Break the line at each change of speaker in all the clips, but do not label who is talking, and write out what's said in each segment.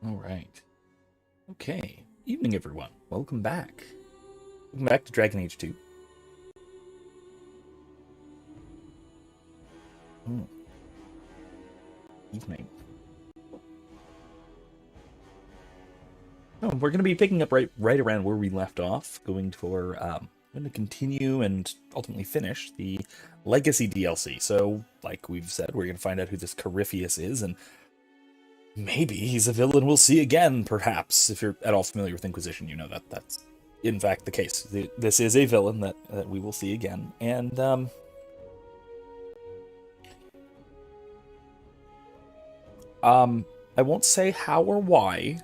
All right. Okay. Evening, everyone. Welcome back. Welcome back to Dragon Age 2. Evening. Oh, we're going to be picking up right around where we left off, going to continue and ultimately finish the Legacy DLC. So, like we've said, we're going to find out who this Corypheus is, and maybe he's a villain we'll see again, perhaps. If you're at all familiar with Inquisition, you know that that's in fact the case. This is a villain that we will see again, and I won't say how or why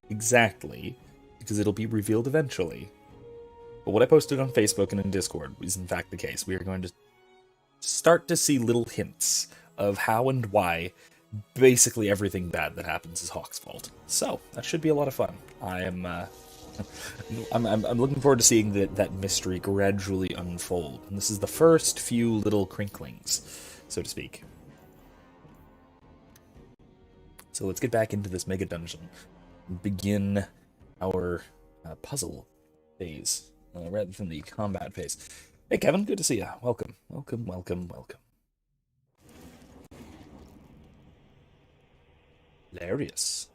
exactly, because it'll be revealed eventually. But what I posted on Facebook and in Discord is in fact the case. We are going to start to see little hints of how and why basically everything bad that happens is Hawke's fault. So that should be a lot of fun. I'm looking forward to seeing that mystery gradually unfold. And this is the first few little crinklings, so to speak. So let's get back into this mega dungeon and begin our puzzle phase rather than the combat phase. Hey Kevin, good to see you. Welcome. Larius.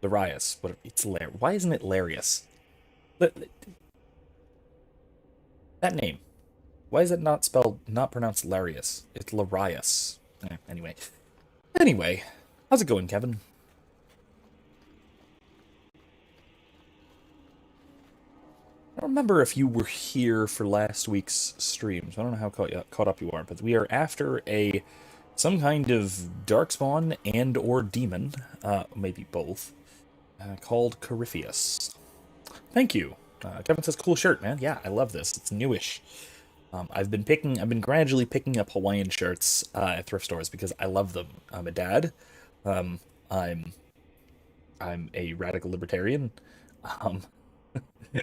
Larius. What? It's Why isn't it Larius? That name. Why is it not pronounced Larius? It's Larius. Anyway, how's it going, Kevin? I don't remember if you were here for last week's streams. I don't know how caught up you are, but we are after some kind of darkspawn and or demon, maybe both, called Corypheus. Thank you. Kevin says, "Cool shirt, man." Yeah, I love this. It's newish. I've been gradually picking up Hawaiian shirts at thrift stores because I love them. I'm a dad. I'm a radical libertarian.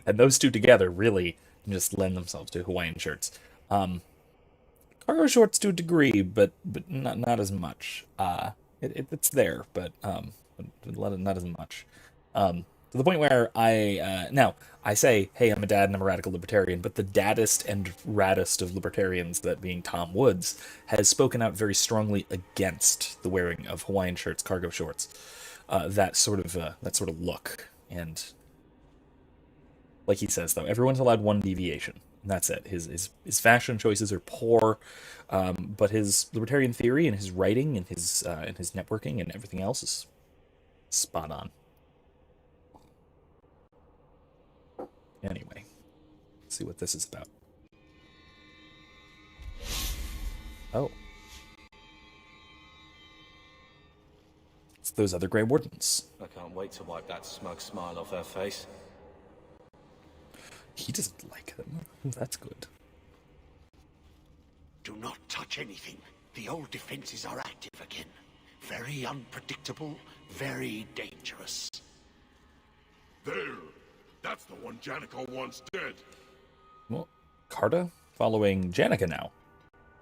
And those two together really just lend themselves to Hawaiian shirts. Cargo shorts to a degree, but not as much. It's there, but not as much. To the point where I say, hey, I'm a dad and I'm a radical libertarian, but the daddest and raddest of libertarians, that being Tom Woods, has spoken out very strongly against the wearing of Hawaiian shirts, cargo shorts, that sort of look. And like he says, though, everyone's allowed one deviation. And that's it. His fashion choices are poor, but his libertarian theory and his writing and his networking and everything else is spot on. Anyway, let's see what this is about. Oh. It's those other Grey Wardens.
I can't wait to wipe that smug smile off her face.
He doesn't like them. That's good.
Do not touch anything. The old defenses are active again. Very unpredictable, very dangerous.
There! That's the one Janica wants dead.
Well, Carta following Janica now.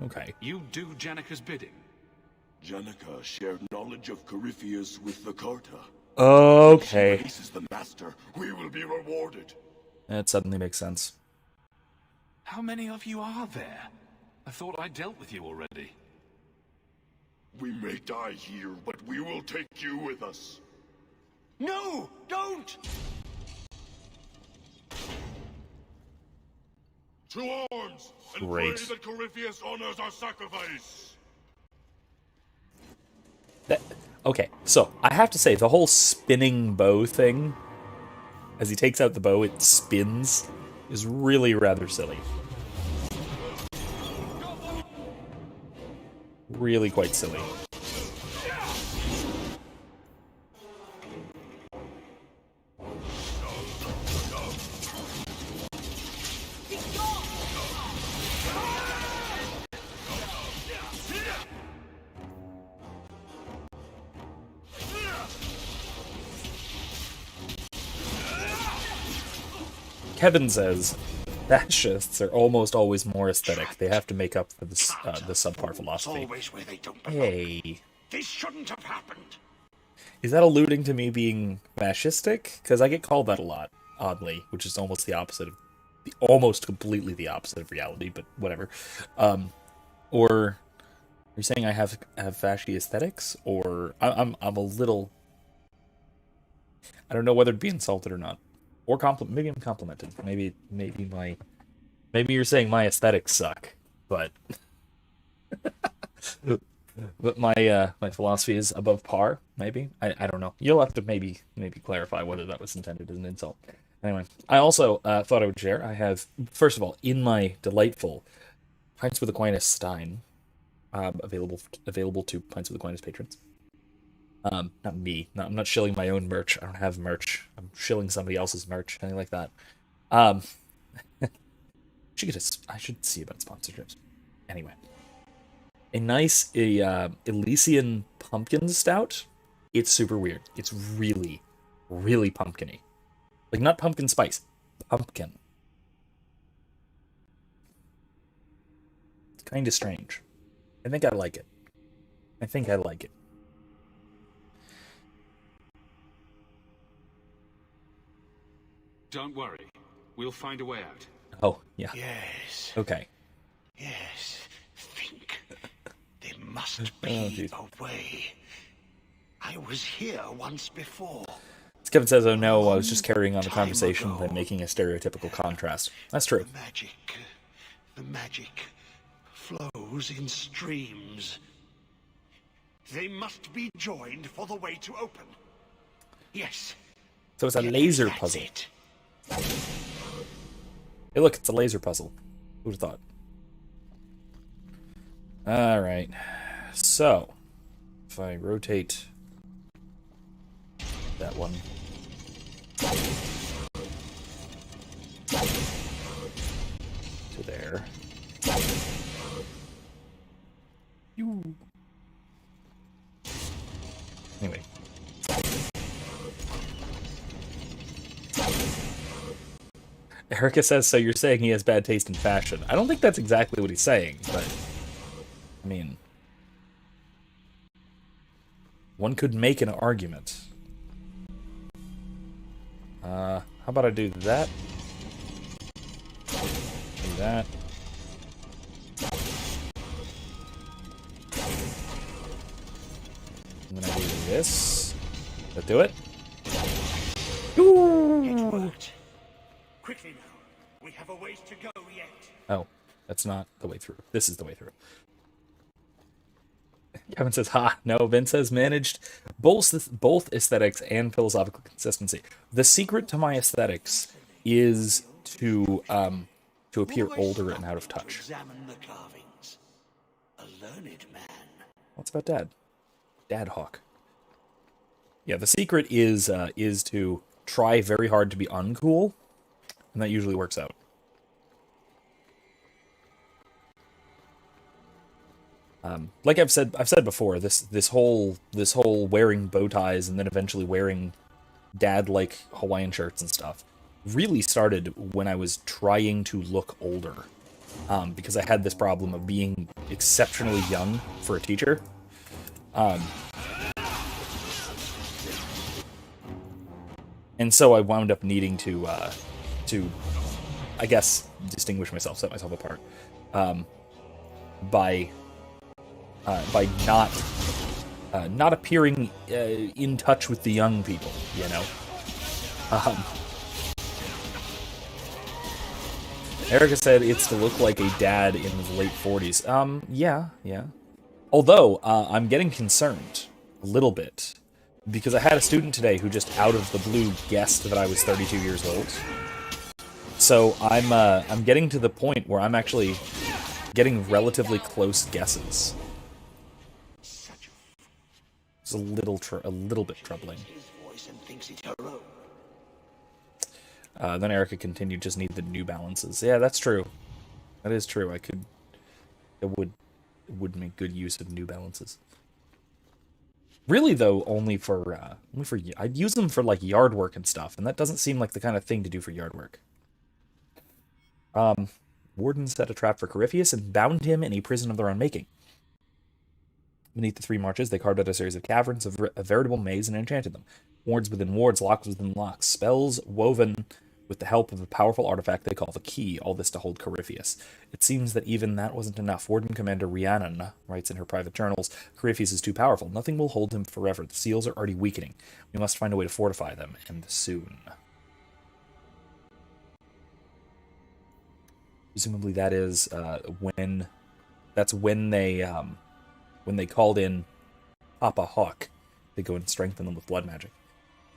Okay.
You do Janica's bidding?
Janica shared knowledge of Corypheus with the Carta.
Okay.
If she releases the master, we will be rewarded.
That suddenly makes sense.
How many of you are there? I thought I dealt with you already.
We may die here, but we will take you with us.
No! Don't!
To arms! And
Great.
pray that Corypheus honors our sacrifice!
Okay, so I have to say, the whole spinning bow thing, as he takes out the bow, it spins, is really rather silly. Really quite silly. Kevin says, fascists are almost always more aesthetic. They have to make up for the subpar philosophy.
Always where they don't belong.
Hey.
This shouldn't have happened.
Is that alluding to me being fascistic? Because I get called that a lot, oddly, which is almost the opposite of, almost completely the opposite of reality, but whatever. Or you're saying I have fashy aesthetics, or I'm a little. I don't know whether to be insulted or not, or compliment. Maybe I'm complimented. Maybe you're saying my aesthetics suck, but my philosophy is above par. Maybe I don't know. You'll have to maybe clarify whether that was intended as an insult. Anyway, I also thought I would share. I have, first of all, in my delightful Pints with Aquinas Stein, available to Pints with Aquinas patrons. Not me. I'm not shilling my own merch. I don't have merch. I'm shilling somebody else's merch. Anything like that. I should see about sponsorships. Anyway, a nice Elysian pumpkin stout. It's super weird. It's really, really pumpkin-y. Like, not pumpkin spice. Pumpkin. It's kind of strange. I think I like it.
Don't worry. We'll find a way out.
Oh, yeah.
Yes.
Okay.
Yes. Think. There must be a way. I was here once before.
As Kevin says, oh no, I was just carrying on the conversation by making a stereotypical contrast. That's true.
The magic flows in streams. They must be joined for the way to open. Yes.
So it's a laser
That's
puzzle.
it.
Hey, look, it's a laser puzzle. Who'd have thought? Alright. So, if I rotate that one. To there. Anyway. Erica says, so you're saying he has bad taste in fashion. I don't think that's exactly what he's saying, but... I mean... one could make an argument. How about I do that? Do that. And then I do this. Does that do it?
It worked. Quickly now. We have a ways to go yet.
Oh, that's not the way through. This is the way through. Kevin says, ha, no. Vince has managed both aesthetics and philosophical consistency. The secret to my aesthetics is to appear older and out of touch.
Examine the carvings. A learned man.
What's about Dad? Dad Hawke. Yeah, the secret is to try very hard to be uncool, and that usually works out. Like I've said before, this whole wearing bow ties and then eventually wearing dad-like Hawaiian shirts and stuff really started when I was trying to look older, because I had this problem of being exceptionally young for a teacher. And so I wound up needing to I guess, distinguish myself, set myself apart, by not appearing in touch with the young people, you know. Erica said it's to look like a dad in his late 40s. Yeah. Although, I'm getting concerned a little bit, because I had a student today who just out of the blue guessed that I was 32 years old. So I'm getting to the point where I'm actually getting relatively close guesses. It's a little bit troubling. Then Erica continued, just need the New Balances. Yeah, that's true. That is true. I would make good use of New Balances. Really, though, only for I'd use them for like yard work and stuff, and that doesn't seem like the kind of thing to do for yard work. Warden set a trap for Corypheus and bound him in a prison of their own making. Beneath the three marches, they carved out a series of caverns, a veritable maze, and enchanted them. Wards within wards, locks within locks, spells woven with the help of a powerful artifact they call the Key, all this to hold Corypheus. It seems that even that wasn't enough. Warden Commander Rhiannon writes in her private journals, Corypheus is too powerful. Nothing will hold him forever. The seals are already weakening. We must find a way to fortify them, and soon. Presumably that is when they called in Papa Hawke to go and strengthen them with blood magic.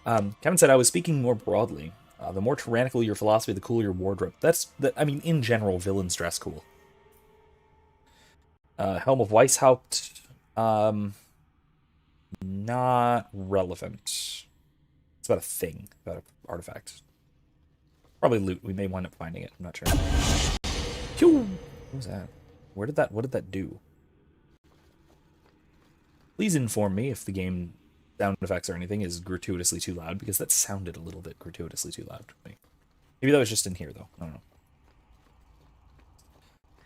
Kevin said, I was speaking more broadly. The more tyrannical your philosophy, the cooler your wardrobe. In general, villains dress cool. Helm of Weishaupt, not relevant. It's about a thing, about an artifact. Probably loot. We may wind up finding it. I'm not sure. Phew! What was that? What did that do? Please inform me if the game sound effects or anything is gratuitously too loud, because that sounded a little bit gratuitously too loud to me. Maybe that was just in here, though. I don't know.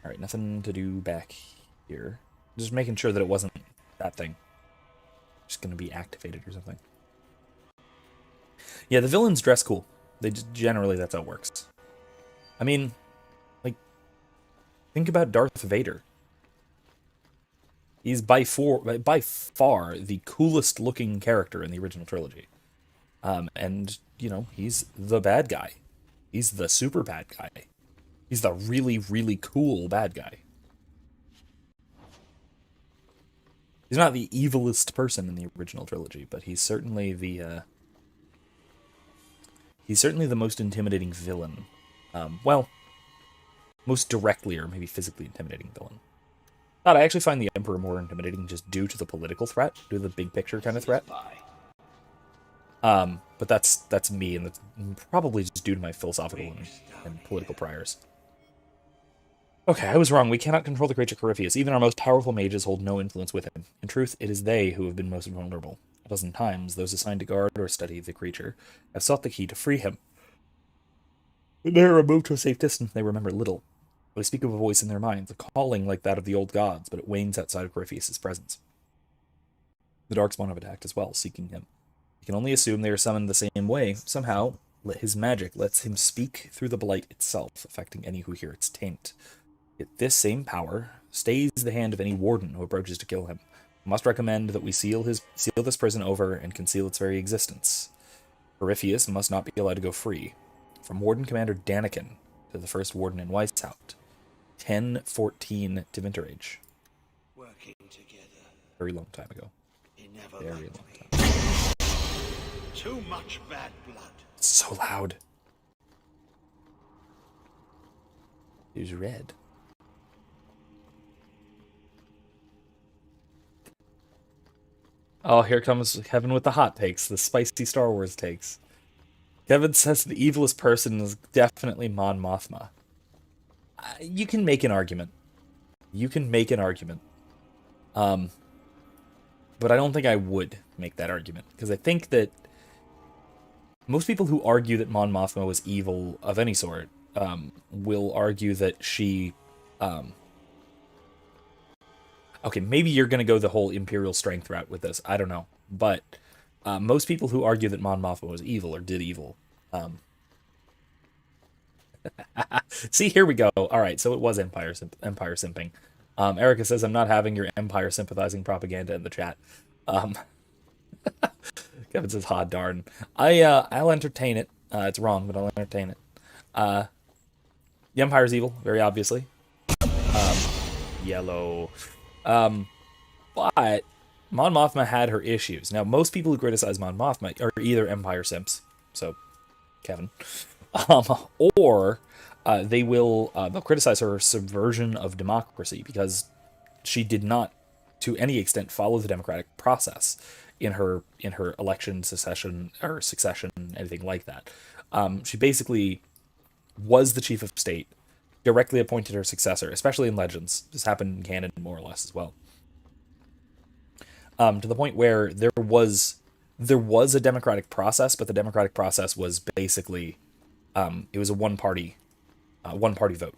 Alright, nothing to do back here. Just making sure that it wasn't that thing. Just gonna be activated or something. Yeah, the villains dress cool. Generally, that's how it works. I mean, like, think about Darth Vader. He's by far the coolest looking character in the original trilogy. And, you know, he's the bad guy. He's the super bad guy. He's the really, really cool bad guy. He's not the evilest person in the original trilogy, but he's certainly the most intimidating villain. Most directly or maybe physically intimidating villain. I actually find the Emperor more intimidating just due to the political threat, due to the big picture kind of threat. But that's me, and that's probably just due to my philosophical and political priors. Okay, I was wrong. We cannot control the creature Corypheus. Even our most powerful mages hold no influence with him. In truth, it is they who have been most vulnerable. A dozen times, those assigned to guard or study the creature have sought the key to free him. When they are removed to a safe distance, they remember little. They speak of a voice in their minds, a calling like that of the old gods, but it wanes outside of Corypheus' presence. The Darkspawn have attacked as well, seeking him. You can only assume they are summoned the same way. Somehow, his magic lets him speak through the blight itself, affecting any who hear its taint. Yet this same power stays the hand of any warden who approaches to kill him. I must recommend that we seal this prison over and conceal its very existence. Corypheus must not be allowed to go free. From Warden Commander Daniken to the first Warden in Weishaupt. 1014 to Winterage.
Working together.
Very long time ago. Very long time.
Too much bad blood.
It's so loud. Here's red. Oh, here comes Kevin with the hot takes, the spicy Star Wars takes. Kevin says the evilest person is definitely Mon Mothma. You can make an argument. But I don't think I would make that argument, because I think that most people who argue that Mon Mothma was evil of any sort will argue that she... Okay, maybe you're going to go the whole Imperial strength route with this. I don't know. But most people who argue that Mon Mothma was evil or did evil... See, here we go. All right, so it was Empire simping. Erica says, I'm not having your Empire sympathizing propaganda in the chat. Kevin says, ha, darn. I'll entertain it. It's wrong, but I'll entertain it. The Empire's evil, very obviously. Yellow. But Mon Mothma had her issues. Now, most people who criticize Mon Mothma are either Empire simps, so Kevin, or they'll criticize her subversion of democracy because she did not, to any extent, follow the democratic process in her election, succession, anything like that. She basically was the chief of state, directly appointed her successor, especially in Legends. This happened in canon more or less as well. To the point where there was a democratic process, but the democratic process was basically it was a one-party vote.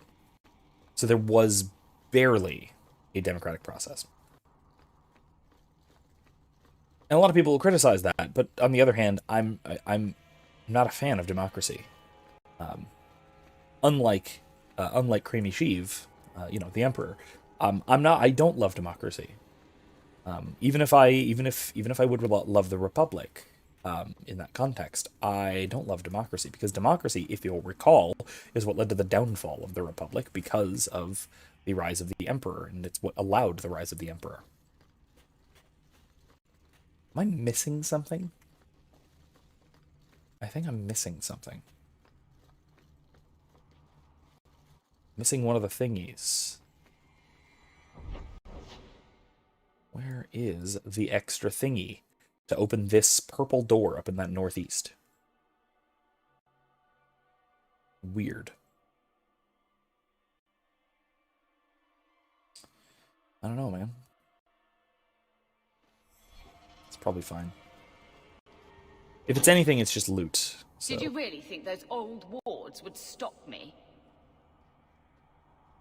So there was barely a democratic process. And a lot of people will criticize that, but on the other hand, I'm not a fan of democracy. Unlike Creamy Sheev, the Emperor, I don't love democracy. Even if I would love the Republic, in that context, I don't love democracy, because democracy, if you'll recall, is what led to the downfall of the Republic because of the rise of the Emperor, and it's what allowed the rise of the Emperor. Am I missing something? I think I'm missing something. Missing one of the thingies. Where is the extra thingy to open this purple door up in that northeast? Weird. I don't know, man. It's probably fine. If it's anything, it's just loot. So.
Did you really think those old wards would stop me?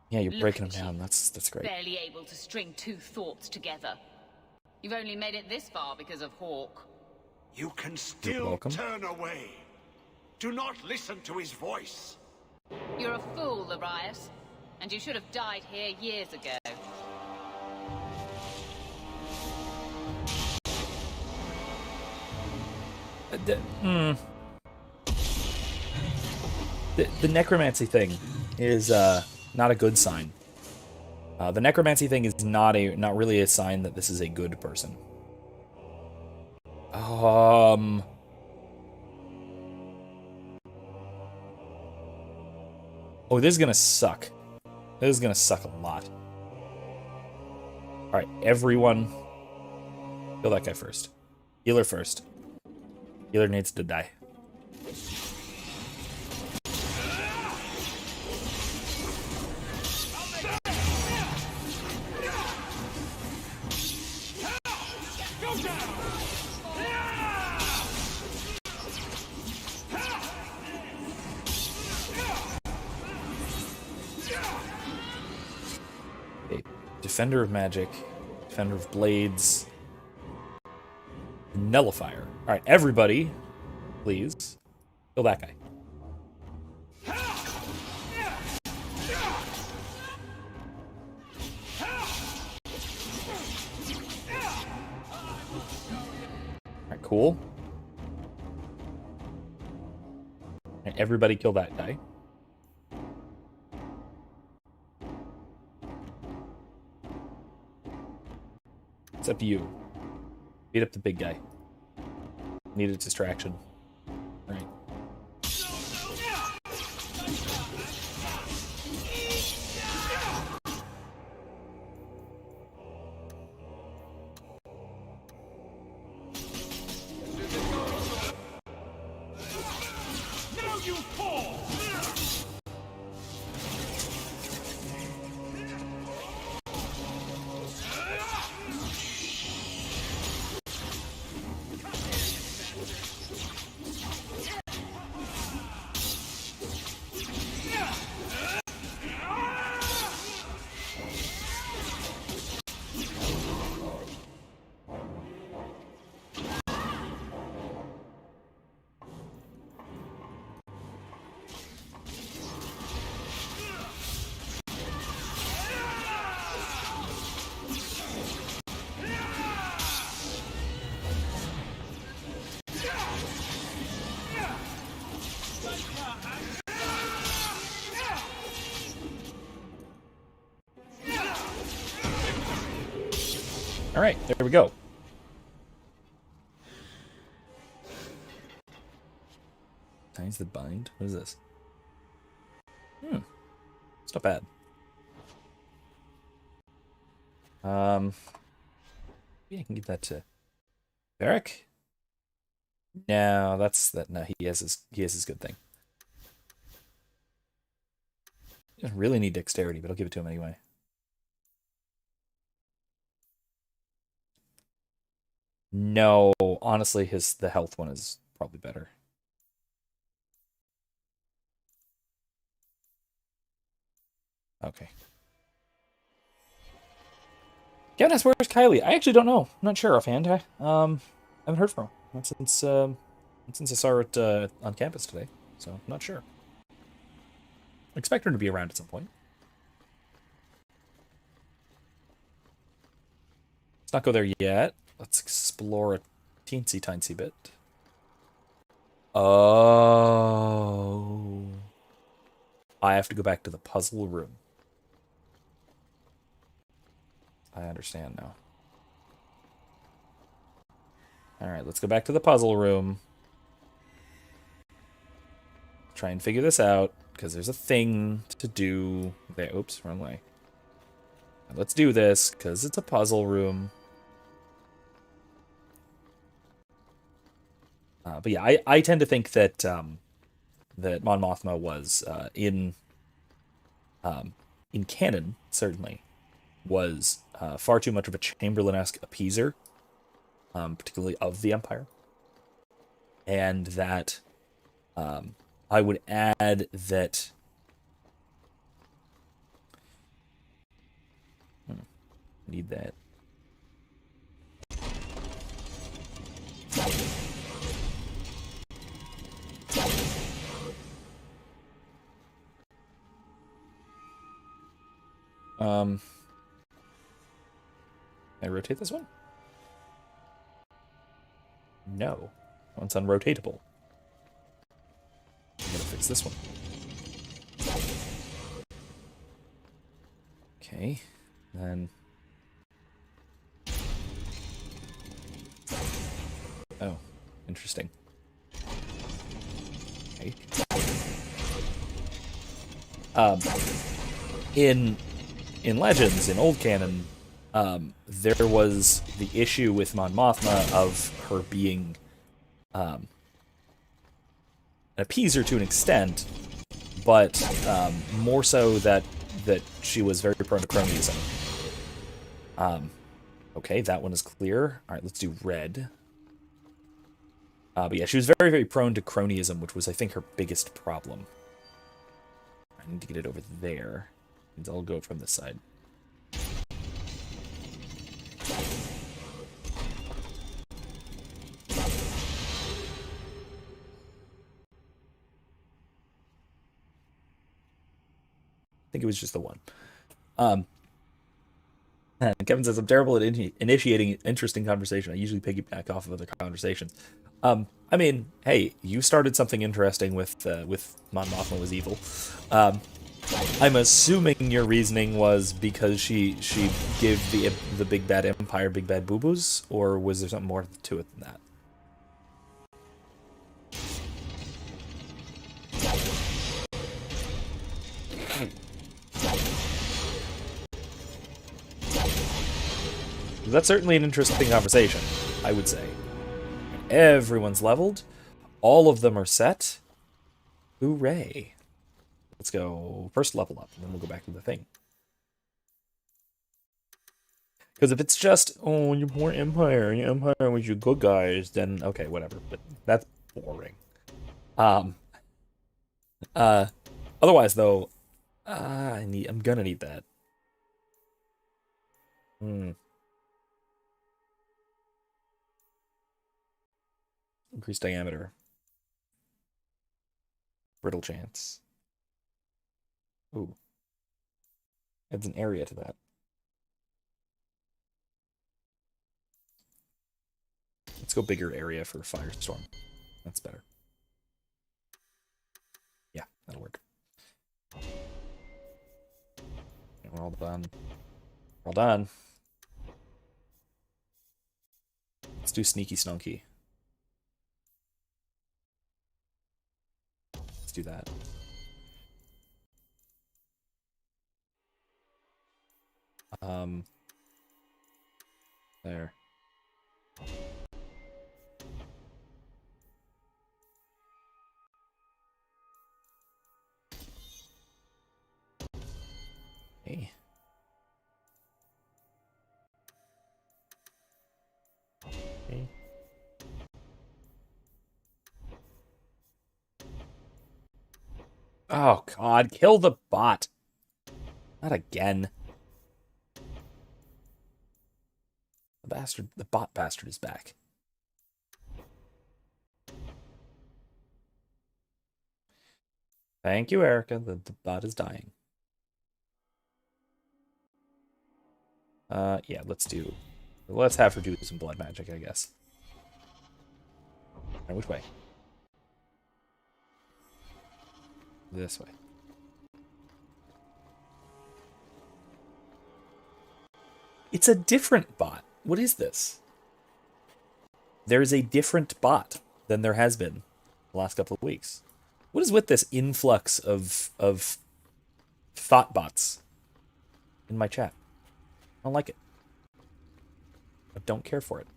Yeah, you're breaking them down. That's great.
Barely able to string two thoughts together. You've only made it this far because of Hawke.
You can still turn away. Do not listen to his voice.
You're a fool, Arias, and you should have died here years ago.
The necromancy thing is not a good sign. The necromancy thing is not really a sign that this is a good person. Oh, this is gonna suck. This is gonna suck a lot. Alright, everyone. Kill that guy first. Healer first. Healer needs to die. Defender of Magic, Defender of Blades, Nullifier. Alright, everybody, please, kill that guy. Alright, cool. Alright, everybody kill that guy. Except you. Beat up the big guy. Need a distraction. Alright.
Now you fall!
Alright, there we go. Times the bind? What is this? It's not bad. Maybe I can give that to Varric? No, no, he has his good thing. He doesn't really need dexterity, but I'll give it to him anyway. No, honestly, the health one is probably better. Okay. Kevin asks, where's Kylie? I actually don't know. I'm not sure offhand. I haven't heard from her. Not since I saw her on campus today, so I'm not sure. I expect her to be around at some point. Let's not go there yet. Let's explore a teensy-tiny bit. Oh. I have to go back to the puzzle room. I understand now. Alright, let's go back to the puzzle room. Try and figure this out, because there's a thing to do there. Oops, wrong way. Let's do this, because it's a puzzle room. But yeah, I tend to think that that Mon Mothma was in canon, certainly, was far too much of a Chamberlain-esque appeaser, particularly of the Empire. And that I would add that need that. Can I rotate this one? No. It's unrotatable. I'm gonna fix this one. Okay, then... Oh, interesting. Okay. In Legends, in old canon, there was the issue with Mon Mothma of her being an appeaser to an extent, but more so that she was very prone to cronyism. Okay, that one is clear. All right, let's do red. But yeah, she was very, very prone to cronyism, which was, I think, her biggest problem. I need to get it over there. And I'll go from this side. I think it was just the one. Kevin says, I'm terrible at initiating interesting conversation. I usually piggyback off of other conversations. I mean, hey, you started something interesting with Mon Mothma was evil. I'm assuming your reasoning was because she gave the big bad empire big bad boo-boos, or was there something more to it than that? That's certainly an interesting conversation, I would say. Everyone's leveled. All of them are set. Hooray. Let's go first level up, and then we'll go back to the thing. Because if it's just, oh, you're more Empire, your Empire was your good guys, then okay, whatever. But that's boring. Otherwise, though, I'm gonna need that. Increased diameter. Brittle chance. Ooh. Adds an area to that. Let's go bigger area for Firestorm. That's better. Yeah, that'll work. Okay, we're all done. We're all done. Let's do Sneaky Snunky. Let's do that. There. Hey. Okay. Oh God, kill the bot. Not again. The bot bastard is back. Thank you, Erica. The bot is dying. Yeah, let's have her do some blood magic, I guess. Right, which way? This way. It's a different bot. What is this? There's a different bot than there has been the last couple of weeks. What is with this influx of thought bots in my chat? I don't like it. I don't care for it.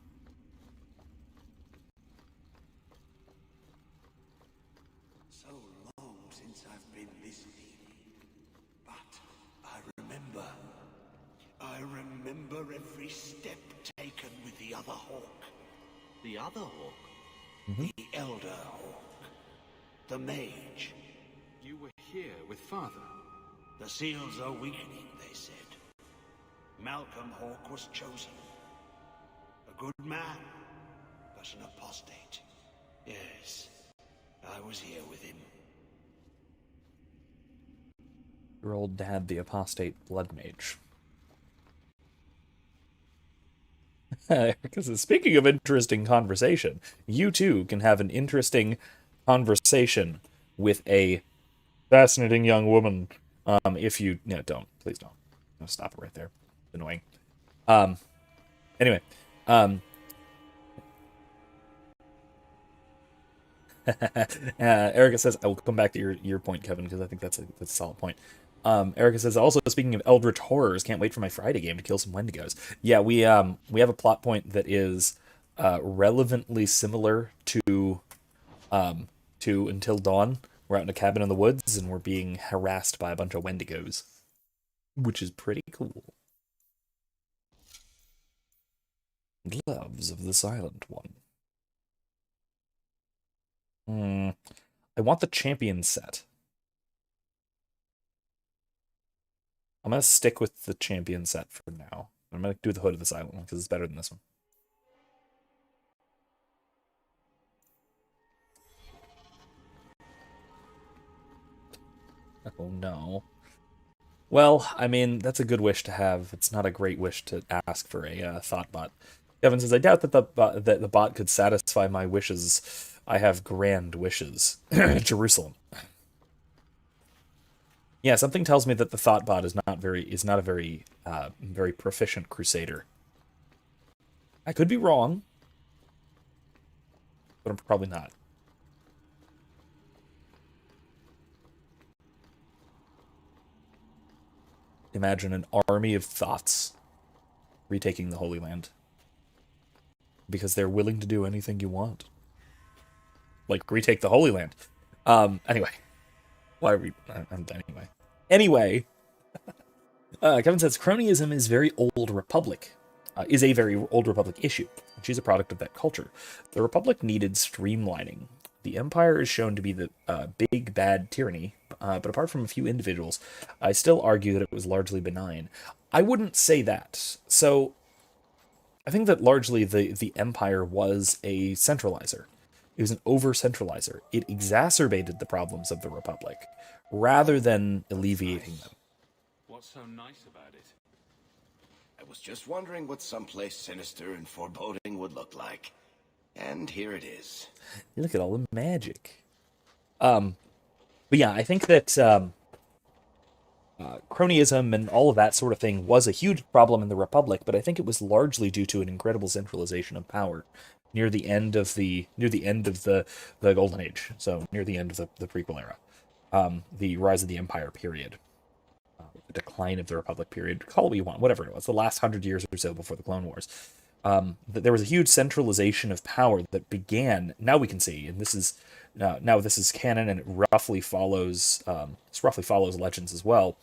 So long since I've been listening. But I remember every step taken with the other Hawke.
The other Hawke?
The Elder Hawke. The Mage.
You were here with Father.
The seals are weakening, they said. Malcolm Hawke was chosen. A good man, but an apostate. Yes, I was here with him.
Your old dad, the apostate blood mage. Because speaking of interesting conversation, you too can have an interesting conversation with a fascinating young woman. If you please don't. No, stop it right there. It's annoying. Anyway, Erica says, I will come back to your point, Kevin, because I think that's a solid point. Erica says, also speaking of eldritch horrors, can't wait for my Friday game to kill some Wendigos. Yeah, we have a plot point that is relevantly similar to Until Dawn. We're out in a cabin in the woods and we're being harassed by a bunch of Wendigos, which is pretty cool. Gloves of the Silent One. I want the Champion set. I'm going to stick with the Champion set for now. I'm going to do the Hood of the Silent One because it's better than this one. Oh no. Well, I mean, that's a good wish to have. It's not a great wish to ask for a thought bot. Kevin says, I doubt that the bot could satisfy my wishes. I have grand wishes. Jerusalem. Yeah, something tells me that the thought bot is not a very proficient crusader. I could be wrong, but I'm probably not. Imagine an army of thoughts retaking the Holy Land. Because they're willing to do anything you want. Like, retake the Holy Land. Anyway. Why are we... Anyway. Kevin says, cronyism is very old Republic. Is a very old Republic issue. She's a product of that culture. The Republic needed streamlining. The Empire is shown to be the big, bad tyranny, but apart from a few individuals, I still argue that it was largely benign. I wouldn't say that. So, I think that largely the Empire was a centralizer. It was an over-centralizer. It exacerbated the problems of the Republic, rather than alleviating them.
What's so nice about it?
I was just wondering what someplace sinister and foreboding would look like. And here it is.
Look at all the magic. But yeah, I think that cronyism and all of that sort of thing was a huge problem in the Republic, but I think it was largely due to an incredible centralization of power near the end of the Golden Age. So near the end of the prequel era, the rise of the Empire period, the decline of the Republic period. Call it what you want, whatever it was. The last 100 years or so before the Clone Wars. That there was a huge centralization of power that began. Now we can see, and this is canon, and it roughly follows Legends as well.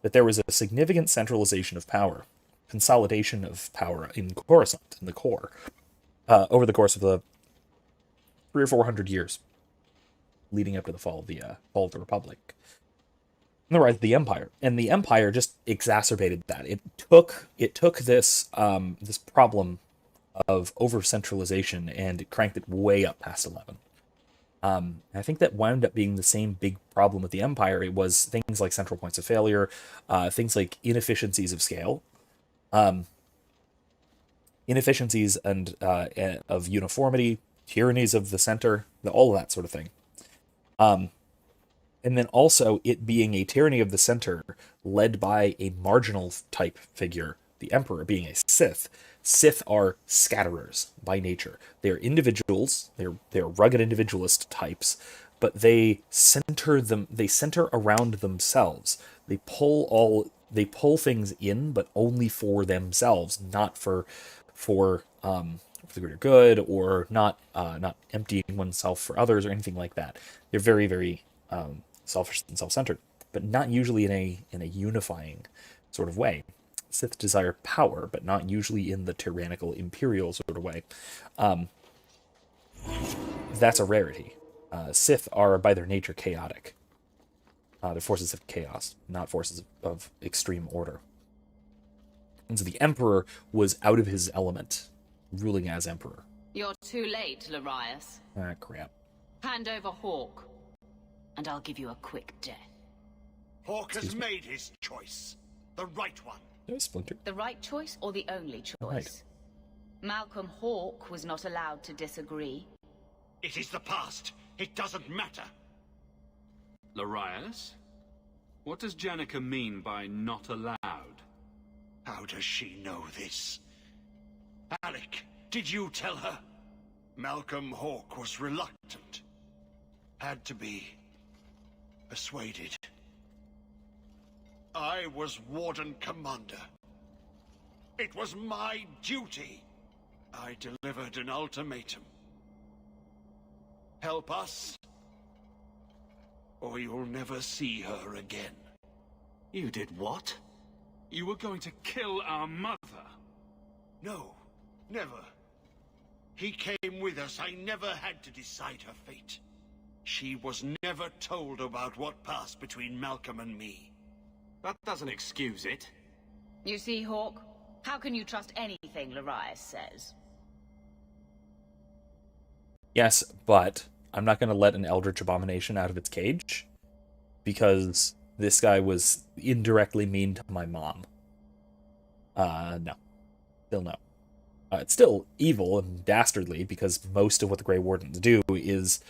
That there was a significant centralization of power, consolidation of power in Coruscant, in the core, over the course of the 300 or 400 years, leading up to the fall of the Republic, and the rise of the Empire. And the Empire just exacerbated that. It took this problem of over-centralization, and it cranked it way up past 11. I think that wound up being the same big problem with the Empire. It was things like central points of failure, things like inefficiencies of scale, inefficiencies and of uniformity, tyrannies of the center, all of that sort of thing. And then also it being a tyranny of the center led by a marginal type figure, the Emperor being a Sith. Sith are scatterers by nature. They're individuals, they're rugged individualist types, but they center around themselves. They pull things in, but only for themselves, not for the greater good, or not emptying oneself for others or anything like that. They're very, very selfish and self-centered, but not usually in a unifying sort of way. Sith desire power, but not usually in the tyrannical imperial sort of way. That's a rarity. Sith are by their nature chaotic. They're forces of chaos, not forces of extreme order. And so the Emperor was out of his element, ruling as Emperor.
You're too late, Larius.
Ah, crap.
Hand over Hawke, and I'll give you a quick death.
Hawke has made his choice. The right one.
Splinter.
The right choice or the only choice?
Right.
Malcolm Hawke was not allowed to disagree.
It is the past. It doesn't matter.
Larius? What does Janica mean by not allowed?
How does she know this? Alec, did you tell her? Malcolm Hawke was reluctant. Had to be persuaded. I was Warden Commander. It was my duty. I delivered an ultimatum. Help us, or you'll never see her again.
You did what? You were going to kill our mother?
No, never. He came with us. I never had to decide her fate. She was never told about what passed between Malcolm and me.
That doesn't excuse it.
You see, Hawke? How can you trust anything Larius says?
Yes, but I'm not going to let an eldritch abomination out of its cage, because this guy was indirectly mean to my mom. No. Still no. It's still evil and dastardly, because most of what the Grey Wardens do is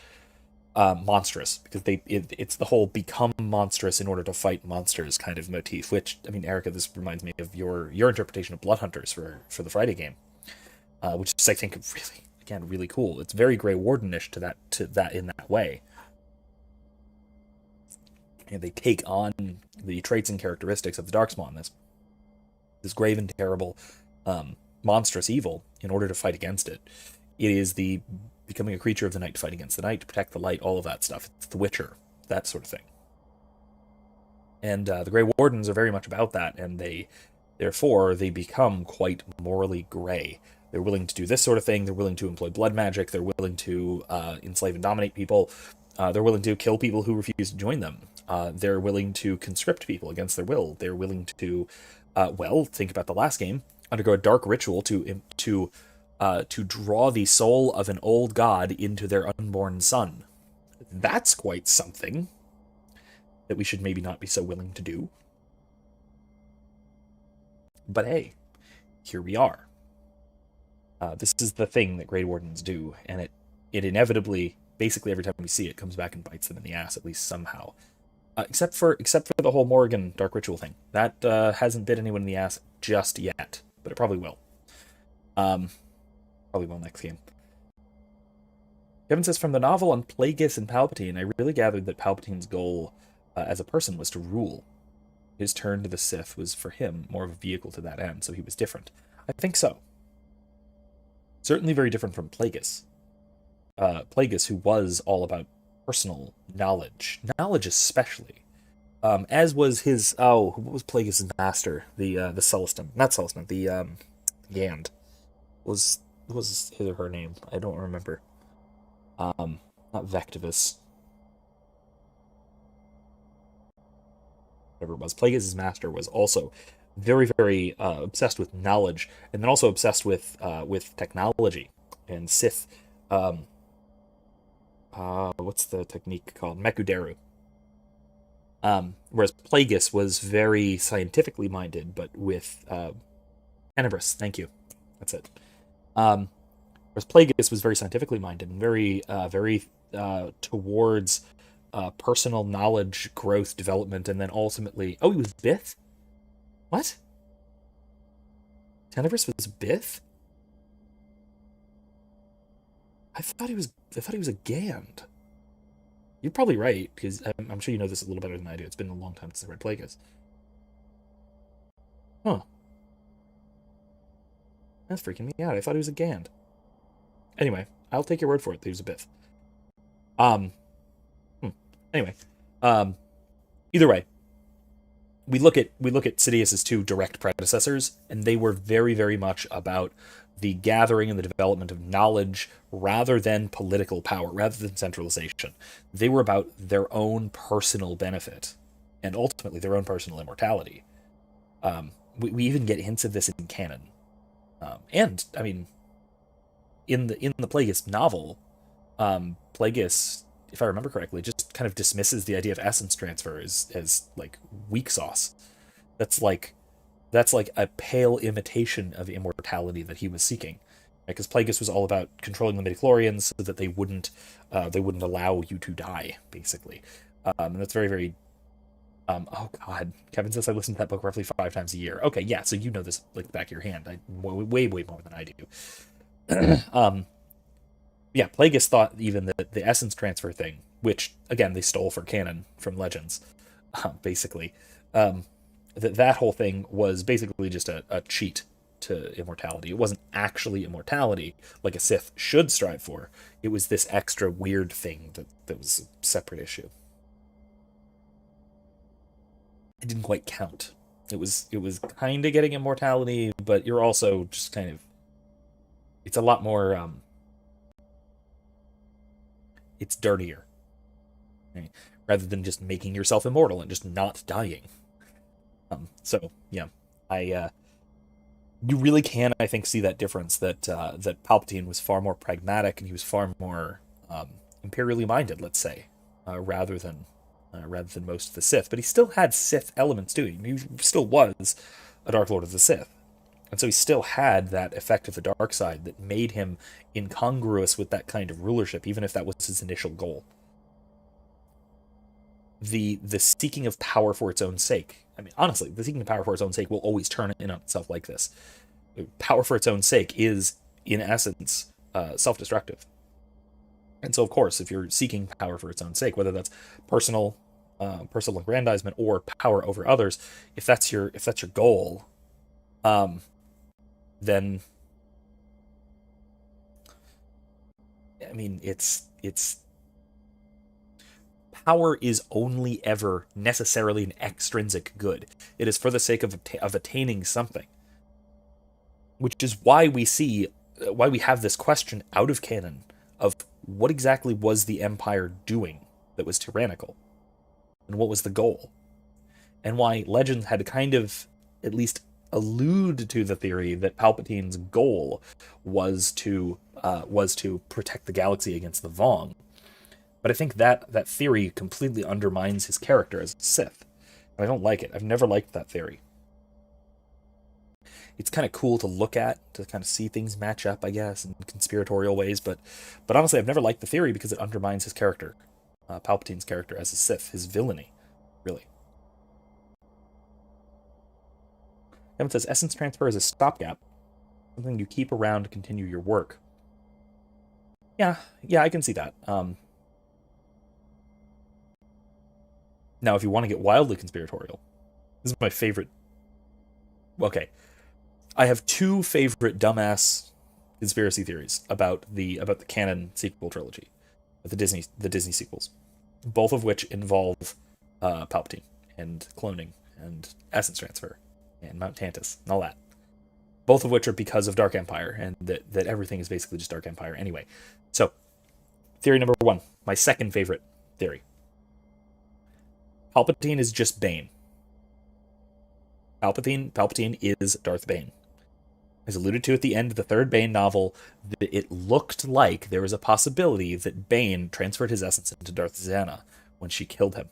monstrous, because it's the whole become monstrous in order to fight monsters kind of motif, which, I mean, Erica, this reminds me of your interpretation of Blood Hunters for the Friday game, which is, I think, really, again, really cool. It's very Grey Wardenish to that in that way. And they take on the traits and characteristics of the Darkspawn, this grave and terrible, monstrous evil, in order to fight against it. It is the becoming a creature of the night to fight against the night, to protect the light, all of that stuff. It's the Witcher, that sort of thing. And the Grey Wardens are very much about that, and therefore they become quite morally grey. They're willing to do this sort of thing, they're willing to employ blood magic, they're willing to enslave and dominate people, they're willing to kill people who refuse to join them, they're willing to conscript people against their will, they're willing to, think about the last game, undergo a dark ritual to draw the soul of an old god into their unborn son. That's quite something that we should maybe not be so willing to do. But hey, here we are. This is the thing that Grey Wardens do, and it inevitably, basically every time we see it, comes back and bites them in the ass, at least somehow. Except for the whole Morrigan Dark Ritual thing. That hasn't bit anyone in the ass just yet, but it probably will. Probably will next game. Kevin says, from the novel on Plagueis and Palpatine, I really gathered that Palpatine's goal as a person was to rule. His turn to the Sith was, for him, more of a vehicle to that end, so he was different. I think so. Certainly very different from Plagueis. Plagueis, who was all about personal knowledge especially. As was his, what was Plagueis' master? The Celestin. Not Celestin, the Gand. What was his or her name? I don't remember. Not Vectivus. Whatever it was. Plagueis' master was also very, very obsessed with knowledge, and then also obsessed with technology. And Sith what's the technique called? Mekuderu. Whereas Plagueis was very scientifically minded, but with Tenebris. Thank you. That's it. Whereas Plagueis was very scientifically minded and very towards personal knowledge, growth, development, and then ultimately, he was Bith. What? Tenebris was Bith? I thought he was a Gand. You're probably right, because I'm sure you know this a little better than I do. It's been a long time since I read Plagueis. Huh. That's freaking me out. I thought he was a Gand. Anyway, I'll take your word for it that he was a Bith. Anyway. Either way, we look at Sidious's two direct predecessors, and they were very, very much about the gathering and the development of knowledge rather than political power, rather than centralization. They were about their own personal benefit and ultimately their own personal immortality. We even get hints of this in canon. And, I mean, in the Plagueis novel, Plagueis, if I remember correctly, just kind of dismisses the idea of essence transfer as like weak sauce. That's like a pale imitation of immortality that he was seeking, because Plagueis was all about controlling the midichlorians so that they wouldn't allow you to die, basically. And that's very, very. Oh God, Kevin says I listen to that book roughly 5 times a year. Okay, yeah, so you know this like the back of your hand. Way more than I do. Yeah, Plagueis thought even that the essence transfer thing, which again they stole for canon from Legends, basically. That whole thing was basically just a cheat to immortality. It wasn't actually immortality like a Sith should strive for. It was this extra weird thing that was a separate issue. It didn't quite count. It was kind of getting immortality, but you're also just kind of. It's a lot more. It's dirtier, right? Rather than just making yourself immortal and just not dying. So yeah, you really can, I think, see that difference that Palpatine was far more pragmatic and he was far more imperially minded, let's say, rather than most of the Sith. But he still had Sith elements too. He still was a Dark Lord of the Sith, and so he still had that effect of the dark side that made him incongruous with that kind of rulership, even if that was his initial goal. The seeking of power for its own sake. I mean, honestly, the seeking of power for its own sake will always turn in on itself like this. Power for its own sake is, in essence, self-destructive. And so, of course, if you're seeking power for its own sake, whether that's personal aggrandizement or power over others, if that's your goal, then I mean, it's power is only ever necessarily an extrinsic good. It is for the sake of attaining something, which is why we have this question out of canon of what exactly was the Empire doing that was tyrannical, and what was the goal, and why Legend had to kind of at least allude to the theory that Palpatine's goal was to protect the galaxy against the Vong. But I think that theory completely undermines his character as a Sith. And I don't like it. I've never liked that theory. It's kind of cool to look at, to kind of see things match up, I guess, in conspiratorial ways. But honestly, I've never liked the theory because it undermines his character, Palpatine's character as a Sith, his villainy, really. Evan says, essence transfer is a stopgap, something you keep around to continue your work. Yeah, I can see that. Now, if you want to get wildly conspiratorial, this is my favorite. Okay, I have 2 favorite dumbass conspiracy theories about the canon sequel trilogy, the Disney sequels, both of which involve Palpatine and cloning and essence transfer and Mount Tantus and all that. Both of which are because of Dark Empire, and that everything is basically just Dark Empire anyway. So, theory number 1, my second favorite theory. Palpatine is just Bane. Palpatine is Darth Bane. As alluded to at the end of the third Bane novel, it looked like there was a possibility that Bane transferred his essence into Darth Zana when she killed him.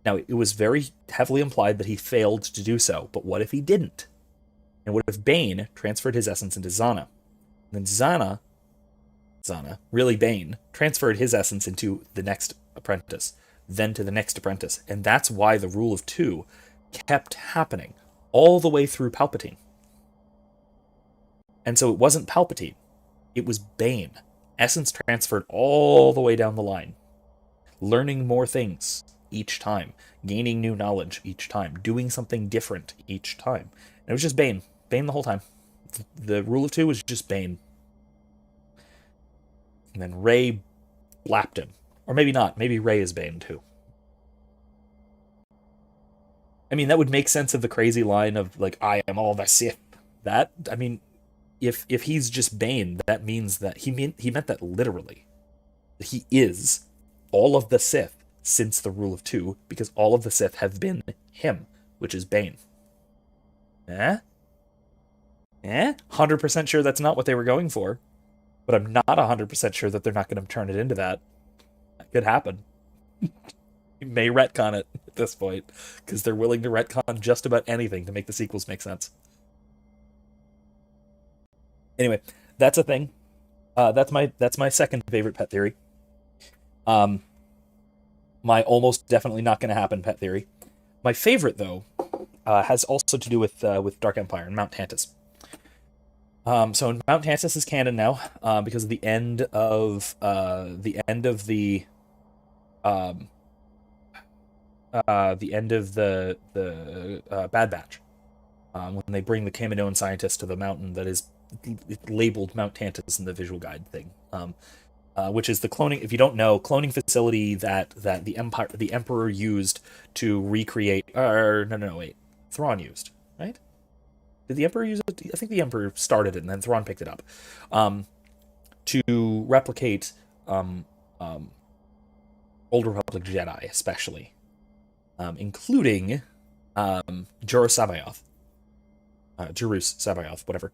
Now, it was very heavily implied that he failed to do so, but what if he didn't? And what if Bane transferred his essence into Zana? And then Zana, really Bane, transferred his essence into the next apprentice, then to the next apprentice. And that's why the rule of two kept happening all the way through Palpatine. And so it wasn't Palpatine, it was Bane. Essence transferred all the way down the line. Learning more things each time, gaining new knowledge each time, doing something different each time. And it was just Bane. Bane the whole time. The rule of two was just Bane. And then Rey blapped him. Or maybe not. Maybe Rey is Bane too. I mean, that would make sense of the crazy line of, like, I am all the Sith. That, I mean, if he's just Bane, that means that he meant that literally. That he is all of the Sith since the rule of two, because all of the Sith have been him, which is Bane. 100% sure that's not what they were going for, but I'm not 100% sure that they're not going to turn it into that. That could happen. You may retcon it at this point, because they're willing to retcon just about anything to make the sequels make sense. Anyway, that's a thing. That's my second favorite pet theory. My almost definitely not going to happen pet theory. My favorite, though, has also to do with Dark Empire and Mount Tantus. So Mount Tantus is canon now because of the end of the Bad Batch. When they bring the Kaminoan scientists to the mountain that is labeled Mount Tantus in the visual guide thing. Which is the cloning, if you don't know, cloning facility that the Emperor used to recreate, Thrawn used, right? Did the Emperor use it? I think the Emperor started it and then Thrawn picked it up. To replicate Old Republic Jedi, especially. Including Jurus Sabayoth, whatever.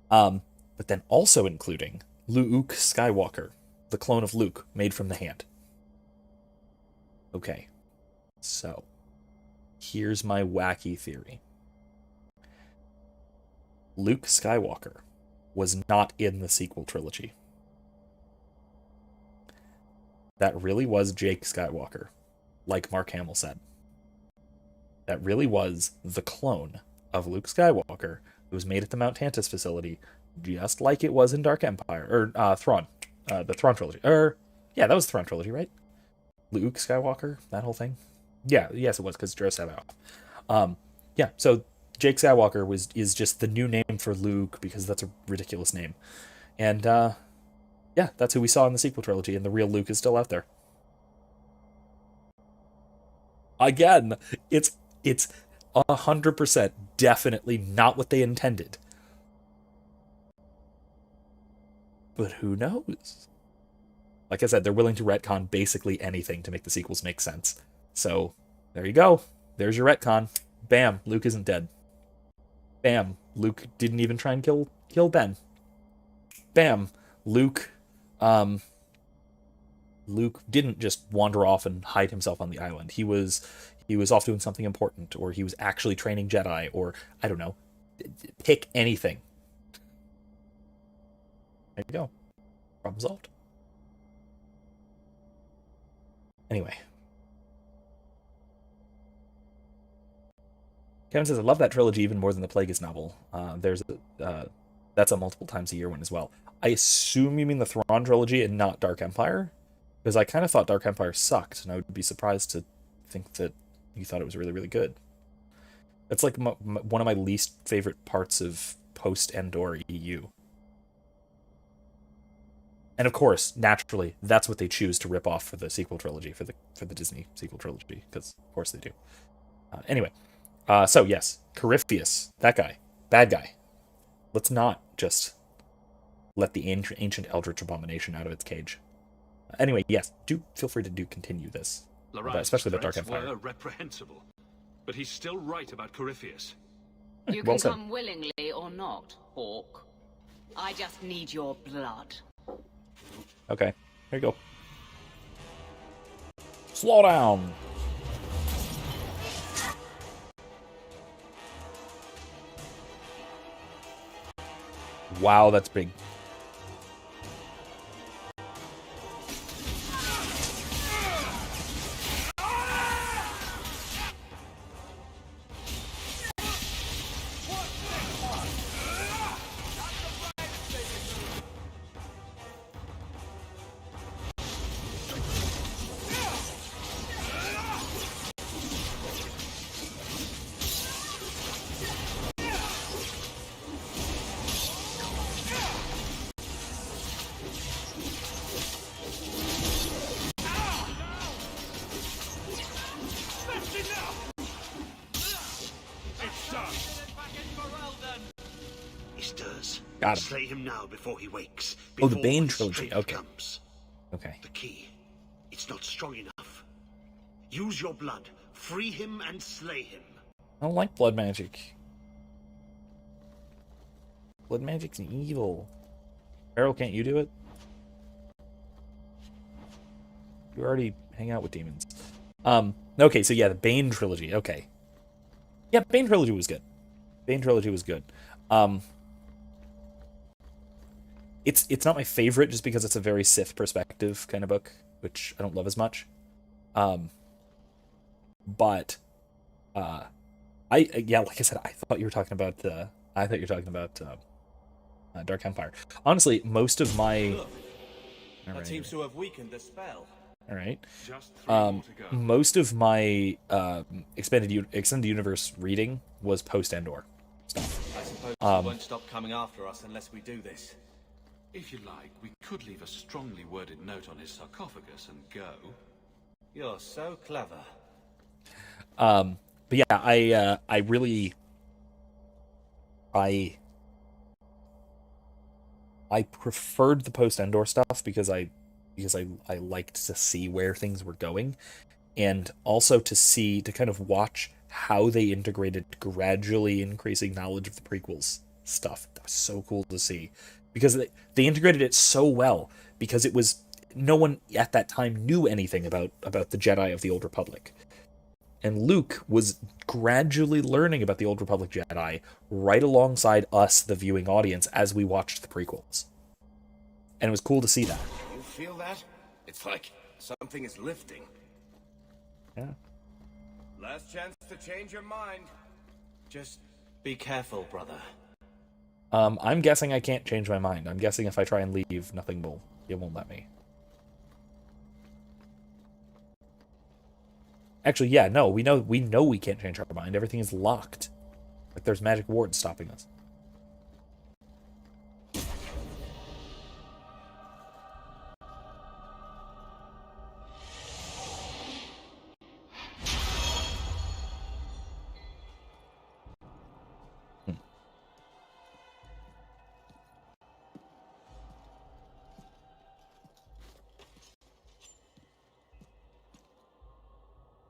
But then also including Luke Skywalker, the clone of Luke, made from the hand. Okay, so here's my wacky theory. Luke Skywalker was not in the sequel trilogy. That really was Jake Skywalker, like Mark Hamill said. That really was the clone of Luke Skywalker who was made at the Mount Tantus facility, just like it was in Dark Empire, or Thrawn. The Thrawn trilogy. Yeah, that was the Thrawn trilogy, right? Luke Skywalker, that whole thing? Yes, it was, because Jurus Sabayoth. So Jake Skywalker is just the new name for Luke, because that's a ridiculous name. And, that's who we saw in the sequel trilogy, and the real Luke is still out there. Again, it's 100% definitely not what they intended. But who knows? Like I said, they're willing to retcon basically anything to make the sequels make sense. So, there you go. There's your retcon. Bam, Luke isn't dead. Bam, Luke didn't even try and kill Ben. Bam, Luke didn't just wander off and hide himself on the island. He was off doing something important, or he was actually training Jedi, or I don't know. Pick anything. There you go. Problem solved. Anyway. Kevin says, I love that trilogy even more than the Plagueis novel. That's a multiple times a year one as well. I assume you mean the Thrawn trilogy and not Dark Empire? Because I kind of thought Dark Empire sucked, and I would be surprised to think that you thought it was really, really good. That's like one of my least favorite parts of post-Endor EU. And of course, naturally, that's what they choose to rip off for the sequel trilogy, for the Disney sequel trilogy, because of course they do. Anyway, so yes, Corypheus, that guy, bad guy. Let's not just let the ancient eldritch abomination out of its cage. Anyway, yes, do feel free to continue this, especially the Dark Empire.
Were reprehensible, but he's still right about Corypheus.
You can come willingly or or not, Hawke. I just need your blood.
Okay, here you go. Slow down. Wow, that's big.
He stirs.
Got him.
Slay him now before he wakes.
Oh, the
before
Bane
his
Trilogy.
strength
Okay.
comes.
Okay.
The key. It's not strong enough. Use your blood. Free him and slay him.
I don't like blood magic. Blood magic's evil. Errol, can't you do it? You already hang out with demons. Okay, so yeah, the Bane Trilogy. Okay. Yeah, Bane Trilogy was good. Bane Trilogy was good. It's not my favorite just because it's a very Sith perspective kind of book, which I don't love as much. But like I said, I thought you were talking about Dark Empire. Honestly, most of my
Look, that seems to have weakened the spell.
all right.
Just 3 more to go.
Most of my extended universe reading was post Endor stuff.
I suppose he won't stop coming after us unless we do this.
If you like, we could leave a strongly worded note on his sarcophagus and go.
You're so clever.
But yeah, I really preferred the post Endor stuff because I liked to see where things were going, and also to kind of watch how they integrated gradually increasing knowledge of the prequels stuff. That was so cool to see, because they integrated it so well, because it was no one at that time knew anything about the Jedi of the Old Republic. And Luke was gradually learning about the Old Republic Jedi right alongside us, the viewing audience, as we watched the prequels. And it was cool to see that.
You feel that? It's like something is lifting.
Yeah.
Last chance to change your mind.
Just be careful, brother.
I'm guessing I can't change my mind. I'm guessing if I try and leave, it won't let me. Actually, yeah, no, we know we can't change our mind. Everything is locked. Like there's magic wards stopping us.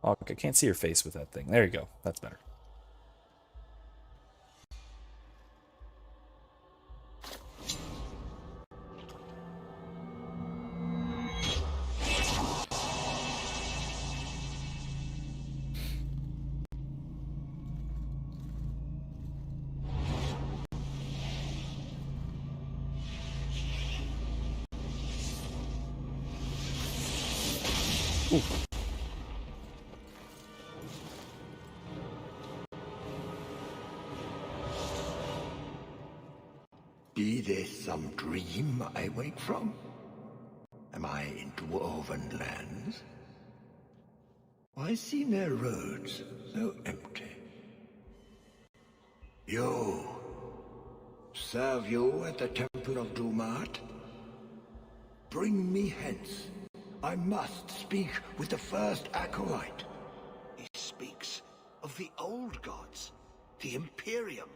Oh, I can't see your face with that thing. There you go. That's better. Ooh.
Be this some dream I wake from? Am I in dwarven lands? Why seem their roads so empty? You! Serve you at the Temple of Dumat? Bring me hence. I must speak with the first acolyte.
He speaks of the old gods, the Imperium.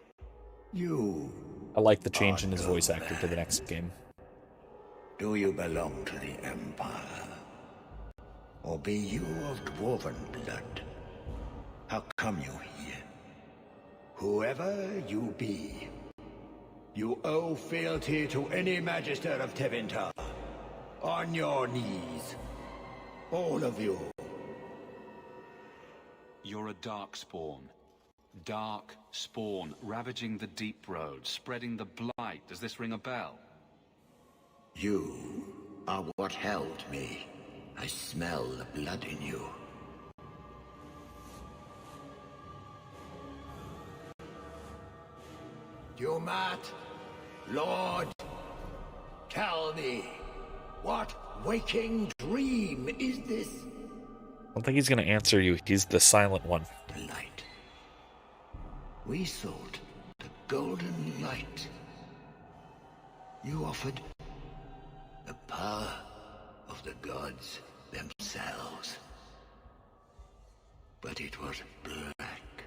You...
I like the change in his voice actor to the next game.
Do you belong to the Empire? Or be you of dwarven blood? How come you here? Whoever you be, You owe fealty to any Magister of Tevinter. On your knees. All of you.
You're a darkspawn. Dark spawn, ravaging the deep road, spreading the blight. Does this ring a bell?
You are what held me. I smell the blood in you. Dumat, Lord, tell me, what waking dream is this?
I don't think he's going to answer you. He's the silent one.
The light. We sought the golden light. You offered the power of the gods themselves. But it was black,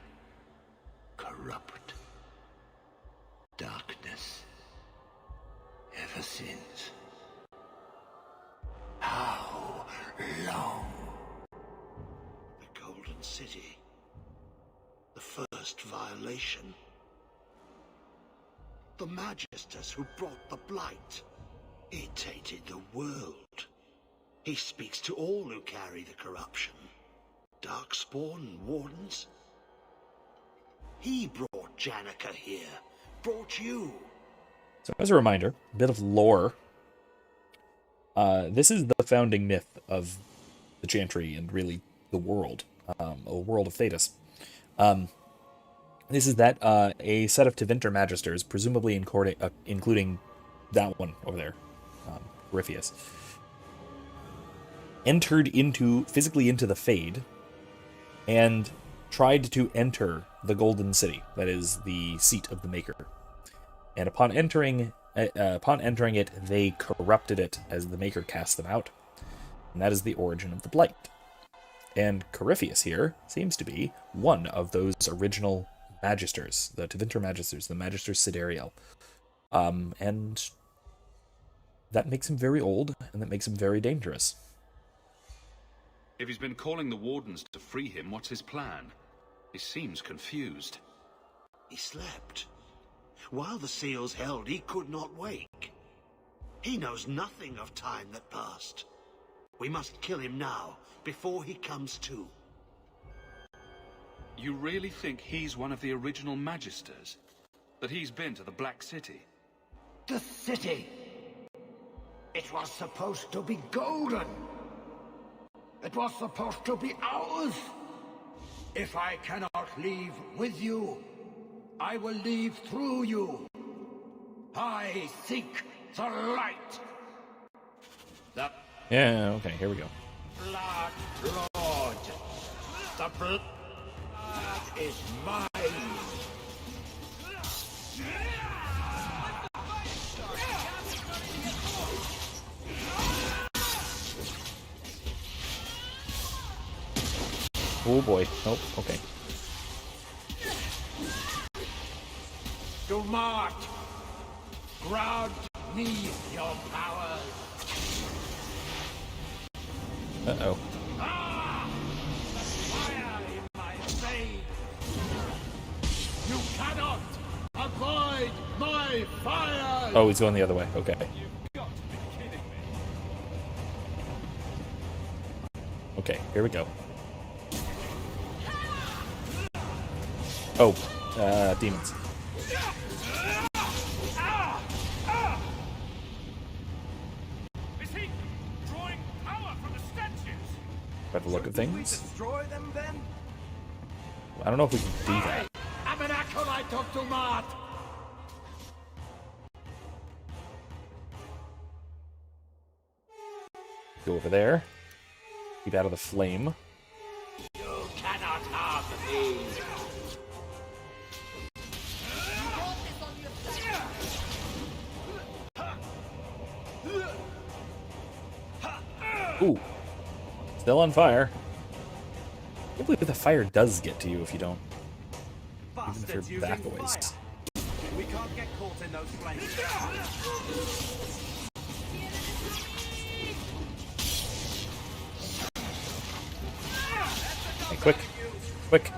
corrupt, darkness, ever since. How long?
The Golden City. The first violation. The Magisters who brought the blight. He tainted the world. He speaks to all who carry the corruption. Darkspawn, wardens. He brought Janica here. Brought you.
So as a reminder, a bit of lore. This is the founding myth of the Chantry and really the world. A world of Thetis. This is that a set of Tevinter Magisters, presumably including that one over there, Corypheus, entered physically into the Fade and tried to enter the Golden City, that is the seat of the Maker. And upon entering it, they corrupted it as the Maker cast them out. And that is the origin of the Blight. And Corypheus here seems to be one of those original Magisters, the Tevinter Magisters, the Magisters Siderial. And that makes him very old, and that makes him very dangerous.
If he's been calling the Wardens to free him, what's his plan? He seems confused.
He slept. While the seals held, he could not wake. He knows nothing of time that passed. We must kill him now, before he comes to.
You really think he's one of the original Magisters? That he's been to the Black City?
The city! It was supposed to be golden! It was supposed to be ours! If I cannot leave with you, I will leave through you. I seek the light.
Yeah, okay, here we go.
Blood Lord. The blood is mine.
Oh boy. Nope, okay.
Do not grant me your powers.
Uh-oh.
Fire in my veins. You cannot avoid my fire.
Oh, he's going the other way. Okay. Okay, here we go. Oh, demons.
Is he drawing power from the statues?
By the look of things.
Destroy them then?
I don't know if we can do that.
I'm an acolyte of Dumat.
Go over there. Keep out of the flame.
You cannot harm me.
Ooh. Still on fire. I can't believe the fire does get to you if you don't. Even if you're back a ways.
We can't get caught in those flames.
Hey, quick. Quick.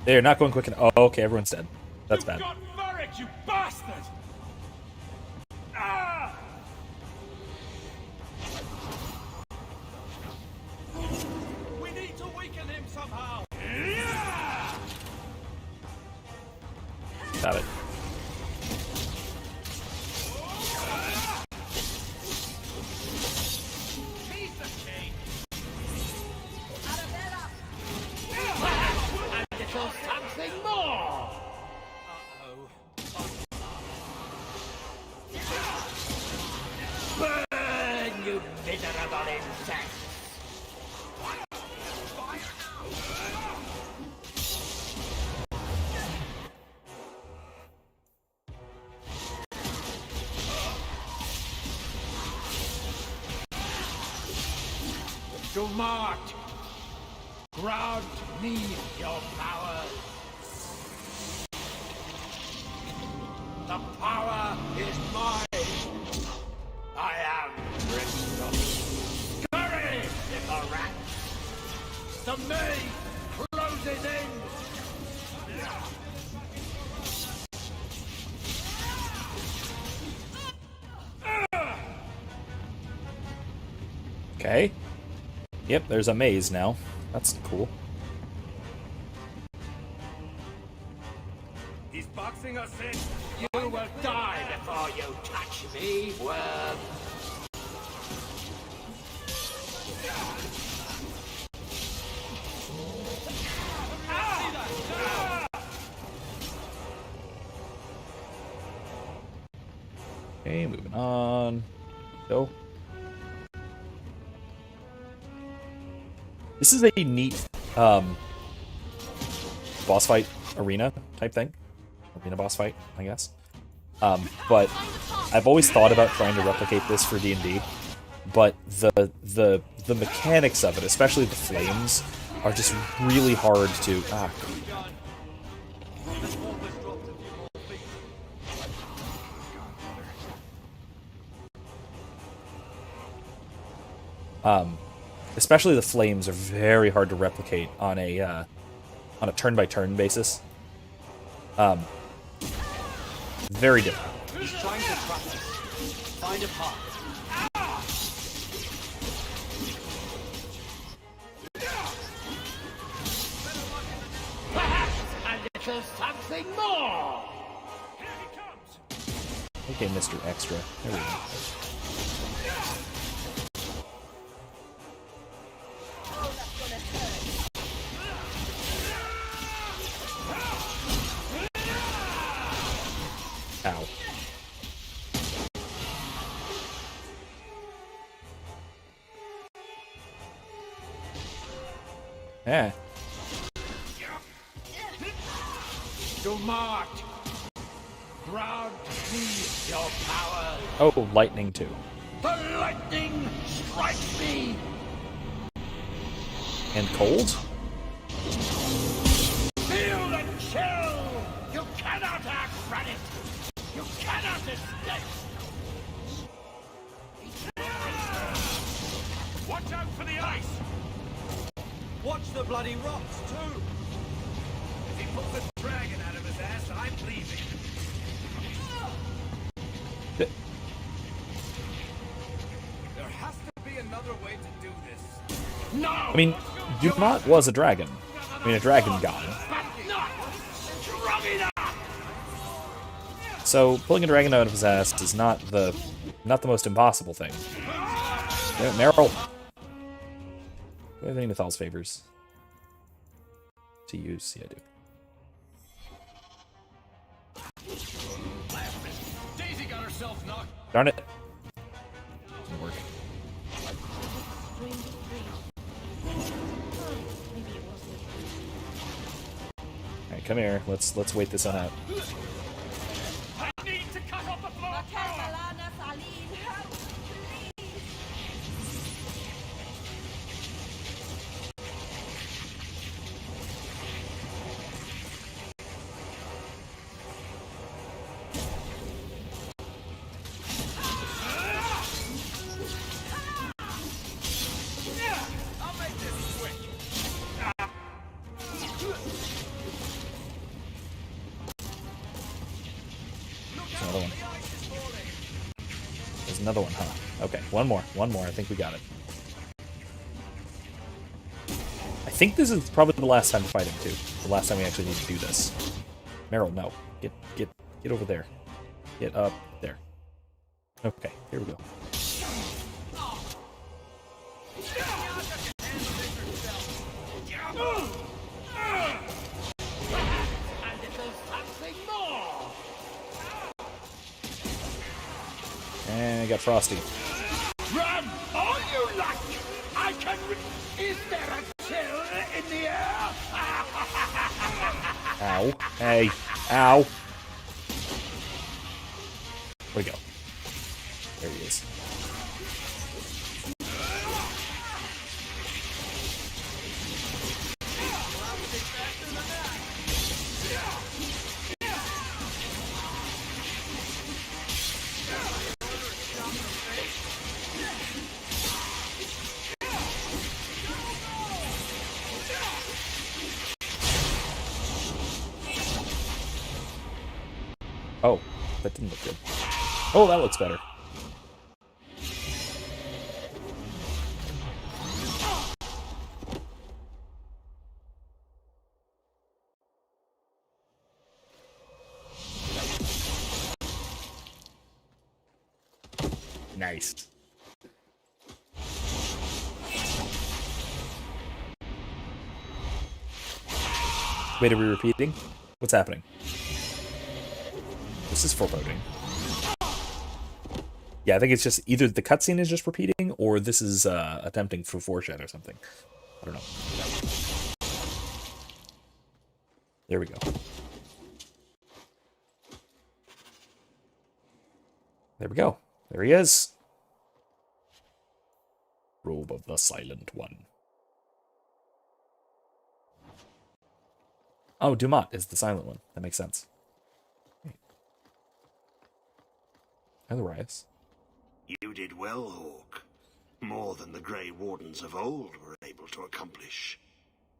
They're not going quick enough. Oh, okay, everyone's dead. That's bad.
Got Varric, you bastard! Ah! We need to weaken him somehow.
Got it.
He's the king.
And little something more! Burn, you miserable insect! To Mart! Grant me your power! The power is mine! I am Bristol! Scurry, little rat! The maze closes in!
Okay. Yep, there's a maze now. That's cool.
He's boxing us in.
You will die before you touch me, worm!
Okay, moving on. Go. This is a neat boss fight arena type thing. Arena boss fight, I guess. But I've always thought about trying to replicate this for D&D, but the mechanics of it, especially the flames, are just really hard to. Especially the flames are very hard to replicate on a turn-by-turn basis. Very difficult.
He's trying to trap us. Find a path.
Perhaps a little something more!
Here he comes!
Okay, Mr. Extra. There we go. Ow. Yeah.
To Mart! Grant me your power!
Oh, lightning too.
The lightning strikes me!
And cold?
Feel the chill! You cannot outrun it! You cannot escape!
Watch out for the ice! Watch the bloody rocks, too! If he pulls a dragon out of his ass, I'm leaving. There has to be another way to do this.
No!
I mean, Dumont was a dragon. I mean, a dragon god.
But not strong enough!
So, pulling a dragon out of his ass is not the most impossible thing. Yeah, Meryl. Do I have any Mythal's favors to use? Yeah, I do.
Daisy got herself knocked.
Darn it. Didn't work. Alright, come here. Let's wait this one out.
I need to cut off the flow of power! I'll make this quick.
There's another one. There's another one, huh? Okay, one more. I think we got it. I think this is probably the last time we're fighting, too. The last time we actually need to do this. Meryl, no. Get over there. Get up there. Okay, here we go. And I got Frosty.
Run! All you like! I can... Is there a chill in the air?
Ow. Hey. Ow. Where'd he go? There he is. Oh, that didn't look good. Oh, that looks better. Nice. Wait, are we repeating? What's happening? This is foreboding. Yeah, I think it's just either the cutscene is just repeating, or this is attempting for foreshadow or something. I don't know. There we go. There we go. There he is. Robe of the Silent One. Oh, Dumont is the Silent One. That makes sense. Otherwise.
You did well, Hawke. More than the Grey Wardens of old were able to accomplish.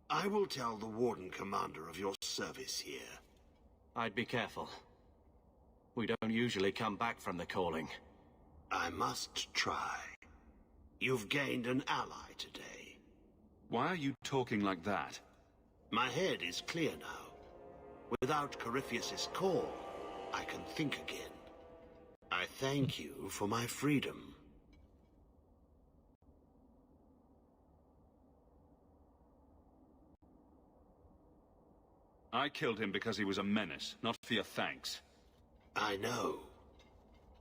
I will tell the Warden Commander of your service here.
I'd be careful. We don't usually come back from the calling.
I must try. You've gained an ally today.
Why are you talking like that?
My head is clear now. Without Corypheus's call, I can think again. I thank you for my freedom.
I killed him because he was a menace, not for your thanks.
I know.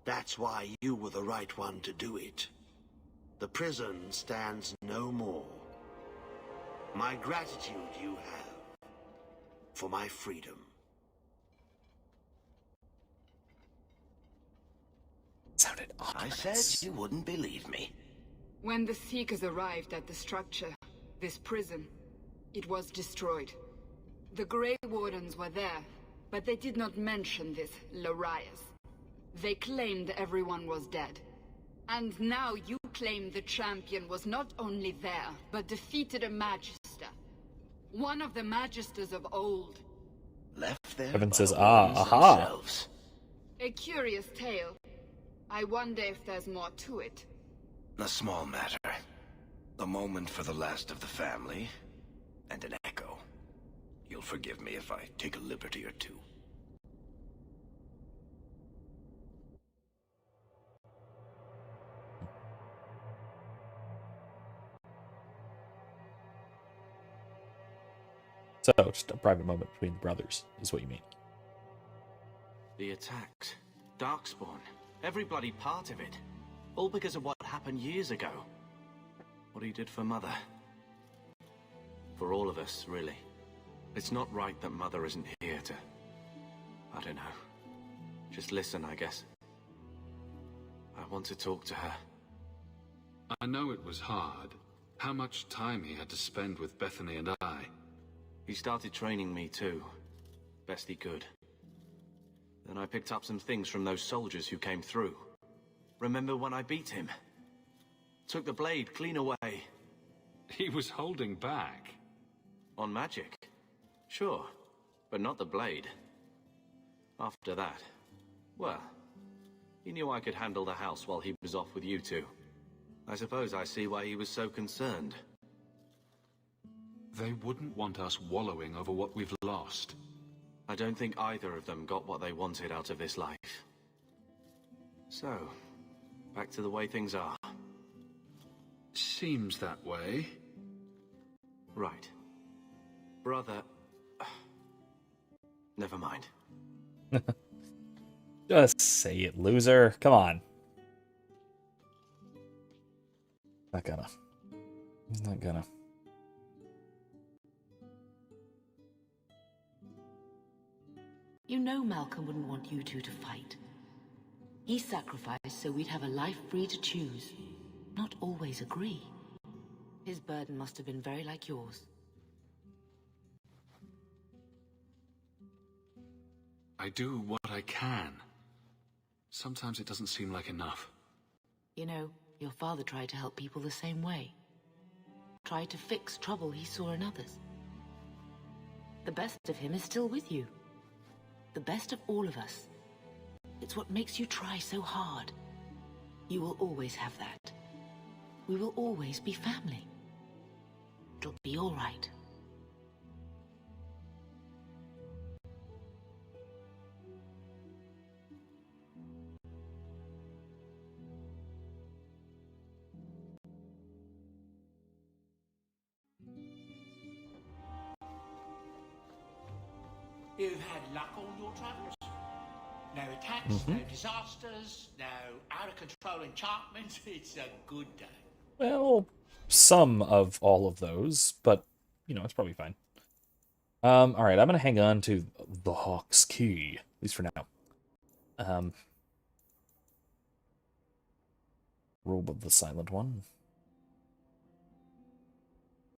That's why you were the right one to do it. The prison stands no more. My gratitude you have for my freedom.
Sounded
I
ominous.
said you wouldn't believe me.
When the Seekers arrived at the structure, this prison, it was destroyed. The Grey Wardens were there, but they did not mention this Larius. They claimed everyone was dead. And now you claim the Champion was not only there, but defeated a Magister. One of the Magisters of old.
Left there
Evan
by
says,
the
"Ah,
Wardens
aha."
themselves.
A curious tale. I wonder if there's more to it.
A small matter. A moment for the last of the family, and an echo. You'll forgive me if I take a liberty or two.
So, just a private moment between the brothers, is what you mean.
The attacks. Darkspawn. Every bloody part of it. All because of what happened years ago. What he did for Mother. For all of us, really. It's not right that Mother isn't here to... I don't know. Just listen, I guess. I want to talk to her.
I know it was hard. How much time he had to spend with Bethany and I.
He started training me too. Best he could. Then I picked up some things from those soldiers who came through. Remember when I beat him? Took the blade clean away.
He was holding back.
On magic. Sure, but not the blade. After that, Well, he knew I could handle the house while he was off with you two. I suppose I see why he was so concerned.
They wouldn't want us wallowing over what we've lost.
I don't think either of them got what they wanted out of this life. So, back to the way things are.
Seems that way.
Right. Brother... Never mind.
Just say it, loser. Come on. Not gonna. He's not gonna.
You know Malcolm wouldn't want you two to fight. He sacrificed so we'd have a life free to choose, not always agree. His burden must have been very like yours.
I do what I can. Sometimes it doesn't seem like enough.
You know, your father tried to help people the same way. Tried to fix trouble he saw in others. The best of him is still with you. The best of all of us. It's what makes you try so hard. You will always have that. We will always be family. It'll be all right.
You've had luck on your travels? No attacks, no disasters, no out-of-control enchantments. It's a good day.
Well, some of all of those, but, you know, it's probably fine. Alright, I'm gonna hang on to the Hawke's Key, at least for now. Robe of the Silent One.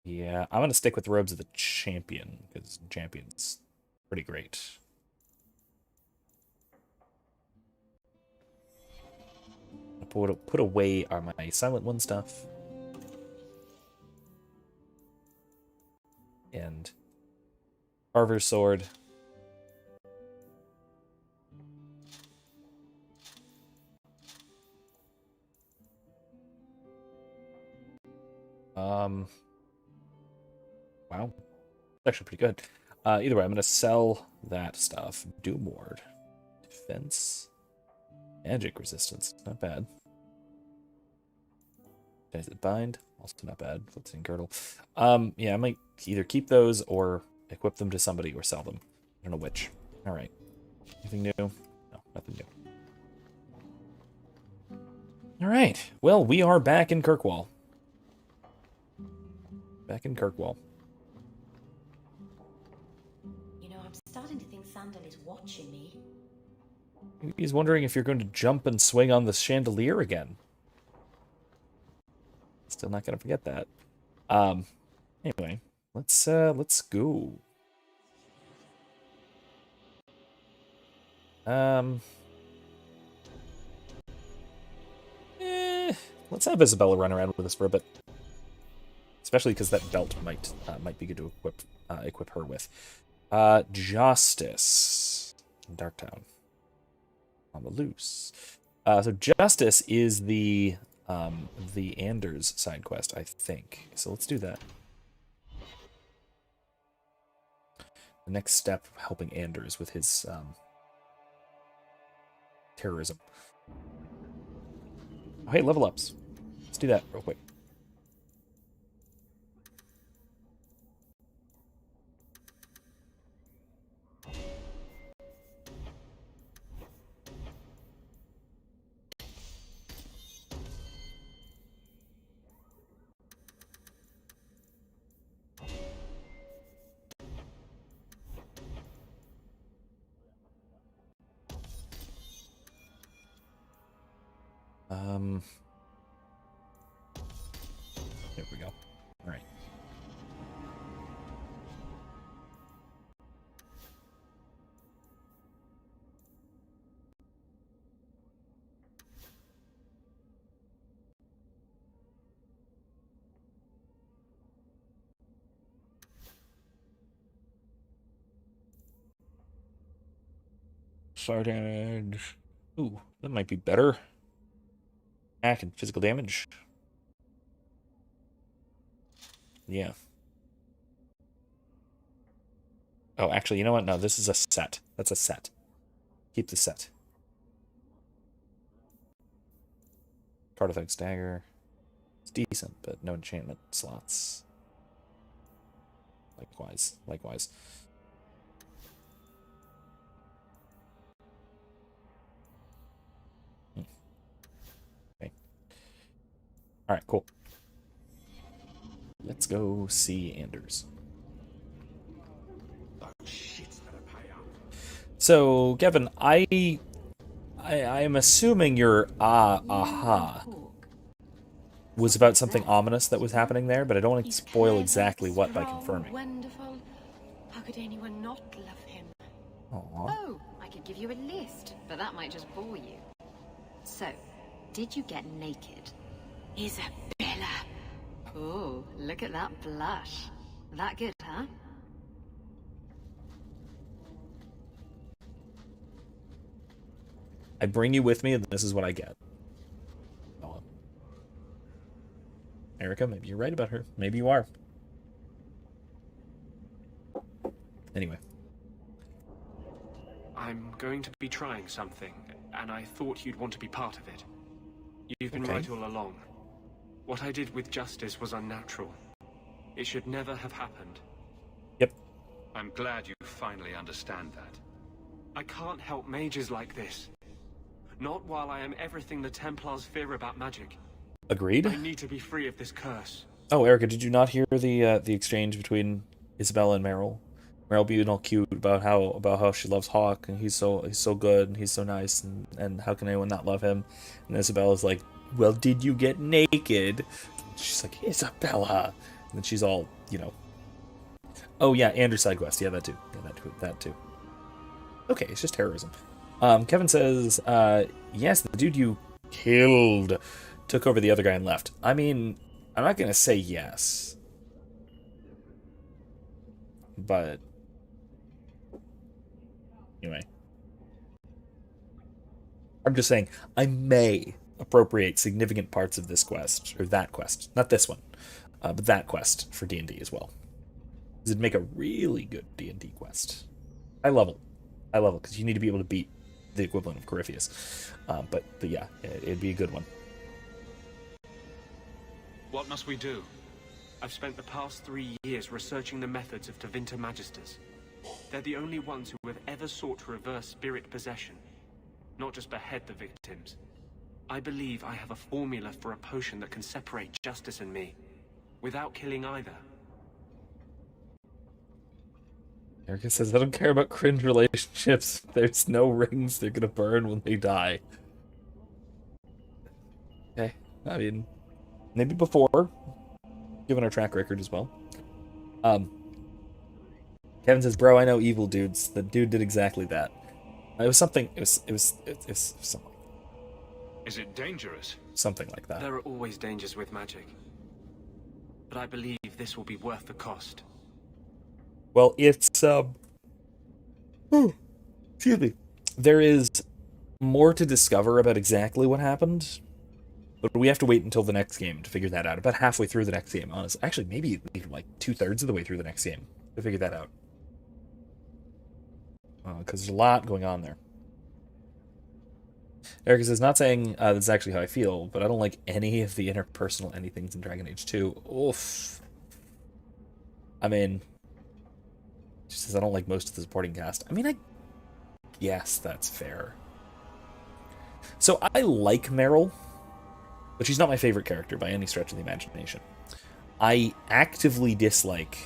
Yeah, I'm gonna stick with Robes of the Champion, because Champion's pretty great. Put away my Silent One stuff. And Carver's sword. Wow. It's actually pretty good. Either way, I'm going to sell that stuff. Doom Ward. Defense. Magic resistance. Not bad. Does it bind? Also not bad. Let's girdle. Yeah, I might either keep those or equip them to somebody or sell them. I don't know which. Alright. Anything new? No, nothing new. Alright. Well, we are back in Kirkwall. Back in Kirkwall.
You know, I'm starting to think Sandal is watching me.
He's wondering if you're going to jump and swing on the chandelier again. Still not gonna forget that. Anyway, let's go. Let's have Isabella run around with us for a bit, especially because that belt might be good to equip her with. Justice, Darktown, on the loose. So Justice is the Anders side quest, I think. So let's do that. The next step, helping Anders with his terrorism. Oh, hey, level ups. Let's do that real quick. There we go. All right. Started. Ooh, that might be better. Attack and physical damage. Yeah. Oh, actually, you know what? No, this is a set. That's a set. Keep the set. Card effects dagger. It's decent, but no enchantment slots. Likewise. Likewise. Okay. Alright, cool. Let's go see Anders. So, Kevin, I am assuming your aha was about something ominous that was happening there, but I don't want to spoil exactly what by confirming.
Wonderful. How could anyone not love him?
Aww.
Oh, I could give you a list, but that might just bore you. So, did you get naked?
Isabella.
Oh, look at that blush. That good, huh?
I bring you with me, and this is what I get. Oh. Erica, maybe you're right about her. Maybe you are. Anyway.
I'm going to be trying something, and I thought you'd want to be part of it. You've been right all along. What I did with Justice was unnatural. It should never have happened.
Yep.
I'm glad you finally understand that.
I can't help mages like this. Not while I am everything the Templars fear about magic.
Agreed.
I need to be free of this curse.
Oh, Erica, did you not hear the exchange between Isabella and Meryl? Meryl being all cute about how she loves Hawke and he's so good and he's so nice and how can anyone not love him? And Isabella's like, well, did you get naked? She's like, Isabella, and then she's all, you know. Oh yeah, and her side quest. Yeah, that too. Yeah, that too. Okay, it's just terrorism. Kevin says, yes, the dude you killed took over the other guy and left. I mean, I'm not gonna say yes, but anyway, I'm just saying I may appropriate significant parts of this quest, or that quest, not this one, but that quest for D&D as well. It'd make a really good D&D quest. High level, because you need to be able to beat the equivalent of Corypheus. But yeah, it'd be a good one.
What must we do? I've spent the past 3 years researching the methods of Tevinter Magisters. They're the only ones who have ever sought to reverse spirit possession, not just behead the victims. I believe I have a formula for a potion that can separate Justice and me, without killing either.
Erica says, I don't care about cringe relationships. There's no rings they're gonna burn when they die. Okay, I mean, maybe before, given our track record as well. Kevin says, bro, I know evil dudes. The dude did exactly that. It was something, it was something.
Is it dangerous?
Something like that.
There are always dangers with magic. But I believe this will be worth the cost.
Well, it's, excuse me. There is more to discover about exactly what happened, but we have to wait until the next game to figure that out. About halfway through the next game, honestly. Actually, maybe even like 2/3 of the way through the next game to figure that out. Because there's a lot going on there. Erica says, not saying that's actually how I feel, but I don't like any of the interpersonal anythings in Dragon Age 2. Oof. I mean, she says, I don't like most of the supporting cast. I mean, I guess that's fair. So I like Meryl, but she's not my favorite character by any stretch of the imagination. I actively dislike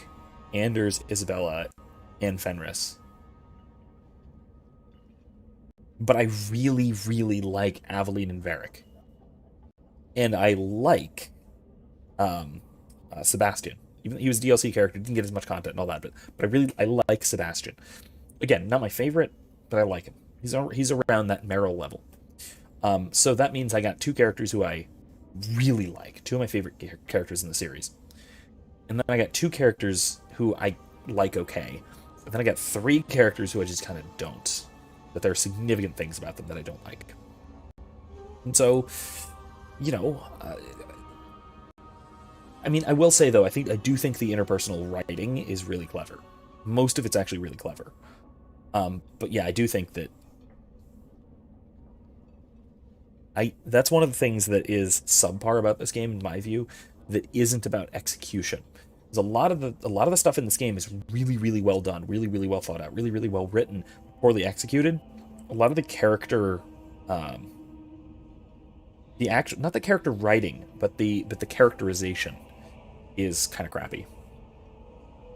Anders, Isabella, and Fenris. But I really, really like Aveline and Varric. And I like Sebastian. Even he was a DLC character, didn't get as much content and all that, but I like Sebastian. Again, not my favorite, but I like him. He's around that Meryl level. So that means I got two characters who I really like, two of my favorite characters in the series. And then I got two characters who I like okay. And then I got three characters who I just kind of don't. but there are significant things about them that I don't like. And so, you know, I mean, I will say, though, I do think the interpersonal writing is really clever. Most of it's actually really clever. But yeah, I do think that that's one of the things that is subpar about this game, in my view, that isn't about execution. Because a lot of the stuff in this game is really, really well done, really, really well thought out, really, really well written, poorly executed. A lot of the character, not the character writing, but the characterization is kind of crappy.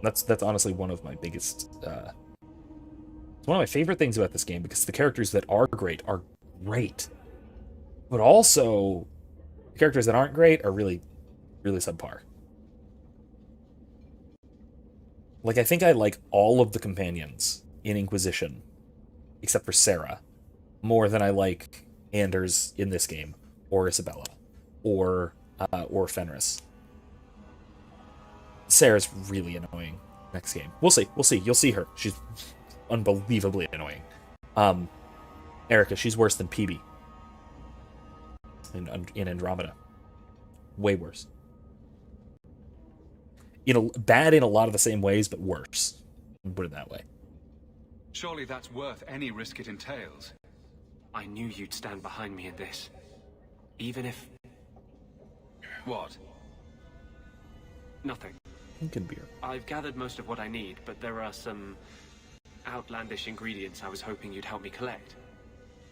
That's honestly one of my biggest. It's one of my favorite things about this game, because the characters that are great, but also the characters that aren't great are really, really subpar. Like, I think I like all of the companions in Inquisition, except for Sarah, more than I like Anders in this game, or Isabella, or Fenris. Sarah's really annoying next game. We'll see. You'll see her. She's unbelievably annoying. Erica, she's worse than Peebee in Andromeda. Way worse. Bad in a lot of the same ways, but worse. Put it that way.
Surely that's worth any risk it entails.
I knew you'd stand behind me in this. Even if...
What?
Nothing.
Drinking beer.
I've gathered most of what I need, but there are some outlandish ingredients I was hoping you'd help me collect.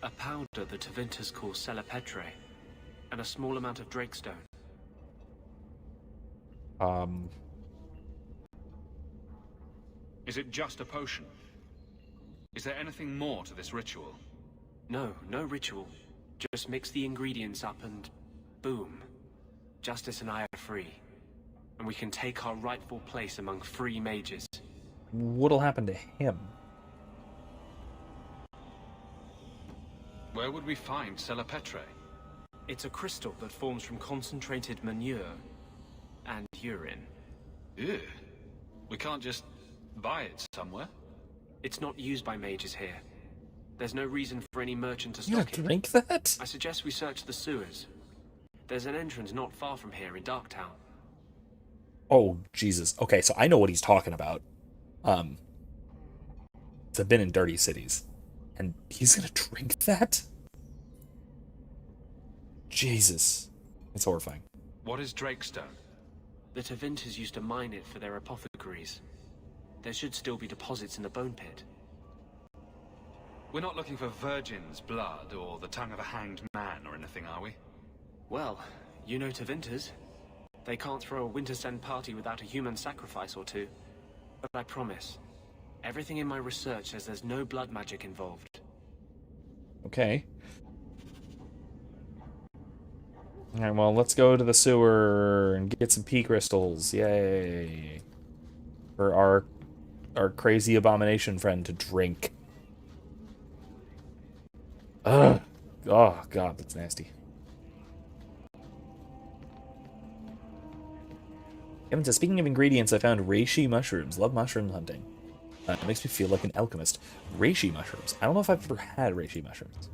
A powder the Tevinter call socio-political, and a small amount of drakestone.
Is it just a potion? Is there anything more to this ritual?
No ritual. Just mix the ingredients up and boom. Justice and I are free. And we can take our rightful place among free mages.
What'll happen to him?
Where would we find socio-political?
It's a crystal that forms from concentrated manure and urine.
Ew. We can't just buy it somewhere?
It's not used by mages here. There's no reason for any merchant to
You
stock it.
drink that?
I suggest we search the sewers. There's an entrance not far from here in Darktown.
Oh, Jesus. Okay, so I know what he's talking about. So I've been in dirty cities. And he's gonna drink that? Jesus. It's horrifying.
What is drakestone?
The Tevinters used to mine it for their apothecaries. There should still be deposits in the bone pit.
We're not looking for virgin's blood or the tongue of a hanged man or anything, are we?
Well, you know Tevinters. They can't throw a Wintersend party without a human sacrifice or two. But I promise, everything in my research says there's no blood magic involved.
Okay. Alright, well, let's go to the sewer and get some pea crystals. Yay. For our crazy abomination friend to drink. Ugh. Oh, God, that's nasty. Kevin says, speaking of ingredients, I found reishi mushrooms. Love mushroom hunting. It makes me feel like an alchemist. Reishi mushrooms. I don't know if I've ever had reishi mushrooms.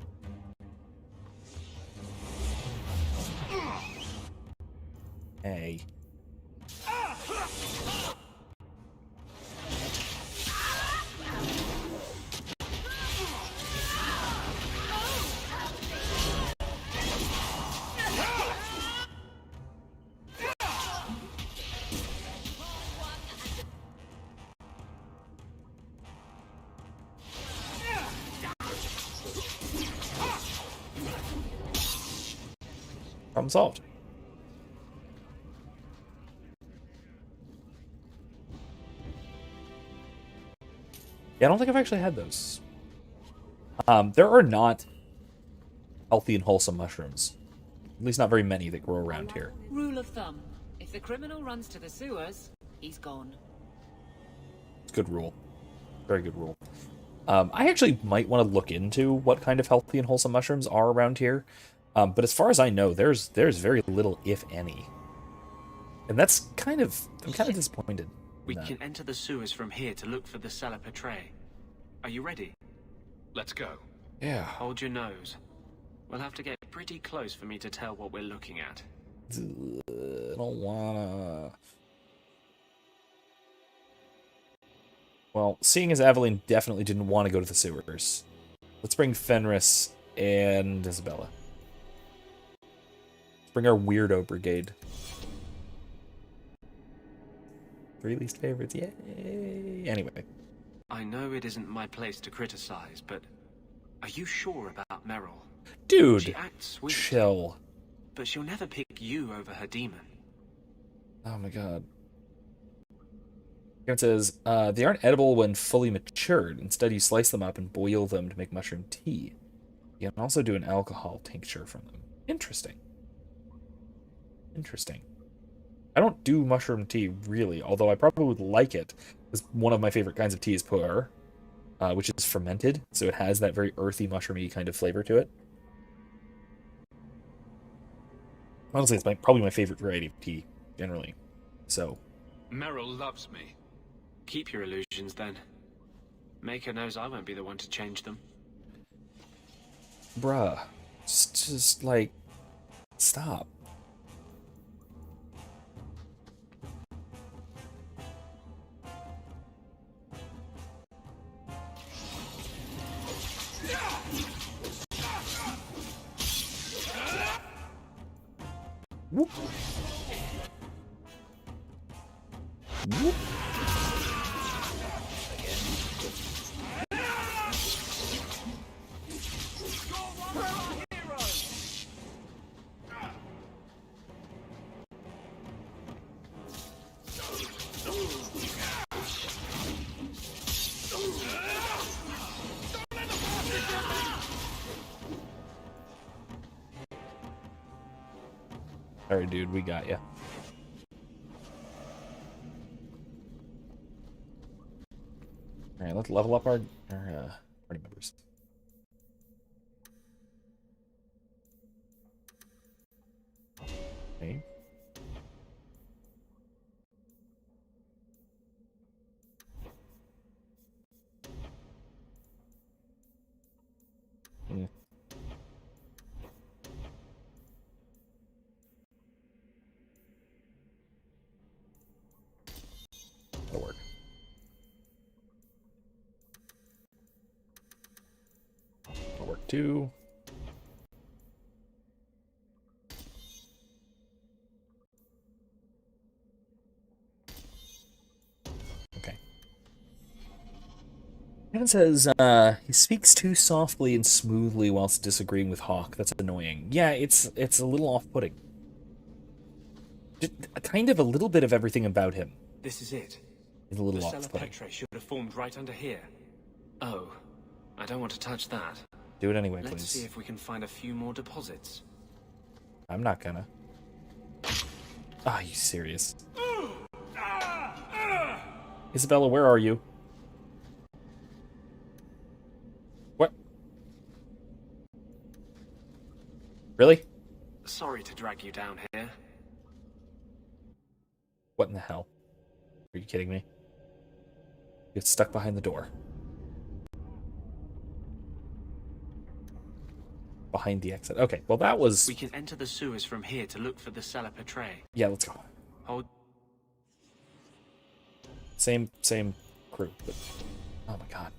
Hey. Problem solved. Yeah, I don't think I've actually had those. There are not healthy and wholesome mushrooms. At least not very many that grow around here.
Rule of thumb. If the criminal runs to the sewers, he's gone.
Good rule. Very good rule. I actually might want to look into what kind of healthy and wholesome mushrooms are around here. But as far as I know, there's very little, if any. And that's I'm kind of disappointed.
We can enter the sewers from here to look for the socio-political. Are you ready?
Let's go.
Yeah.
Hold your nose. We'll have to get pretty close for me to tell what we're looking at.
I don't wanna... Well, seeing as Evelyn definitely didn't want to go to the sewers, let's bring Fenris and Isabella. Let's bring our weirdo brigade. 3 least favorites, yay! Anyway.
I know it isn't my place to criticize, but are you sure about Meryl?
Dude,
she acts sweet,
chill.
But she'll never pick you over her demon.
Oh my god. It says, they aren't edible when fully matured. Instead, you slice them up and boil them to make mushroom tea. You can also do an alcohol tincture from them. Interesting. Interesting. I don't do mushroom tea, really, although I probably would like it, because one of my favorite kinds of tea is pu'er, which is fermented, so it has that very earthy, mushroomy kind of flavor to it. Honestly, it's probably my favorite variety of tea, generally. So.
Meryl loves me.
Keep your illusions, then. Maker knows I won't be the one to change them.
Bruh. Just like, stop. Whoop. Whoop. Alright, dude, we got ya. Alright, let's level up our party members. Okay. Yeah. That'll work. That'll work too. Okay. Kevin says, he speaks too softly and smoothly whilst disagreeing with Hawke. That's annoying. Yeah, it's a little off-putting. Just kind of a little bit of everything about him.
This is it.
It's a little
the
off-putting.
Salapatre should have formed right under here. Oh, I don't want to touch that.
Do it anyway,
Let's
please.
see if we can find a few more deposits.
I'm not gonna. Ah, you serious? Isabella, where are you? What? Really?
Sorry to drag you down here.
What in the hell? Are you kidding me? Get stuck behind the door. Behind the exit. Okay, well that was...
We can enter the sewers from here to look for the Salapatre.
Yeah, let's go.
Hold.
Same crew, but... Oh my god.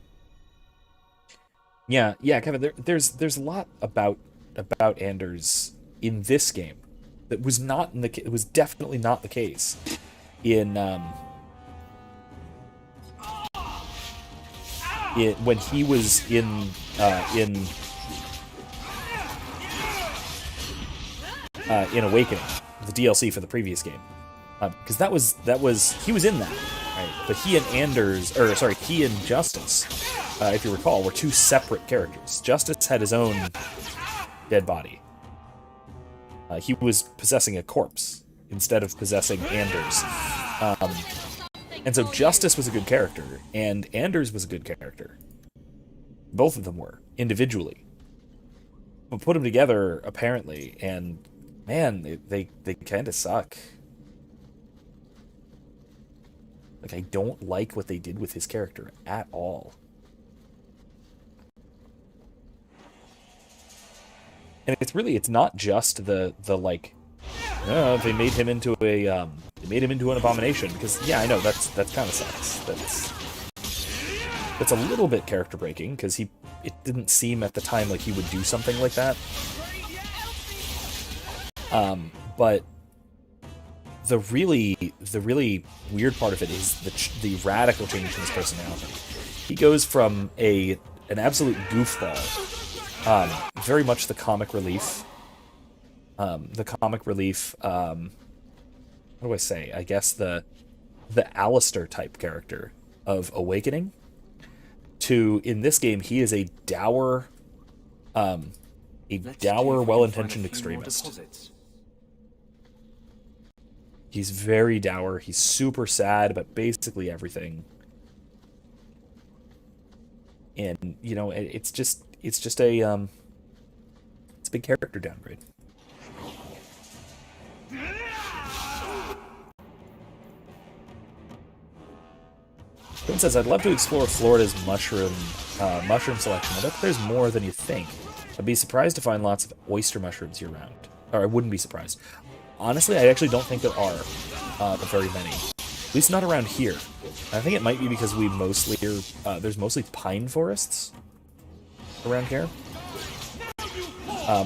Yeah, Kevin, there's a lot about Anders in this game that was not in the... It was definitely not the case in when he was in Awakening, the DLC for the previous game, because that was he was in that, right? But he and he and Justice, if you recall, were two separate characters. Justice had his own dead body. He was possessing a corpse instead of possessing Anders. And so Justice was a good character, and Anders was a good character. Both of them were, individually. But put them together, apparently, and man, they kind of suck. Like, I don't like what they did with his character at all. And it's not just the like, they made him into an abomination, because yeah, I know that kind of sucks. That's a little bit character breaking, because it didn't seem at the time like he would do something like that. But the really weird part of it is the radical change in his personality. He goes from an absolute goofball, very much the comic relief. What do I say? I guess the Alistair type character of Awakening, to, in this game, he is a dour, well-intentioned extremist. He's very dour. He's super sad about basically everything. And, you know, it's just a big character downgrade. Ben says, I'd love to explore Florida's mushroom selection. I bet there's more than you think. I'd be surprised to find lots of oyster mushrooms year-round. Or I wouldn't be surprised. Honestly, I actually don't think there are very many. At least not around here. I think it might be because we mostly are, there's mostly pine forests around here.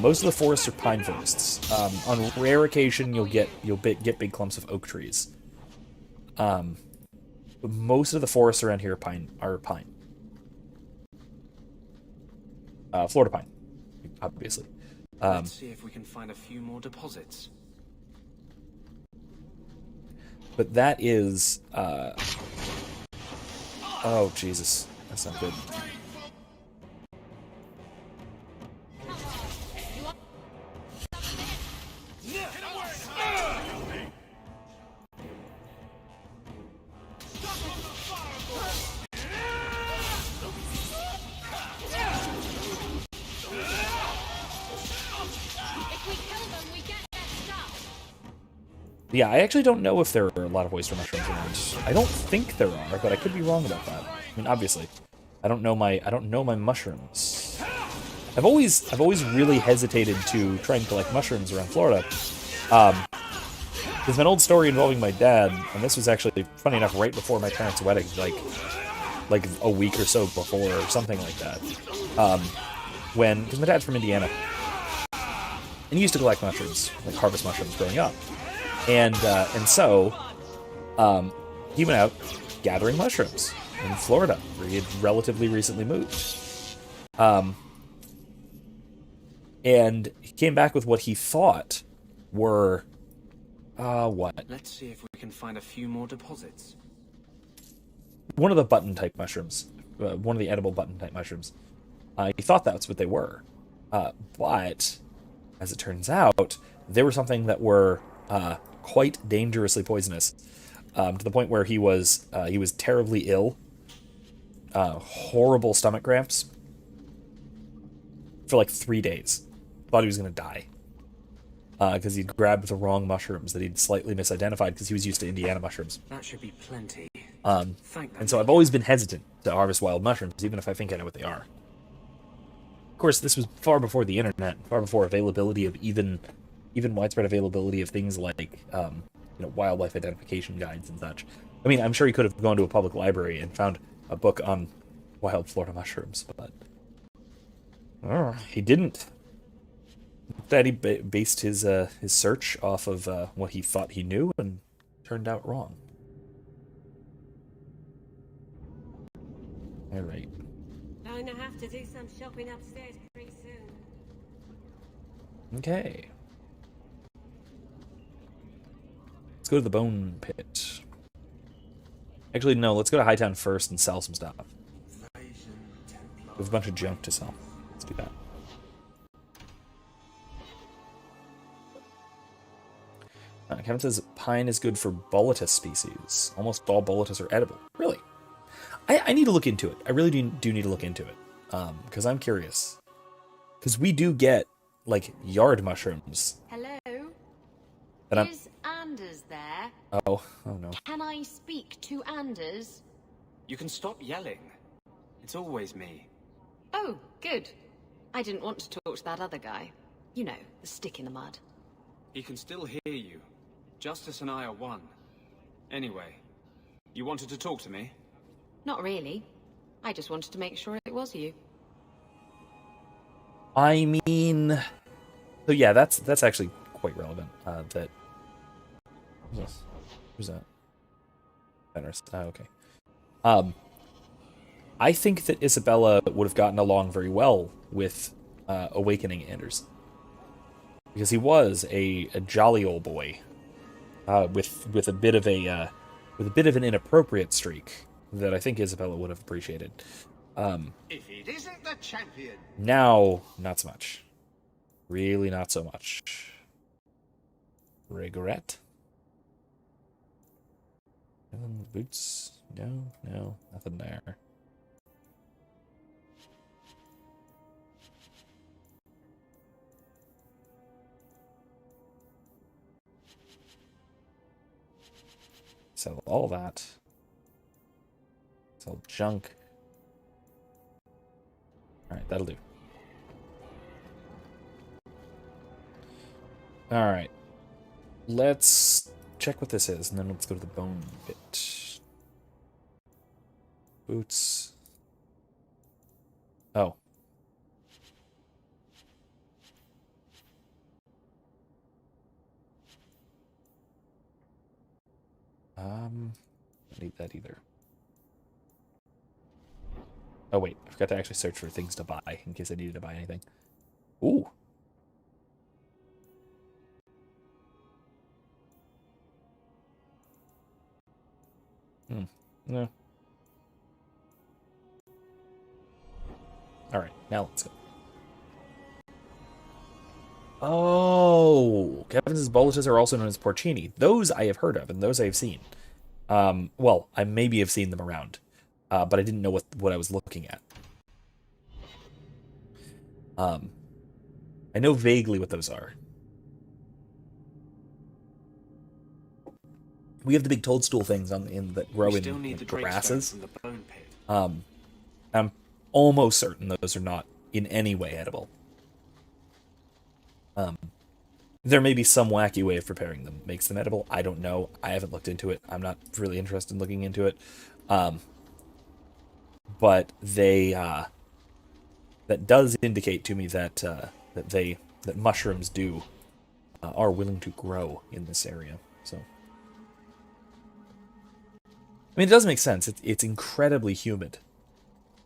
Most of the forests are pine forests. On rare occasion, you'll get big clumps of oak trees. But most of the forests around here are pine. Florida pine, obviously.
Let's see if we can find a few more deposits.
But that is... oh, Jesus. That's not good. Yeah, I actually don't know if there are a lot of oyster mushrooms around. I don't think there are, but I could be wrong about that. I mean, obviously, I don't know my mushrooms. I've always really hesitated to try and collect mushrooms around Florida. There's an old story involving my dad, and this was actually, funny enough, right before my parents' wedding, like a week or so before, or something like that. Because my dad's from Indiana, and he used to collect mushrooms, like harvest mushrooms, growing up. And so he went out gathering mushrooms in Florida, where he had relatively recently moved. And he came back with what he thought were, what?
Let's see if we can find a few more deposits.
One of the button-type mushrooms. One of the edible button-type mushrooms. He thought that's what they were. But, as it turns out, they were something that were... quite dangerously poisonous, to the point where he was terribly ill, horrible stomach cramps for like 3 days. Thought he was going to die because he'd grabbed the wrong mushrooms that he'd slightly misidentified because he was used to Indiana mushrooms.
That should be plenty.
And so I've always been hesitant to harvest wild mushrooms, even if I think I know what they are. Of course, this was far before the internet, far before availability of even widespread availability of things like, wildlife identification guides and such. I mean, I'm sure he could have gone to a public library and found a book on wild Florida mushrooms, but he didn't. Instead, he based his search off of what he thought he knew, and turned out wrong. All right.
I'm gonna have to do some shopping upstairs pretty soon.
Okay. Let's go to the Bone Pit. Actually, no, let's go to Hightown first and sell some stuff. There's a bunch of junk to sell. Let's do that. Kevin says pine is good for Boletus species. Almost all Boletus are edible. Really? I need to look into it. I really do need to look into it. Because I'm curious. Because we do get, like, yard mushrooms.
Hello?
That
Is Anders there?
Oh no.
Can I speak to Anders?
You can stop yelling. It's always me.
Oh, good. I didn't want to talk to that other guy. You know, the stick in the mud.
He can still hear you. Justice and I are one. Anyway, you wanted to talk to me?
Not really. I just wanted to make sure it was you.
I mean, so yeah, that's actually quite relevant. That who's that? Fenris. Oh, okay. I think that Isabella would have gotten along very well with Awakening Anders, because he was a jolly old boy with a bit of an inappropriate streak that I think Isabella would have appreciated.
If it isn't the champion.
Now, not so much. Really, not so much. Regret. Boots. No, nothing there. Sell all that. Sell junk. Alright, that'll do. Alright. Let's check what this is, and then let's go to the bone pit. Boots. Oh. Don't need that either. Oh wait, I forgot to actually search for things to buy in case I needed to buy anything. Ooh. No. Alright, now let's go. Oh, Kevin's boluses are also known as porcini. Those I have heard of, and those I have seen. Well, I maybe have seen them around, but I didn't know what I was looking at. I know vaguely what those are. We have the big toadstool things that grow in grasses. I'm almost certain those are not in any way edible. There may be some wacky way of preparing them makes them edible. I don't know. I haven't looked into it. I'm not really interested in looking into it. But they that does indicate to me that that mushrooms are willing to grow in this area. So I mean, it does make sense. It's incredibly humid.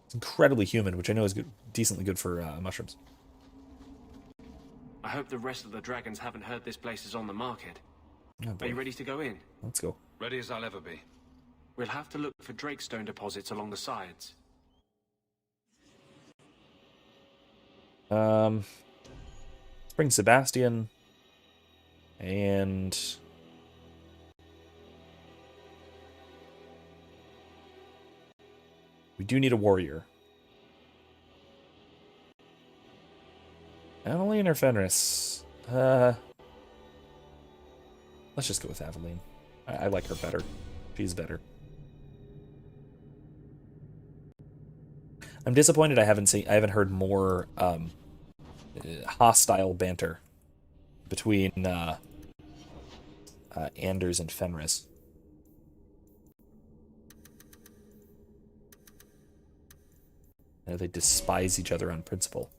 It's incredibly humid, which I know is decently good for mushrooms.
I hope the rest of the dragons haven't heard this place is on the market.
Oh,
are you ready to go in?
Let's go.
Ready as I'll ever be.
We'll have to look for drakestone deposits along the sides.
Spring Sebastian. And we do need a warrior. Aveline or Fenris? Let's just go with Aveline. I like her better. She's better. I'm disappointed I haven't heard more hostile banter between Anders and Fenris. You know, they despise each other on principle.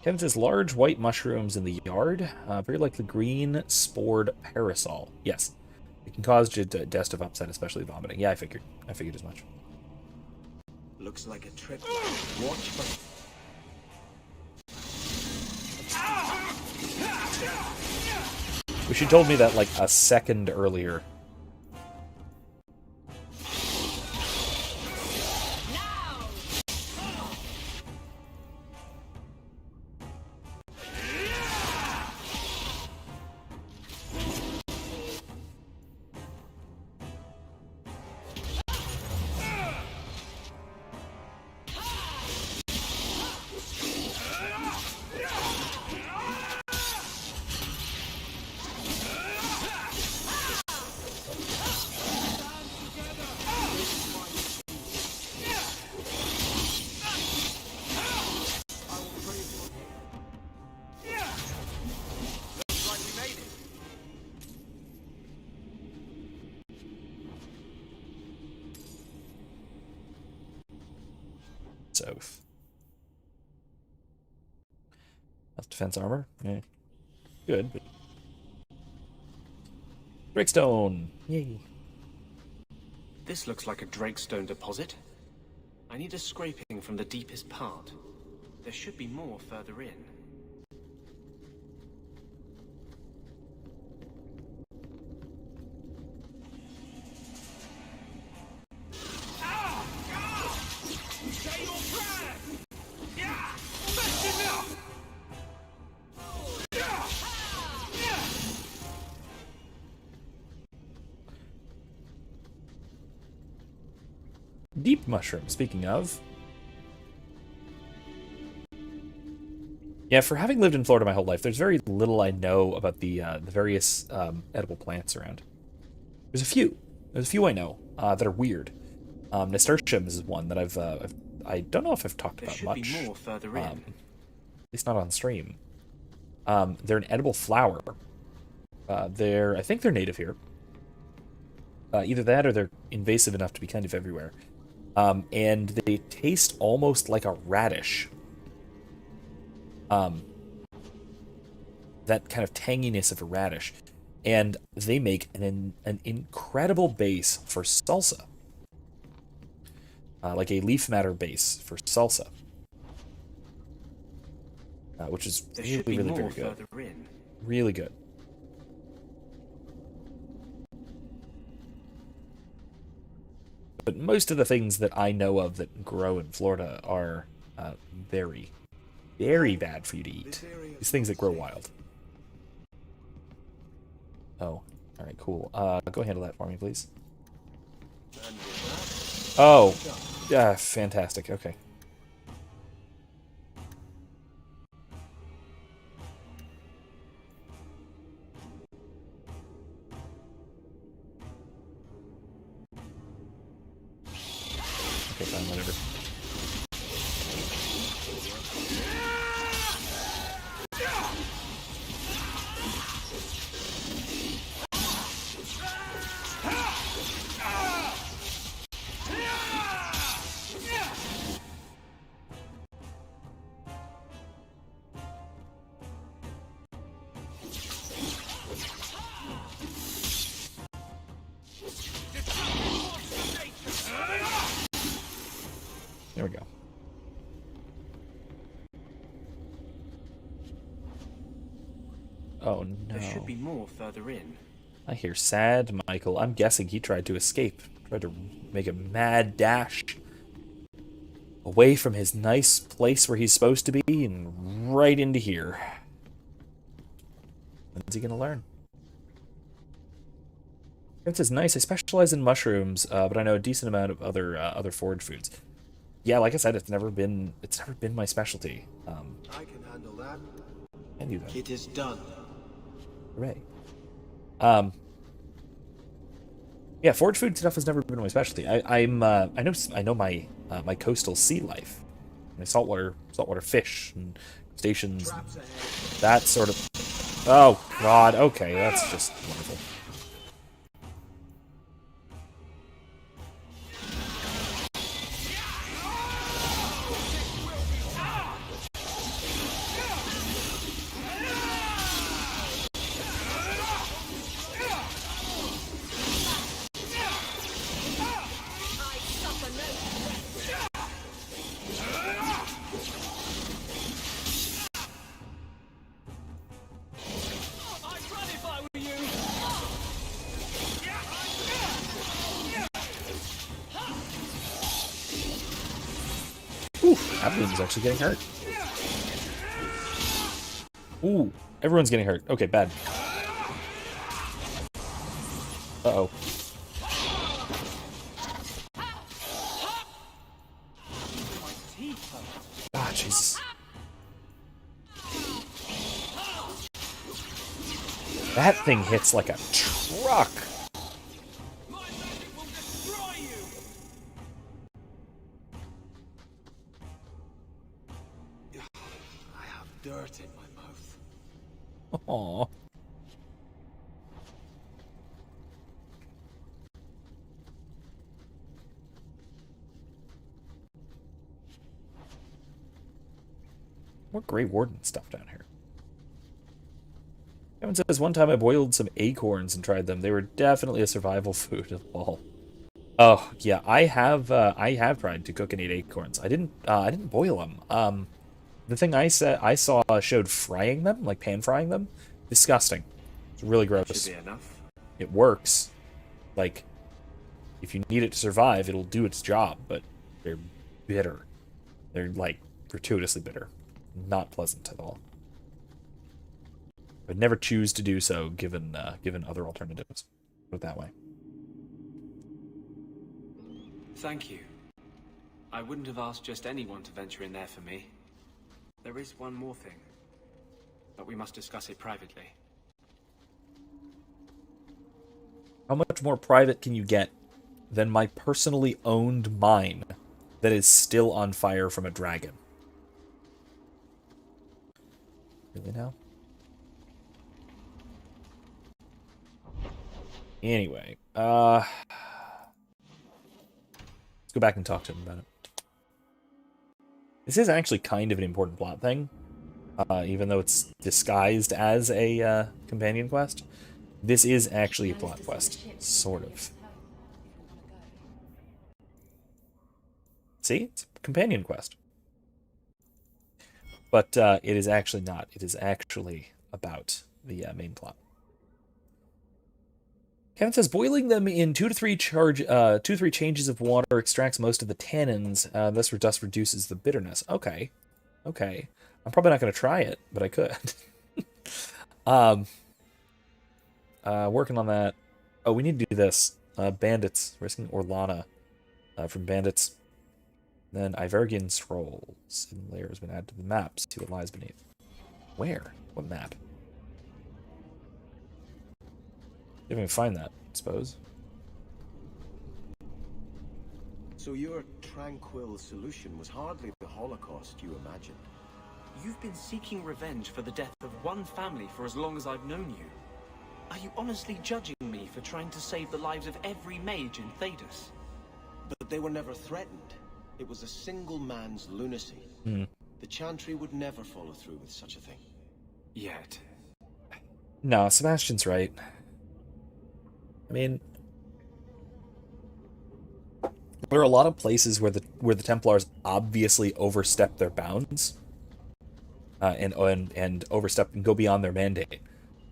Kevin says, large white mushrooms in the yard. Very likely green spored parasol. Yes. It can cause digestive upset, especially vomiting. Yeah, I figured as much.
Looks like a trip. Watch for...
Wish you told me that like a second earlier. south. That's defense armor. Yeah. Good, but... Drakestone! Yay.
This looks like a Drakestone deposit. I need a scraping from the deepest part. There should be more further in.
Deep mushroom, speaking of. Yeah, for having lived in Florida my whole life, there's very little I know about the various edible plants around. There's a few. There's a few I know that are weird. Nasturtiums is one that I don't know if I've talked about much.
There should be more further in.
At least not on stream. They're an edible flower. I think they're native here. Either that or they're invasive enough to be kind of everywhere. And they taste almost like a radish. That kind of tanginess of a radish. And they make an incredible base for salsa. Like a leaf matter base for salsa. Which is really, really very good. Really good. But most of the things that I know of that grow in Florida are very, very bad for you to eat. These things that grow wild. Oh, alright, cool. Go handle that for me, please. Oh, yeah, fantastic. Okay. Okay, fine, whatever. There we go. Oh no.
There should be more further in.
I hear sad Michael. I'm guessing he tried to escape. Tried to make a mad dash away from his nice place where he's supposed to be and right into here. When's he gonna learn? This is nice. I specialize in mushrooms, but I know a decent amount of other forage foods. Yeah, like I said, it's never been my specialty.
I can handle that.
I do that.
It is done.
Hooray. Yeah, forage food stuff has never been my specialty. I know my my coastal sea life, my saltwater fish and crustaceans, that sort of. Oh God. Okay, that's just wonderful. Everyone's actually getting hurt. Ooh, everyone's getting hurt. Okay, bad. Uh-oh. Ah, Jesus. That thing hits like a truck.
Dirt in my mouth.
Aww. More Grey Warden stuff down here. Kevin says, one time I boiled some acorns and tried them. They were definitely a survival food of all. Oh, yeah, I have tried to cook and eat acorns. I didn't boil them. The thing I saw showed frying them, like pan frying them. Disgusting. It's really gross.
That should be enough.
It works. Like, if you need it to survive, it'll do its job, but they're bitter. They're, like, gratuitously bitter. Not pleasant at all. I'd never choose to do so given other alternatives. Put it that way.
Thank you. I wouldn't have asked just anyone to venture in there for me. There is one more thing, but we must discuss it privately.
How much more private can you get than my personally owned mine that is still on fire from a dragon? Really now? Anyway, let's go back and talk to him about it. This is actually kind of an important plot thing, even though it's disguised as a companion quest. This is actually a plot quest, sort of. See? It's a companion quest. But it is actually not. It is actually about the main plot. Kevin says, boiling them in 2 to 3 changes of water extracts most of the tannins, thus reduces the bitterness. Okay. Okay. I'm probably not going to try it, but I could. Working on that. Oh, we need to do this. Bandits. Risking Orlana from Bandits. Then Ivergian Scrolls. Hidden layer has been added to the map. See what lies beneath. Where? What map? You can find that, I suppose.
So your tranquil solution was hardly the Holocaust you imagined.
You've been seeking revenge for the death of one family for as long as I've known you. Are you honestly judging me for trying to save the lives of every mage in Thedas?
But they were never threatened. It was a single man's lunacy. The Chantry would never follow through with such a thing.
Yet.
No, Sebastian's right. I mean, there are a lot of places where the Templars obviously overstep their bounds, and overstep and go beyond their mandate.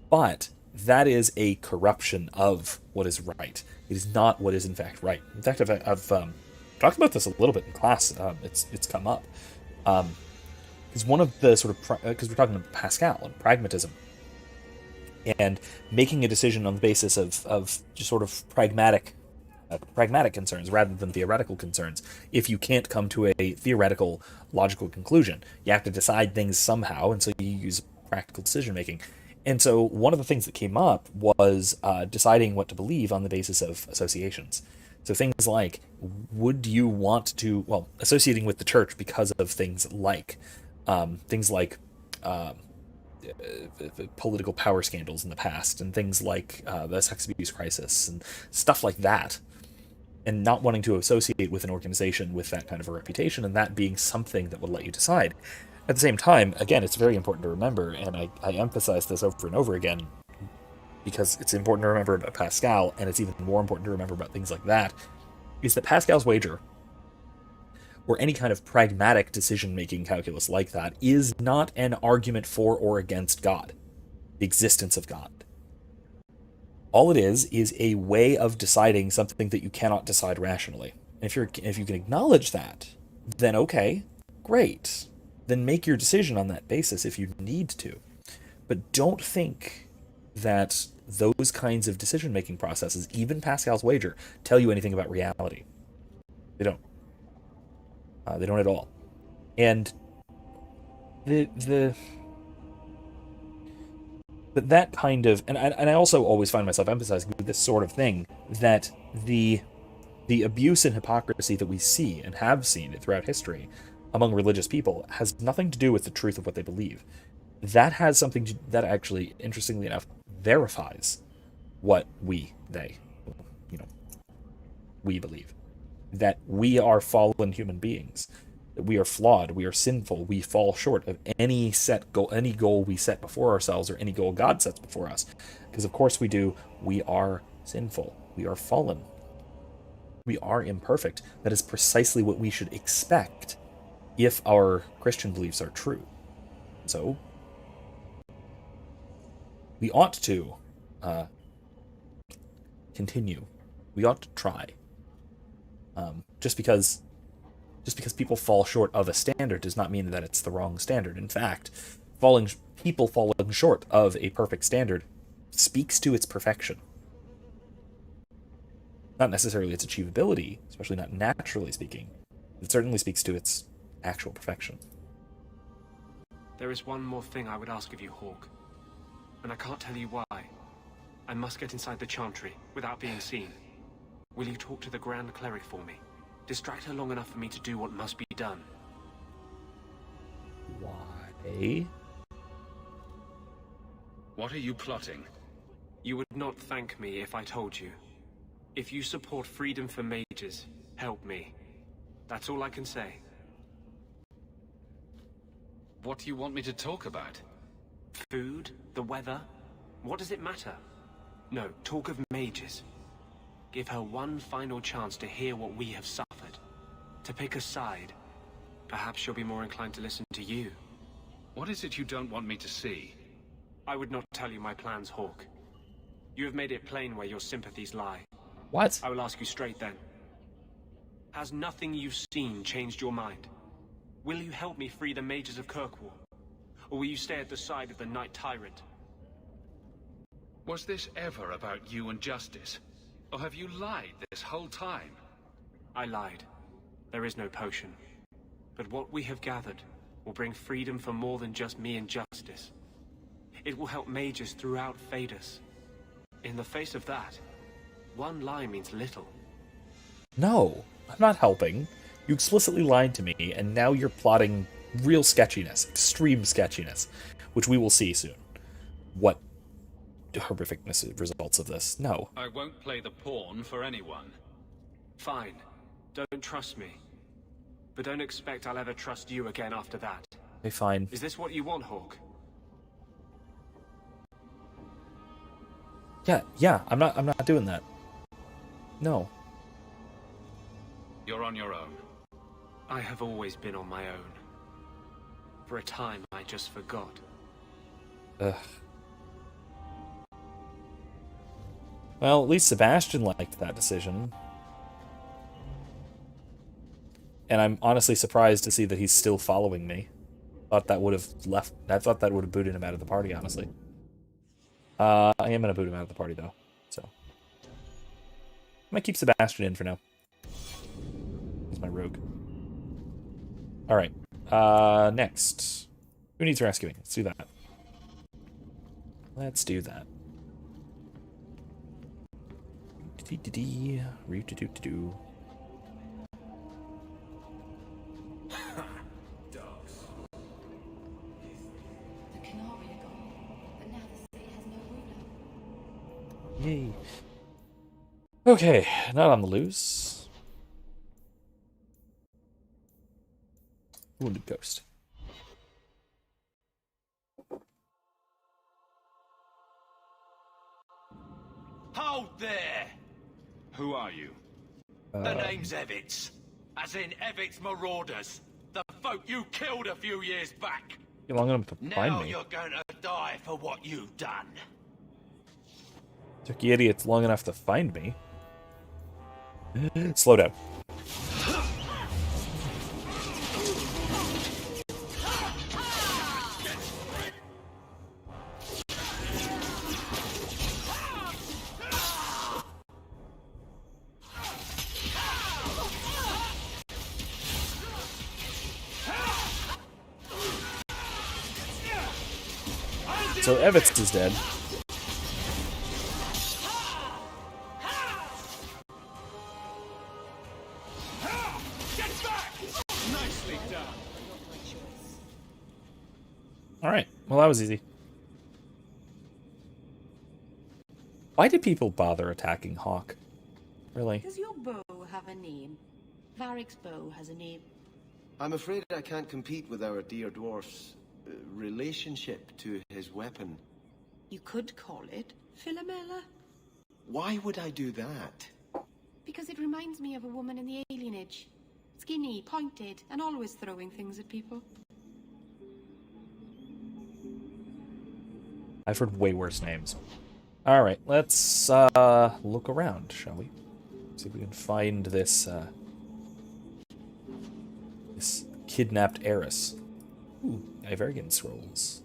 But that is a corruption of what is right. It is not what is in fact right. In fact, I've talked about this a little bit in class. It's come up. Is one of the sort of because we're talking about Pascal and pragmatism. And making a decision on the basis of just sort of pragmatic concerns rather than theoretical concerns. If you can't come to a theoretical, logical conclusion, you have to decide things somehow, and so you use practical decision making. And so one of the things that came up was deciding what to believe on the basis of associations. So things like, would you want to, well, associating with the church because of things like political power scandals in the past, and things like the sex abuse crisis and stuff like that, and not wanting to associate with an organization with that kind of a reputation, and that being something that would let you decide. At the same time, again, it's very important to remember, and I emphasize this over and over again, because it's important to remember about Pascal, and it's even more important to remember about things like that, is that Pascal's wager, or any kind of pragmatic decision-making calculus like that, is not an argument for or against God, the existence of God. All it is a way of deciding something that you cannot decide rationally. And if you can acknowledge that, then okay, great. Then make your decision on that basis if you need to. But don't think that those kinds of decision-making processes, even Pascal's wager, tell you anything about reality. They don't. They don't at all. And but that kind of, and I also always find myself emphasizing this sort of thing, that the abuse and hypocrisy that we see and have seen throughout history among religious people has nothing to do with the truth of what they believe. That has something that actually, interestingly enough, verifies what we believe. That we are fallen human beings, That we are flawed, we are sinful, we fall short of any goal we set before ourselves, or any goal God sets before us. Because of course we do. We are sinful. We are fallen. We are imperfect. That is precisely what we should expect if our Christian beliefs are true. So, we ought to continue. We ought to try. Just because people fall short of a standard does not mean that it's the wrong standard. In fact, people falling short of a perfect standard speaks to its perfection. Not necessarily its achievability, especially not naturally speaking. It certainly speaks to its actual perfection.
There is one more thing I would ask of you, Hawke. And I can't tell you why. I must get inside the Chantry without being seen. Will you talk to the Grand Cleric for me? Distract her long enough for me to do what must be done.
Why?
What are you plotting?
You would not thank me if I told you. If you support freedom for mages, help me. That's all I can say.
What do you want me to talk about?
Food? The weather? What does it matter? No, talk of mages. Give her one final chance to hear what we have suffered. To pick a side. Perhaps she'll be more inclined to listen to you.
What is it you don't want me to see?
I would not tell you my plans, Hawke. You have made it plain where your sympathies lie.
What?
I will ask you straight then. Has nothing you've seen changed your mind? Will you help me free the mages of Kirkwall? Or will you stay at the side of the Night Tyrant?
Was this ever about you and justice? Or have you lied this whole time?
I lied. There is no potion. But what we have gathered will bring freedom for more than just me and justice. It will help mages throughout Phaedus. In the face of that, one lie means little.
No, I'm not helping. You explicitly lied to me, and now you're plotting real sketchiness, extreme sketchiness, which we will see soon. What horrificness results of this? No.
I won't play the pawn for anyone.
Fine. Don't trust me. But don't expect I'll ever trust you again after that.
Okay, fine.
Is this what you want, Hawke?
Yeah, I'm not doing that. No.
You're on your own.
I have always been on my own. For a time, I just forgot.
Ugh. Well, at least Sebastian liked that decision. And I'm honestly surprised to see that he's still following me. I thought that would have booted him out of the party, honestly. I am gonna boot him out of the party though, so I might keep Sebastian in for now. He's my rogue. All right. Next, who needs rescuing? Let's do that. Let's do that. Yay. Okay, not on the loose. Wounded ghost.
Hold there!
Who are you?
The name's Evitz. As in Evitz Marauders. The folk you killed a few years back.
You're long enough to find
Now
me.
you're going to die for what you've done.
Took you idiots long enough to find me. Slow down. So Evitz is dead. Alright, well that was easy. Why did people bother attacking Hawke? Really?
Does your bow have a name? Varric's bow has a name. I'm afraid I can't compete with our dear dwarf's relationship to his weapon.
You could call it Philomela.
Why would I do that?
Because it reminds me of a woman in the alienage. Skinny, pointed, and always throwing things at people.
I've heard way worse names. Alright, let's look around, shall we? See if we can find this this kidnapped heiress. Ooh, Iverian scrolls.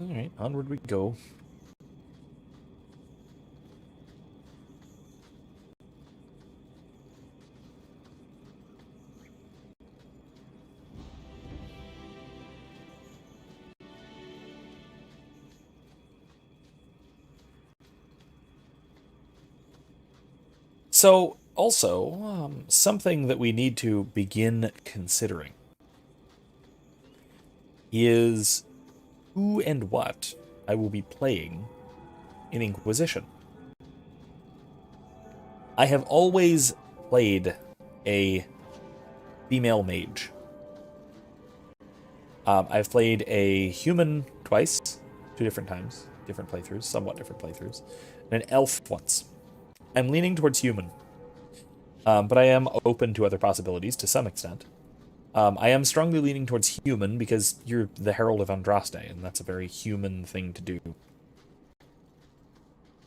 Alright, onward we go. So, also, something that we need to begin considering is who and what I will be playing in Inquisition. I have always played a female mage. I've played a human twice, 2 different times, different playthroughs, somewhat different playthroughs, and an elf once. I'm leaning towards human, but I am open to other possibilities to some extent. I am strongly leaning towards human because you're the Herald of Andraste, and that's a very human thing to do.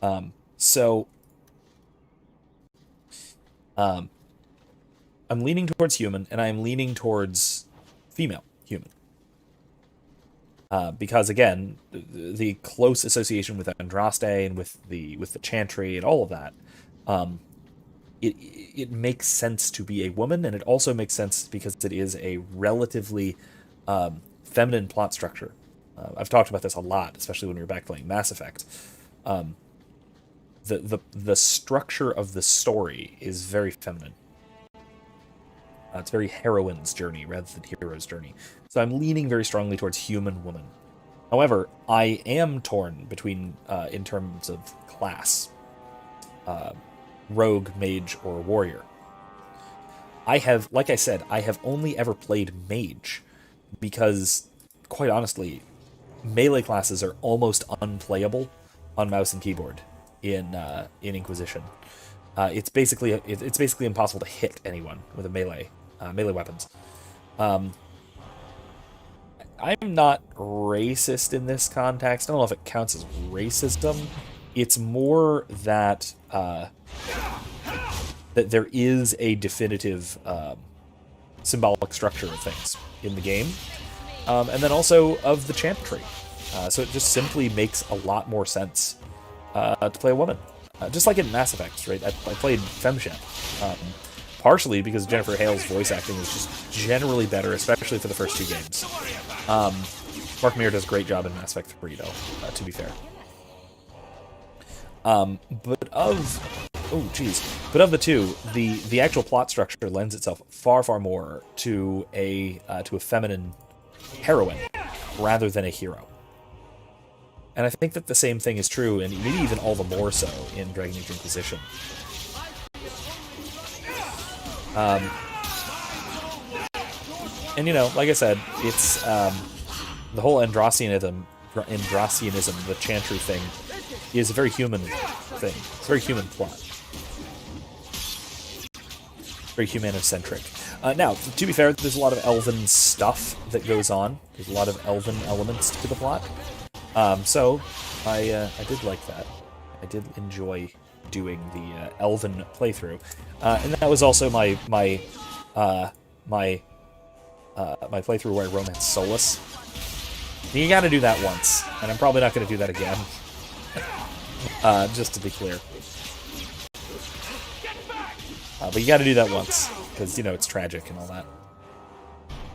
I'm leaning towards human, and I'm leaning towards female human. Because again, the close association with Andraste and with the Chantry and all of that, it makes sense to be a woman, and it also makes sense because it is a relatively feminine plot structure. I've talked about this a lot, especially when we were back playing Mass Effect. The structure of the story is very feminine. It's very heroine's journey rather than hero's journey. So I'm leaning very strongly towards human-woman. However, I am torn between, in terms of class, rogue, mage, or warrior. I have, like I said, I have only ever played mage because, quite honestly, melee classes are almost unplayable on mouse and keyboard in Inquisition. It's basically impossible to hit anyone with a melee weapons. I'm not racist in this context. I don't know if it counts as racism. It's more that that there is a definitive symbolic structure of things in the game, and then also of the Chantry. So it just simply makes a lot more sense to play a woman. Just like in Mass Effect, right? I played FemShep. Partially because Jennifer Hale's voice acting is just generally better, especially for the first 2 games. Mark Meer does a great job in Mass Effect 3, though, to be fair. But of the two, the actual plot structure lends itself far more to a feminine heroine rather than a hero. And I think that the same thing is true, and maybe even all the more so, in Dragon Age Inquisition. And like I said, it's the whole Andrasianism, the Chantry thing, is a very human thing. It's a very human plot. Very humanocentric. Now, to be fair, there's a lot of elven stuff that goes on. There's a lot of elven elements to the plot. So I did like that. I did enjoy doing the elven playthrough, and that was also my playthrough where I romance Solus. You gotta do that once, and I'm probably not gonna do that again. Just to be clear. But you gotta do that once, because, it's tragic and all that.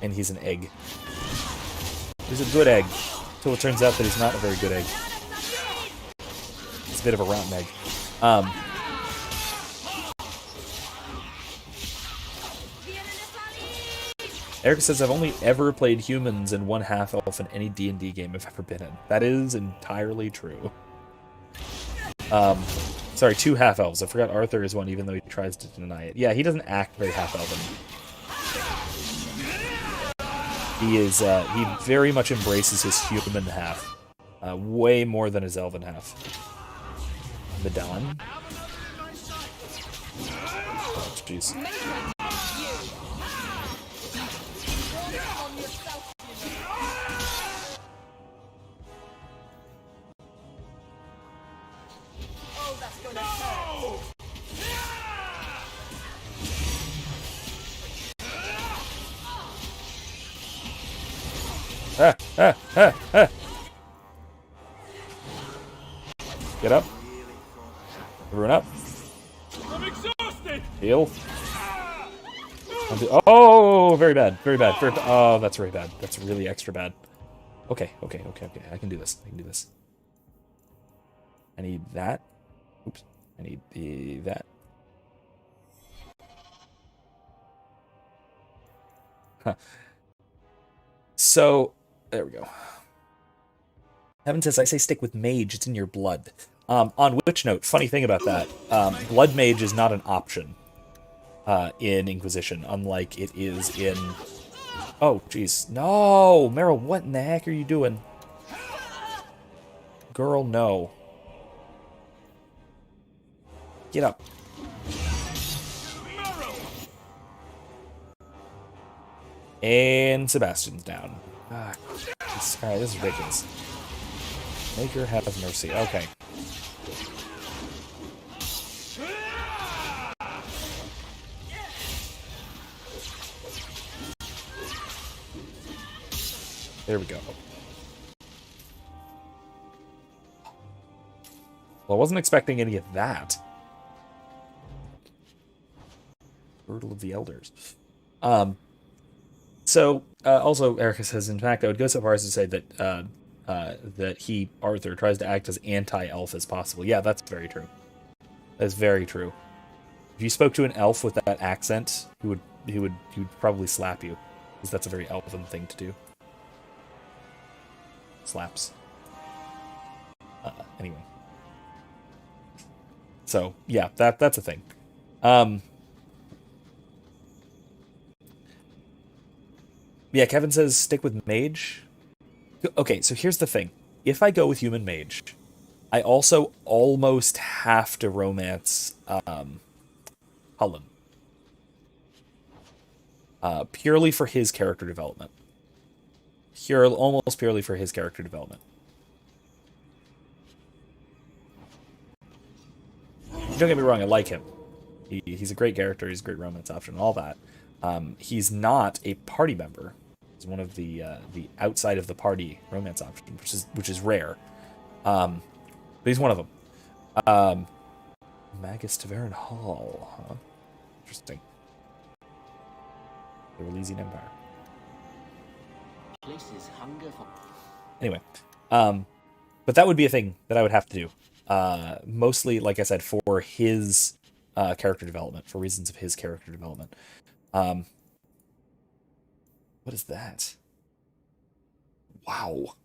And he's an egg. He's a good egg, until it turns out that he's not a very good egg. He's a bit of a rotten egg. Erica says, I've only ever played humans and one half elf in any D&D game I've ever been in. That is entirely true. Sorry, 2 half-elves. I forgot Arthur is one, even though he tries to deny it. Yeah, he doesn't act very half-elven. He very much embraces his human half. Way more than his elven half. Medellin. Oh, jeez. Get up. Everyone up.
I'm exhausted.
Heal. Oh, very bad. Very bad. Oh, that's very bad. That's really extra bad. Okay. I can do this. I need that. Oops. I need that. Huh. So, there we go. Heaven says, I say stick with mage, it's in your blood. On which note, funny thing about that, blood mage is not an option in Inquisition, unlike it is in... Oh, jeez. No! Meryl, what in the heck are you doing? Girl, no. Get up. And Sebastian's down. Alright, this is ridiculous. Maker have mercy. Okay. There we go. Well, I wasn't expecting any of that. Girdle of the Elders. So, also, Erica says, in fact, I would go so far as to say that that Arthur, tries to act as anti-elf as possible. Yeah, that's very true. That's very true. If you spoke to an elf with that accent, he would probably slap you, because that's a very elven thing to do. Slaps. Anyway. So, yeah, that's a thing. Yeah, Kevin says stick with mage. Okay, so here's the thing. If I go with human mage, I also almost have to romance Cullen. Purely for his character development. Almost purely for his character development. Don't get me wrong, I like him. He's a great character, he's a great romance option, all that. He's not a party member. He's one of the outside of the party romance options, which is rare. But he's one of them. Magus Tavern Hall, huh? Interesting. The Releasing Empire.
Places hunger for...
Anyway, but that would be a thing that I would have to do. Mostly, like I said, for his character development, for reasons of his character development. What is that? Wow.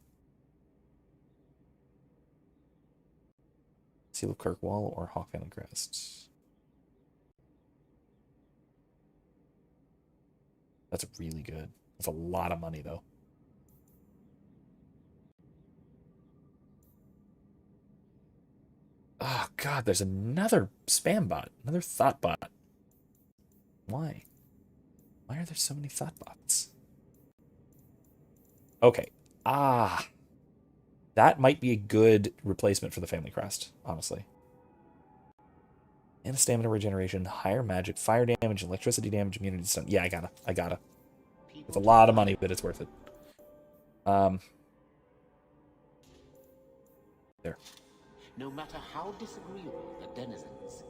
Seal of Kirkwall or Hawke and Crest? That's really good. That's a lot of money, though. Oh, God, there's another spam bot. Another thought bot. Why? Why are there so many thought bots? Okay. That might be a good replacement for the Family Crest, honestly. And stamina regeneration, higher magic, fire damage, electricity damage, immunity stun. Yeah, I gotta. It's a lot of money, but it's worth it. There.
No matter how disagreeable the denizens.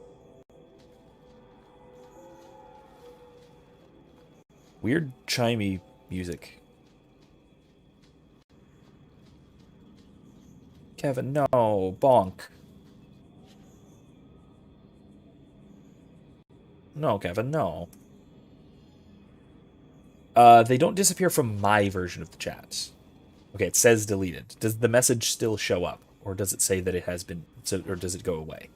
Weird chimey music. Kevin, no. Bonk. No, Kevin, no. They don't disappear from my version of the chat. Okay, it says deleted. Does the message still show up? Or does it say that it has been So, or does it go away?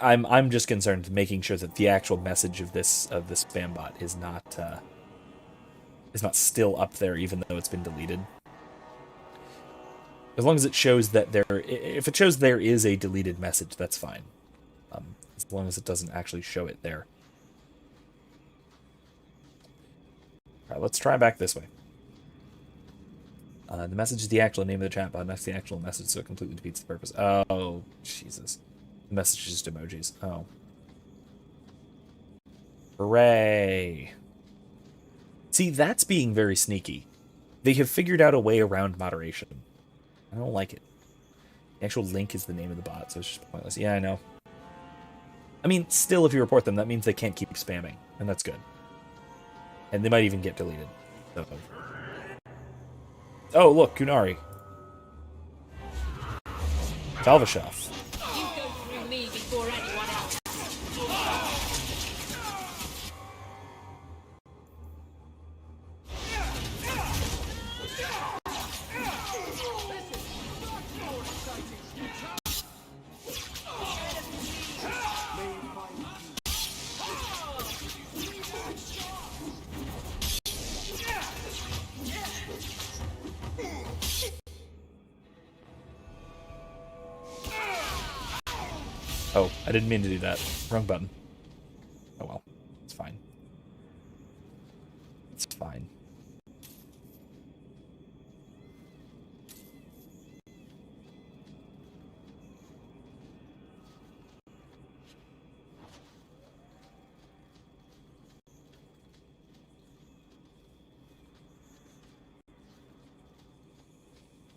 I'm just concerned making sure that the actual message of this spam bot is not still up there, even though it's been deleted. As long as it shows that if it shows there is a deleted message, that's fine. As long as it doesn't actually show it there. All right, let's try back this way. The message is the actual name of the chatbot, that's the actual message, so it completely defeats the purpose. Oh, Jesus. The message is just emojis. Oh. Hooray. See, that's being very sneaky. They have figured out a way around moderation. I don't like it. The actual link is the name of the bot, so it's just pointless. Yeah, I know. I mean, still, if you report them, that means they can't keep spamming, and that's good. And they might even get deleted. So. Oh, look, Kunari. Salvashov.
You go through me before anyone else.
Oh, I didn't mean to do that. Wrong button. Oh well. It's fine. It's fine.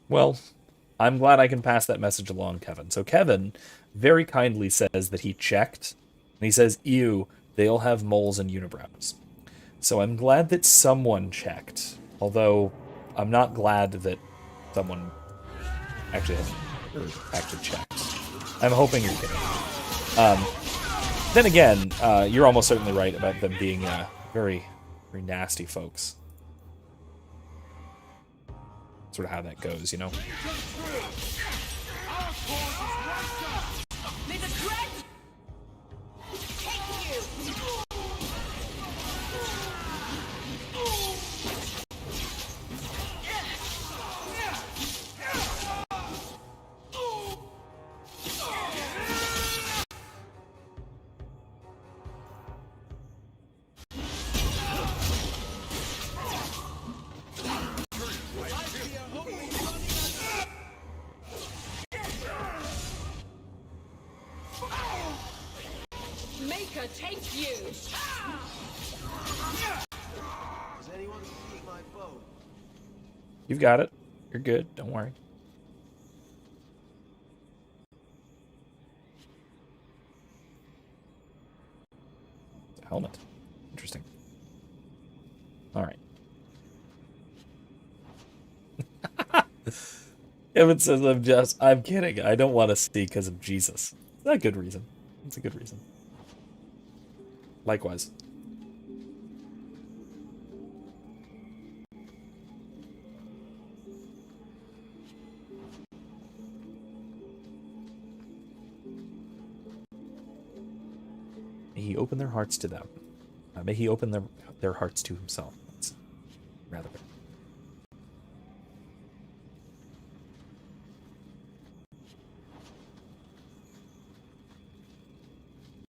Well, I'm glad I can pass that message along, Kevin. So Kevin very kindly says that he checked, and he says, ew, they all have moles and unibrows. So I'm glad that someone checked, although I'm not glad that someone actually checked. I'm hoping you're kidding. Then again, you're almost certainly right about them being very, very nasty folks. Sort of how that goes, you know?
May the dread take you! Take you!
Does anyone see my boat?
You've got it. You're good. Don't worry. It's a helmet. Interesting. All right. Evan says, I'm kidding. I don't want to see because of Jesus. That's a good reason. It's a good reason. Likewise. May he open their hearts to them. May he open their hearts to himself. That's rather good.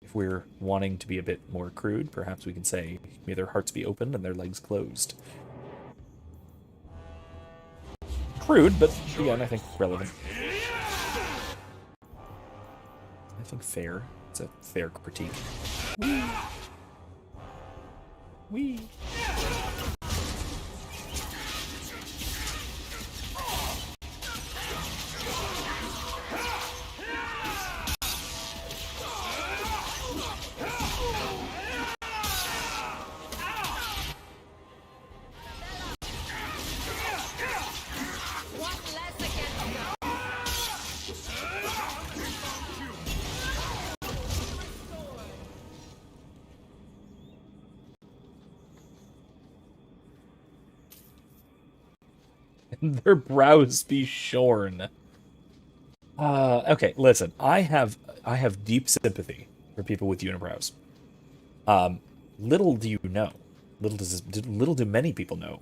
If we're wanting to be a bit more crude, perhaps we can say, may their hearts be opened and their legs closed. Crude, but again, I think relevant. I think fair. It's a fair critique. Wee. their brows be shorn. Okay, listen. I have deep sympathy for people with unibrows. Little do you know, little do many people know,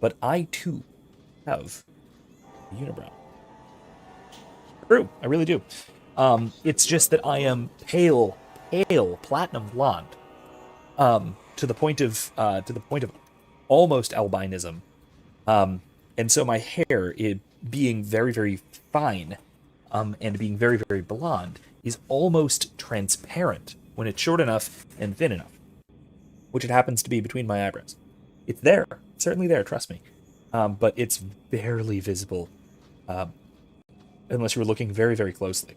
but I too have a unibrow. True, I really do. It's just that I am pale platinum blonde, to the point of almost albinism, and so my hair, being very, very fine, and being very, very blonde, is almost transparent when it's short enough and thin enough, which it happens to be between my eyebrows. It's there, it's certainly there, trust me, but it's barely visible, unless you're looking very, very closely.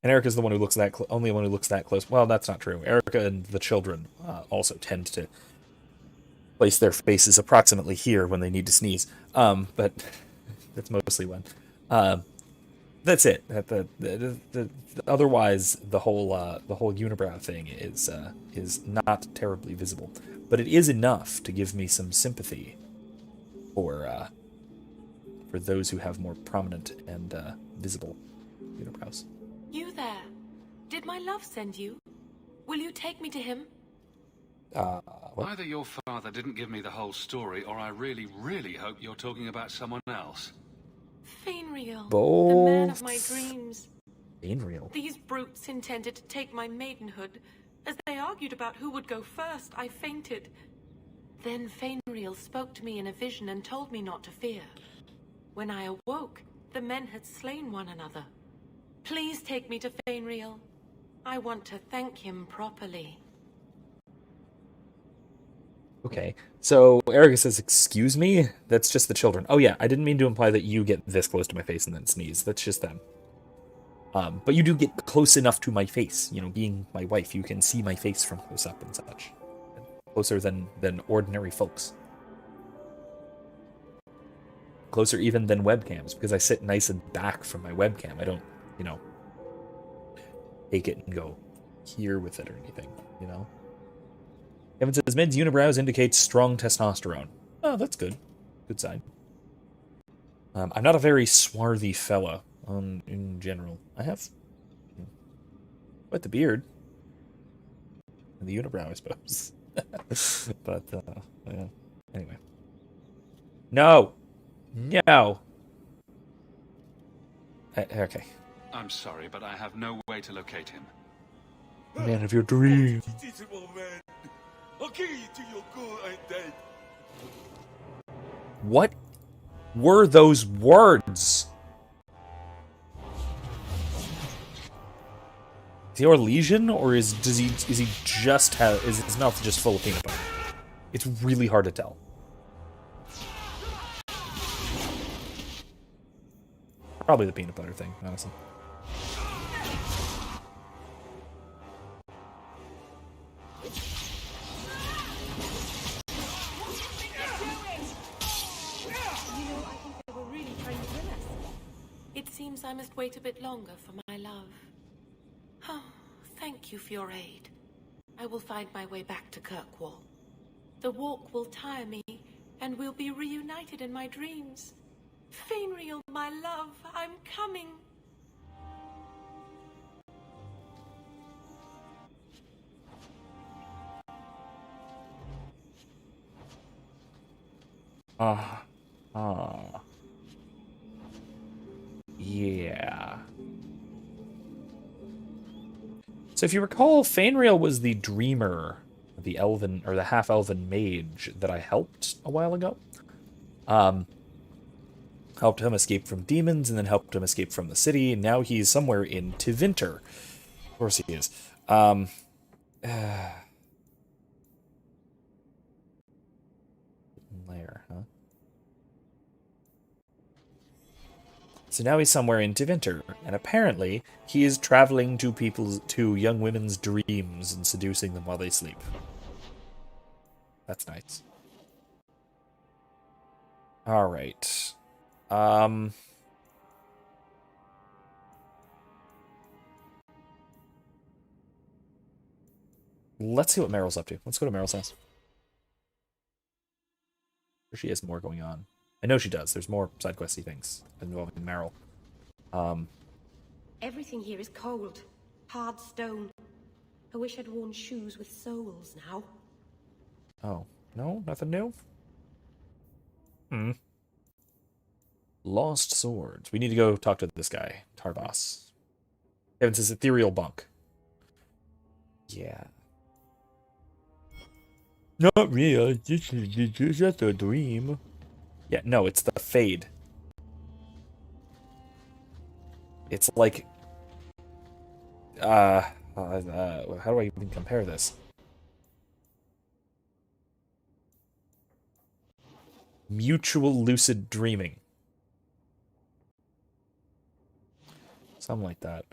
And Erica's the one who looks only one who looks that close. Well, that's not true. Erica and the children also tend to place their faces approximately here when they need to sneeze. But that's mostly when. That's it. Otherwise, the whole unibrow thing is not terribly visible, but it is enough to give me some sympathy for those who have more prominent and visible unibrows.
You there? Did my love send you? Will you take me to him?
Either your father didn't give me the whole story, or I really, really hope you're talking about someone else.
Fainriel,
Both.
the man of my dreams.
Fainriel.
These brutes intended to take my maidenhood. As they argued about who would go first, I fainted. Then Fainriel spoke to me in a vision and told me not to fear. When I awoke, the men had slain one another. Please take me to Fainriel. I want to thank him properly.
Okay, so Erica says, excuse me? That's just the children. Oh yeah, I didn't mean to imply that you get this close to my face and then sneeze. That's just them. But you do get close enough to my face. You know, being my wife, you can see my face from close up and such. Closer than ordinary folks. Closer even than webcams, because I sit nice and back from my webcam. I don't, you know, take it and go here with it or anything, you know? Kevin says, Mid's unibrows indicates strong testosterone. Oh, that's good. Good sign. I'm not a very swarthy fella in general. I have quite the beard. And the unibrow, I suppose. But, yeah. Anyway. No! No! Okay.
I'm sorry, but I have no way to locate him.
Man of your dreams.
I'll kill you till you're good and dead.
What were those words? Is he Orlesian, or is he just have is his mouth just full of peanut butter? It's really hard to tell. Probably the peanut butter thing, honestly.
It seems I must wait a bit longer for my love. Oh, thank you for your aid. I will find my way back to Kirkwall. The walk will tire me, and we'll be reunited in my dreams. Fainriel, my love, I'm coming.
Yeah. So if you recall, Fainriel was the dreamer, the elven, or the half-elven mage that I helped a while ago. Helped him escape from demons, and then helped him escape from the city. And now he's somewhere in Tevinter. Of course he is. Lair, huh? So now he's somewhere in Tevinter, and apparently he is traveling to young women's dreams and seducing them while they sleep. That's nice. All right. Let's see what Meryl's up to. Let's go to Meryl's house. There she has more going on. I know she does. There's more side questy things involving Meryl.
Everything here is cold. Hard stone. I wish I'd worn shoes with soles now.
Oh, no? Nothing new? Lost swords. We need to go talk to this guy, Tarvas. It's his ethereal bunk. Yeah. Not real. This is just a dream. Yeah, no, it's the fade. It's like... how do I even compare this? Mutual lucid dreaming. Something like that.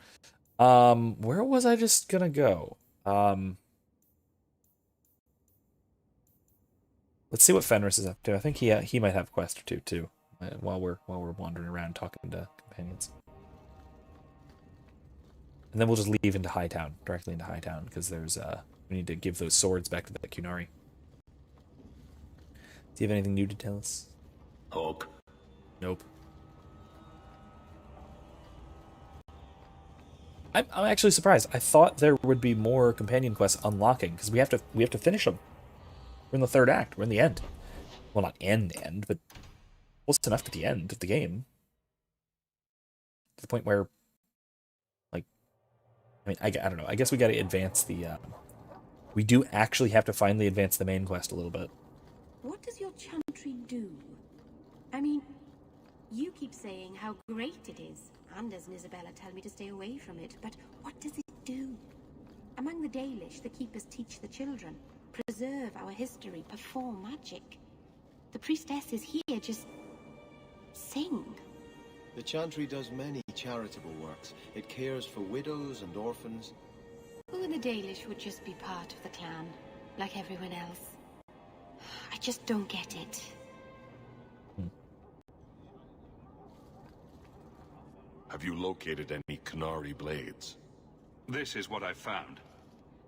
Where was I just gonna go? Let's see what Fenris is up to. I think he might have a quest or two too, while we're wandering around talking to companions. And then we'll just leave into Hightown, directly into Hightown, because there's we need to give those swords back to the Kunari. Do you have anything new to tell us?
Hawke?
Nope. I'm actually surprised. I thought there would be more companion quests unlocking, because we have to finish them. We're in the third act. We're in the end. Well, not end, but close enough to the end of the game. To the point where, like, I mean, I don't know. I guess we got to advance the. We do actually have to finally advance the main quest a little bit.
What does your Chantry do? I mean, you keep saying how great it is. Anders and Isabella tell me to stay away from it, but what does it do? Among the Dalish, the keepers teach the children, preserve our history, perform magic. The priestesses here just sing.
The Chantry does many charitable works. It cares for widows and orphans.
Who in the Dalish would just be part of the clan, like everyone else? I just don't get it.
Have you located any Kunari blades?
This is what I've found.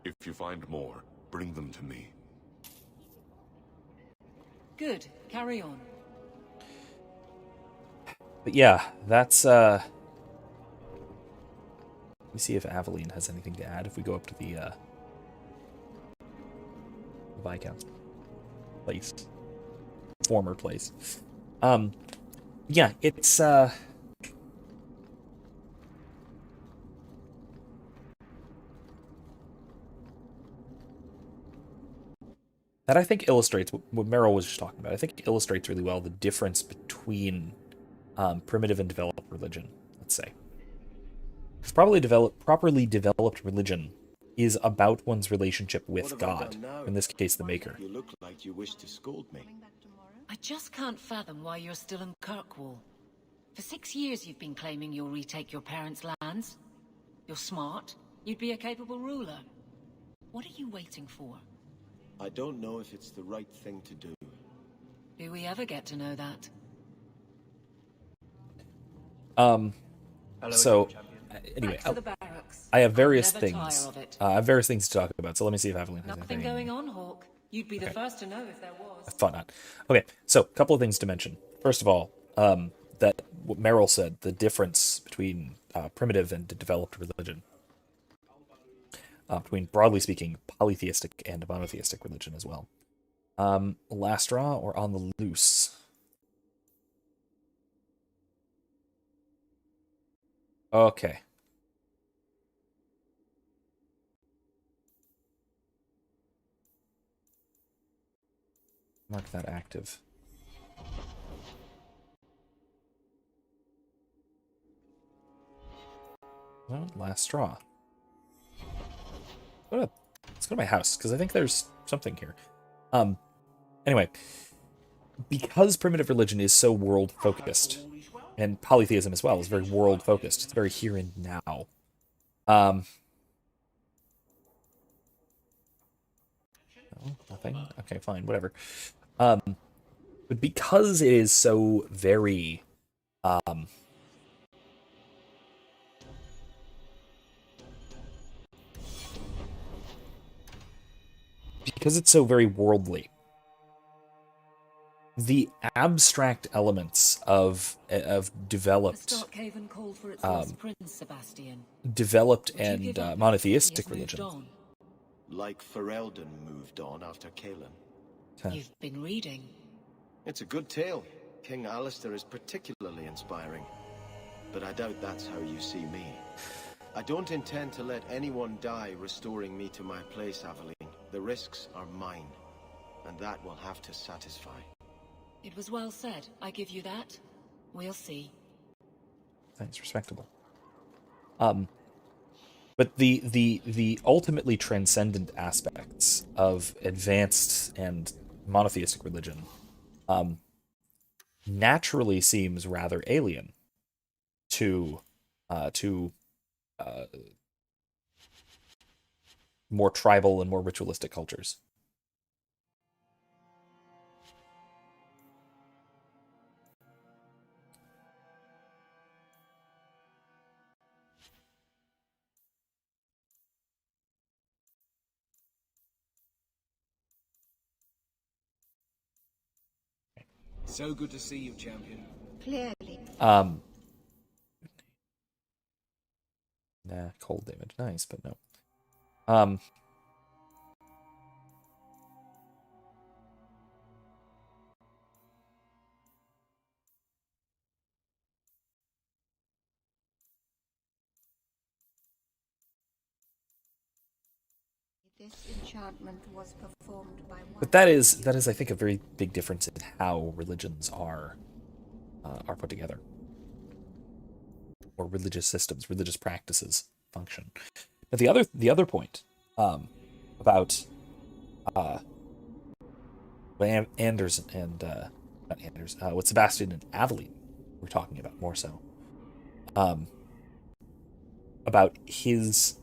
If you find more, bring them to me.
Good. Carry on.
But yeah, that's let me see if Aveline has anything to add if we go up to the Viscount's place. Former place. Yeah, it's that I think illustrates what Meryl was just talking about. I think it illustrates really well the difference between primitive and developed religion, let's say. Because properly developed religion is about one's relationship with God, in this case the Maker.
You look like you wish to scold me.
I just can't fathom why you're still in Kirkwall. For 6 years you've been claiming you'll retake your parents' lands. You're smart. You'd be a capable ruler. What are you waiting for?
I don't know if it's the right thing to do.
Do we ever get to know that?
So, anyway, I have various things. I have various things to talk about, so let me see if Aveline has
Nothing
anything.
going on, Hawke. You'd be the first to know if there was.
I thought not. Okay, so a couple of things to mention. First of all, that what Meryl said, the difference between primitive and developed religion. Between, broadly speaking, polytheistic and monotheistic religion as well. Last straw or on the loose? Okay. Mark that active. Well, last straw. Let's go to my house, because I think there's something here. Anyway, because primitive religion is so world-focused, and polytheism as well is very world-focused, it's very here and now. No, nothing? Okay, fine, whatever. But because it is so very... because it's so very worldly, the abstract elements of developed
Starkhaven called for its lost prince, Sebastian.
developed
Would you give
and
up
monotheistic
if he has moved
religion.
on?
Like Ferelden moved on after Kaelin.
You've been reading.
It's a good tale. King Alistair is particularly inspiring. But I doubt that's how you see me. I don't intend to let anyone die restoring me to my place, Aveline. The risks are mine, and that will have to satisfy.
It was well said. I give you that. We'll see.
That's respectable. But the ultimately transcendent aspects of advanced and monotheistic religion naturally seems rather alien to more tribal and more ritualistic cultures.
So good to see you, champion.
Clearly.
Nah, cold damage. Nice, but no.
This enchantment was performed by one.
But that is, I think, a very big difference in how religions are put together, or religious systems, religious practices function. But the other point about Anders and not Anders, what Sebastian and Aveline were talking about more so, about his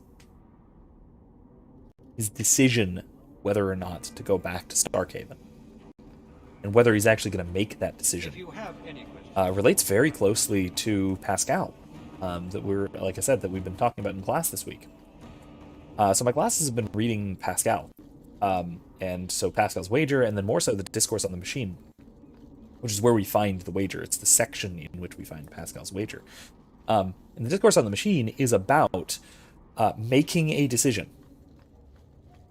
decision whether or not to go back to Starkhaven, and whether he's actually going to make that decision, relates very closely to Pascal, that like I said, that we've been talking about in class this week. So my classes have been reading Pascal, and so Pascal's Wager, and then more so the Discourse on the Machine, which is where we find the wager. It's the section in which we find Pascal's Wager. And the Discourse on the Machine is about making a decision,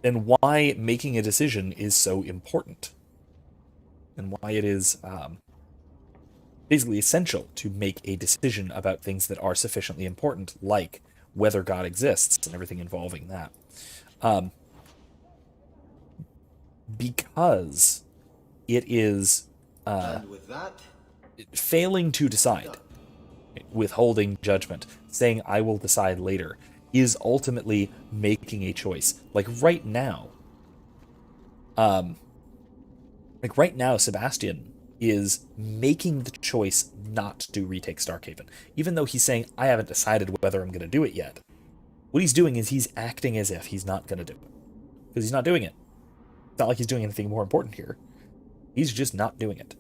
and why making a decision is so important, and why it is basically essential to make a decision about things that are sufficiently important, like whether God exists and everything involving that. Because it is
And with that,
failing to decide, withholding judgment, saying I will decide later, is ultimately making a choice. Like right now, Sebastian is making the choice not to retake Starkhaven, even though he's saying I haven't decided whether I'm going to do it yet. What he's doing is he's acting as if he's not going to do it, because he's not doing it. It's not like he's doing anything more important here. He's just not doing it.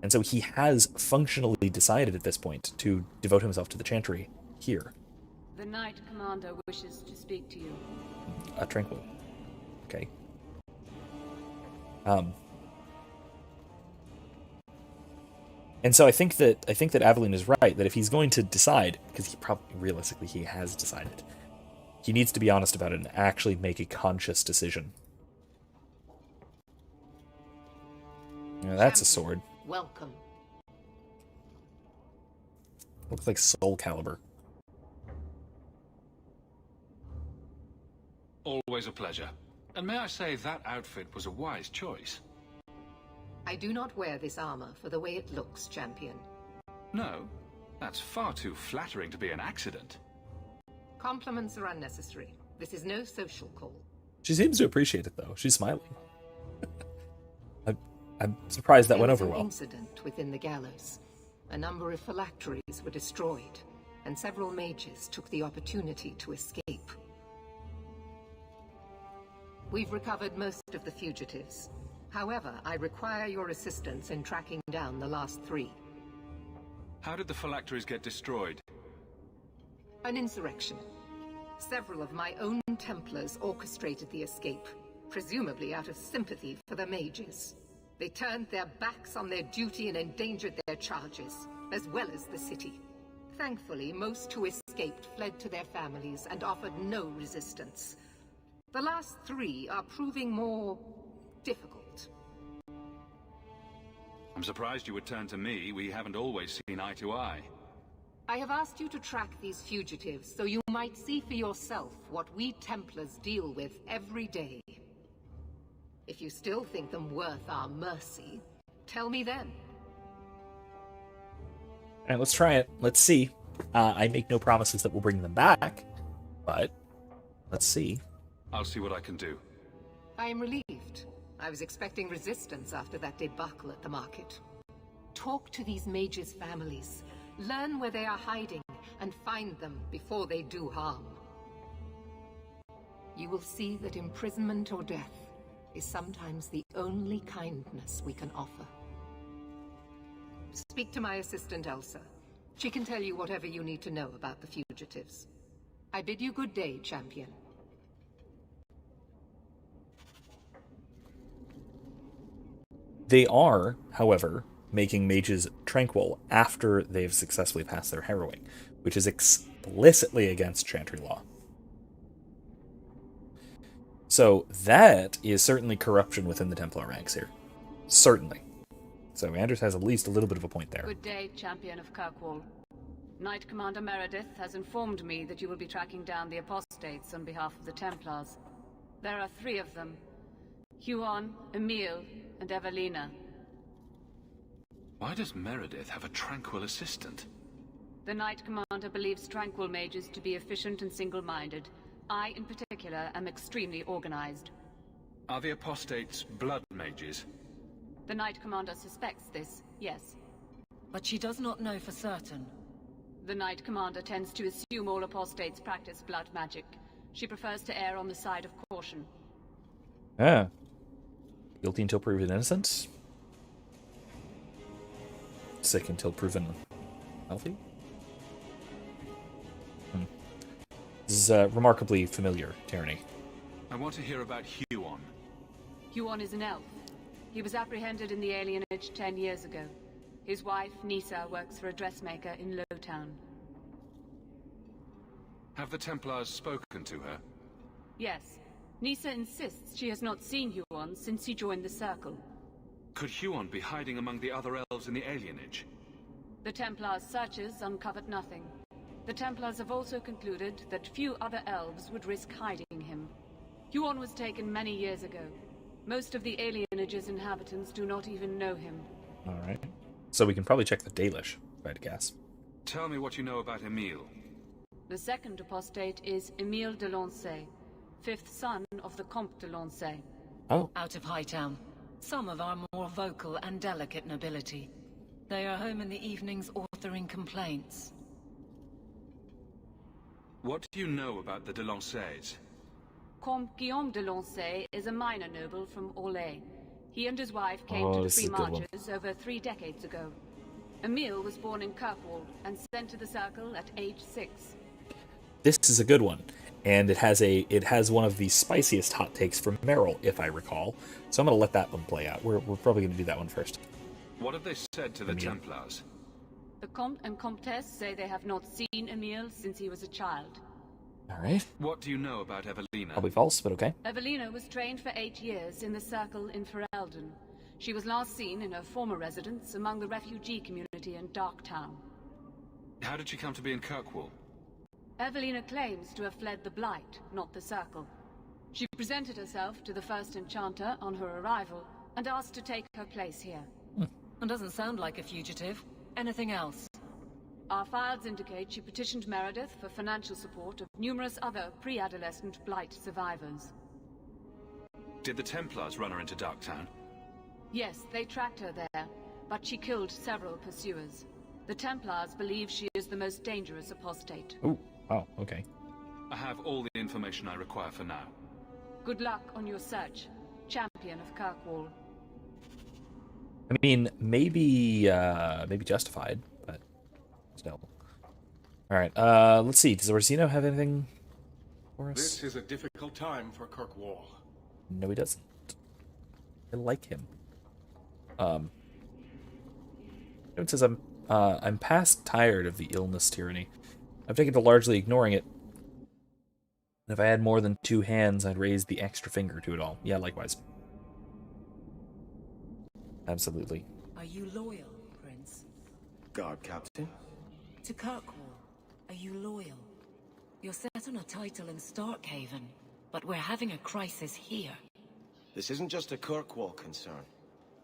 And so he has functionally decided at this point to devote himself to the Chantry here.
The Knight Commander wishes to speak to you.
Tranquil. Okay. And so I think that Aveline is right, that if he's going to decide, because he probably realistically he has decided, he needs to be honest about it and actually make a conscious decision. Now, that's a sword.
Welcome.
Looks like Soul Calibur.
Always a pleasure. And may I say that outfit was a wise choice.
I do not wear this armor for the way it looks, Champion.
No, that's far too flattering to be an accident.
Compliments are unnecessary. This is no social call.
She seems to appreciate it, though. She's smiling. I'm surprised that went over well.
There was an incident within the gallows. A number of phylacteries were destroyed, and several mages took the opportunity to escape. We've recovered most of the fugitives. However, I require your assistance in tracking down the last 3.
How did the phylacteries get destroyed?
An insurrection. Several of my own Templars orchestrated the escape, presumably out of sympathy for the mages. They turned their backs on their duty and endangered their charges, as well as the city. Thankfully, most who escaped fled to their families and offered no resistance. The last 3 are proving more difficult.
I'm surprised you would turn to me. We haven't always seen eye to eye.
I have asked you to track these fugitives so you might see for yourself what we Templars deal with every day. If you still think them worth our mercy, tell me then.
Alright, let's try it. Let's see. I make no promises that we'll bring them back, but let's see.
I'll see what I can do.
I am relieved. I was expecting resistance after that debacle at the market. Talk to these mages' families. Learn where they are hiding, and find them before they do harm. You will see that imprisonment or death is sometimes the only kindness we can offer. Speak to my assistant Elsa. She can tell you whatever you need to know about the fugitives. I bid you good day, Champion.
They are, however, making mages tranquil after they've successfully passed their harrowing, which is explicitly against Chantry law. So that is certainly corruption within the Templar ranks here. Certainly. So Anders has at least a little bit of a point there.
Good day, Champion of Kirkwall. Knight Commander Meredith has informed me that you will be tracking down the apostates on behalf of the Templars. There are 3 of them. Huon, Emile, and Evelina.
Why does Meredith have a tranquil assistant?
The Knight Commander believes tranquil mages to be efficient and single-minded. I, in particular, am extremely organized.
Are the apostates blood mages?
The Knight Commander suspects this, yes.
But she does not know for certain.
The Knight Commander tends to assume all apostates practice blood magic. She prefers to err on the side of caution.
Ah. Guilty until proven innocent. Sick until proven healthy. This is remarkably familiar tyranny.
I want to hear about Huon.
Huon is an elf. He was apprehended in the alienage 10 years ago. His wife, Nisa, works for a dressmaker in Lowtown.
Have the Templars spoken to her?
Yes. Nisa insists she has not seen Huon since he joined the Circle.
Could Huon be hiding among the other elves in the alienage?
The Templars' searches uncovered nothing. The Templars have also concluded that few other elves would risk hiding him. Huon was taken many years ago. Most of the alienage's inhabitants do not even know him.
Alright. So we can probably check the Dalish, if I had to guess.
Tell me what you know about Emile.
The second apostate is Emile de Lancey, 5th son of the Comte de Lancey.
Oh.
Out of Hightown. Some of our more vocal and delicate nobility. They are home in the evenings authoring complaints.
What do you know about the de Lanceys?
Comte Guillaume de Lancey is a minor noble from Orlais. He and his wife came to the Free Marches over 3 decades ago. Emile was born in Kirkwall and sent to the Circle at age 6.
This is a good one, and it has one of the spiciest hot takes from Merrill, if I recall. So I'm going to let that one play out. We're probably going to do that one first.
What have they said to the Templars?
The Comte and Comtesse say they have not seen Emile since he was a child.
Alright.
What do you know about Evelina?
Probably false, but okay.
Evelina was trained for 8 years in the Circle in Ferelden. She was last seen in her former residence among the refugee community in Darktown.
How did she come to be in Kirkwall?
Evelina claims to have fled the Blight, not the Circle. She presented herself to the first Enchanter on her arrival and asked to take her place here.
And doesn't sound like a fugitive. Anything else?
Our files indicate she petitioned Meredith for financial support of numerous other pre-adolescent Blight survivors.
Did the Templars run her into Darktown?
Yes, they tracked her there, but she killed several pursuers. The Templars believe she is the most dangerous apostate.
Oh, wow, okay.
I have all the information I require for now.
Good luck on your search, Champion of Kirkwall.
I mean, maybe justified, but still. Alright, let's see. Does Orsino have anything for us?
This is a difficult time for Kirkwall.
No, he doesn't. I like him. It says I'm past tired of the illness tyranny. I've taken to largely ignoring it. If I had more than 2 hands, I'd raise the extra finger to it all. Yeah, likewise. Absolutely.
Are you loyal, Prince?
Guard Captain?
To Kirkwall, are you loyal? You're set on a title in Starkhaven, but we're having a crisis here.
This isn't just a Kirkwall concern.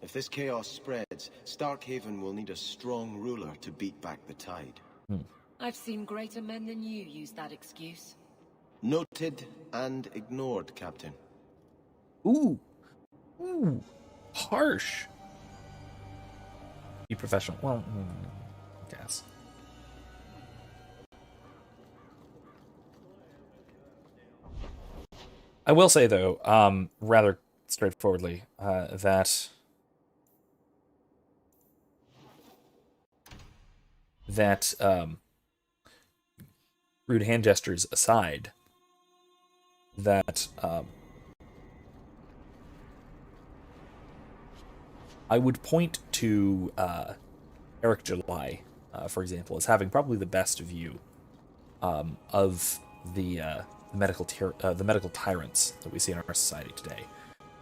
If this chaos spreads, Starkhaven will need a strong ruler to beat back the tide.
I've seen greater men than you use that excuse.
Noted and ignored, Captain.
Ooh. Ooh. Harsh. Be professional. Well, I guess. I will say, though, rather straightforwardly, that rude hand gestures aside, that I would point to Eric July, for example, as having probably the best view of the medical tyrants that we see in our society today.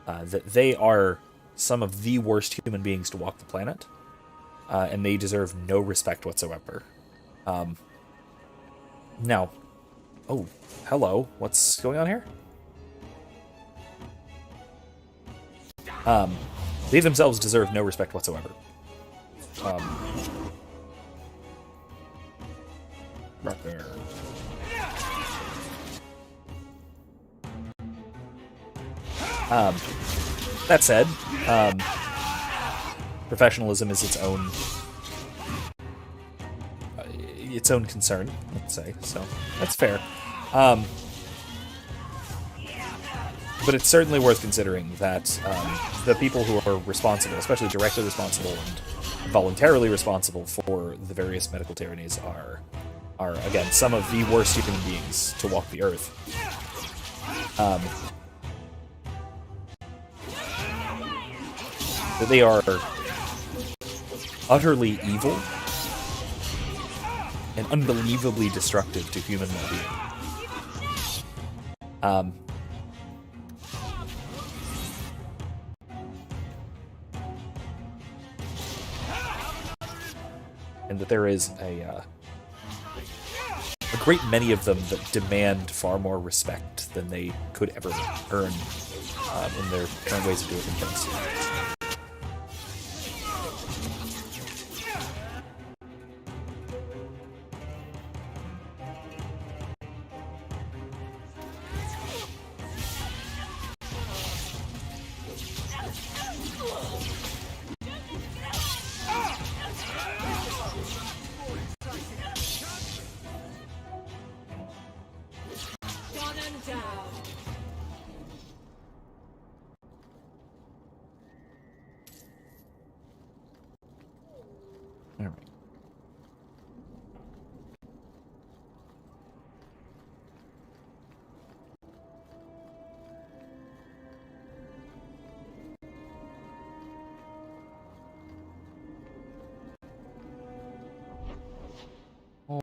That they are some of the worst human beings to walk the planet, and they deserve no respect whatsoever. Now, oh, hello, what's going on here? They themselves deserve no respect whatsoever. Right there. That said, professionalism is its own concern, let's say, so that's fair. But it's certainly worth considering that the people who are responsible, especially directly responsible and voluntarily responsible for the various medical tyrannies, are again some of the worst human beings to walk the earth. That they are utterly evil and unbelievably destructive to human well-being. And that there is a great many of them that demand far more respect than they could ever earn in their current ways of doing things.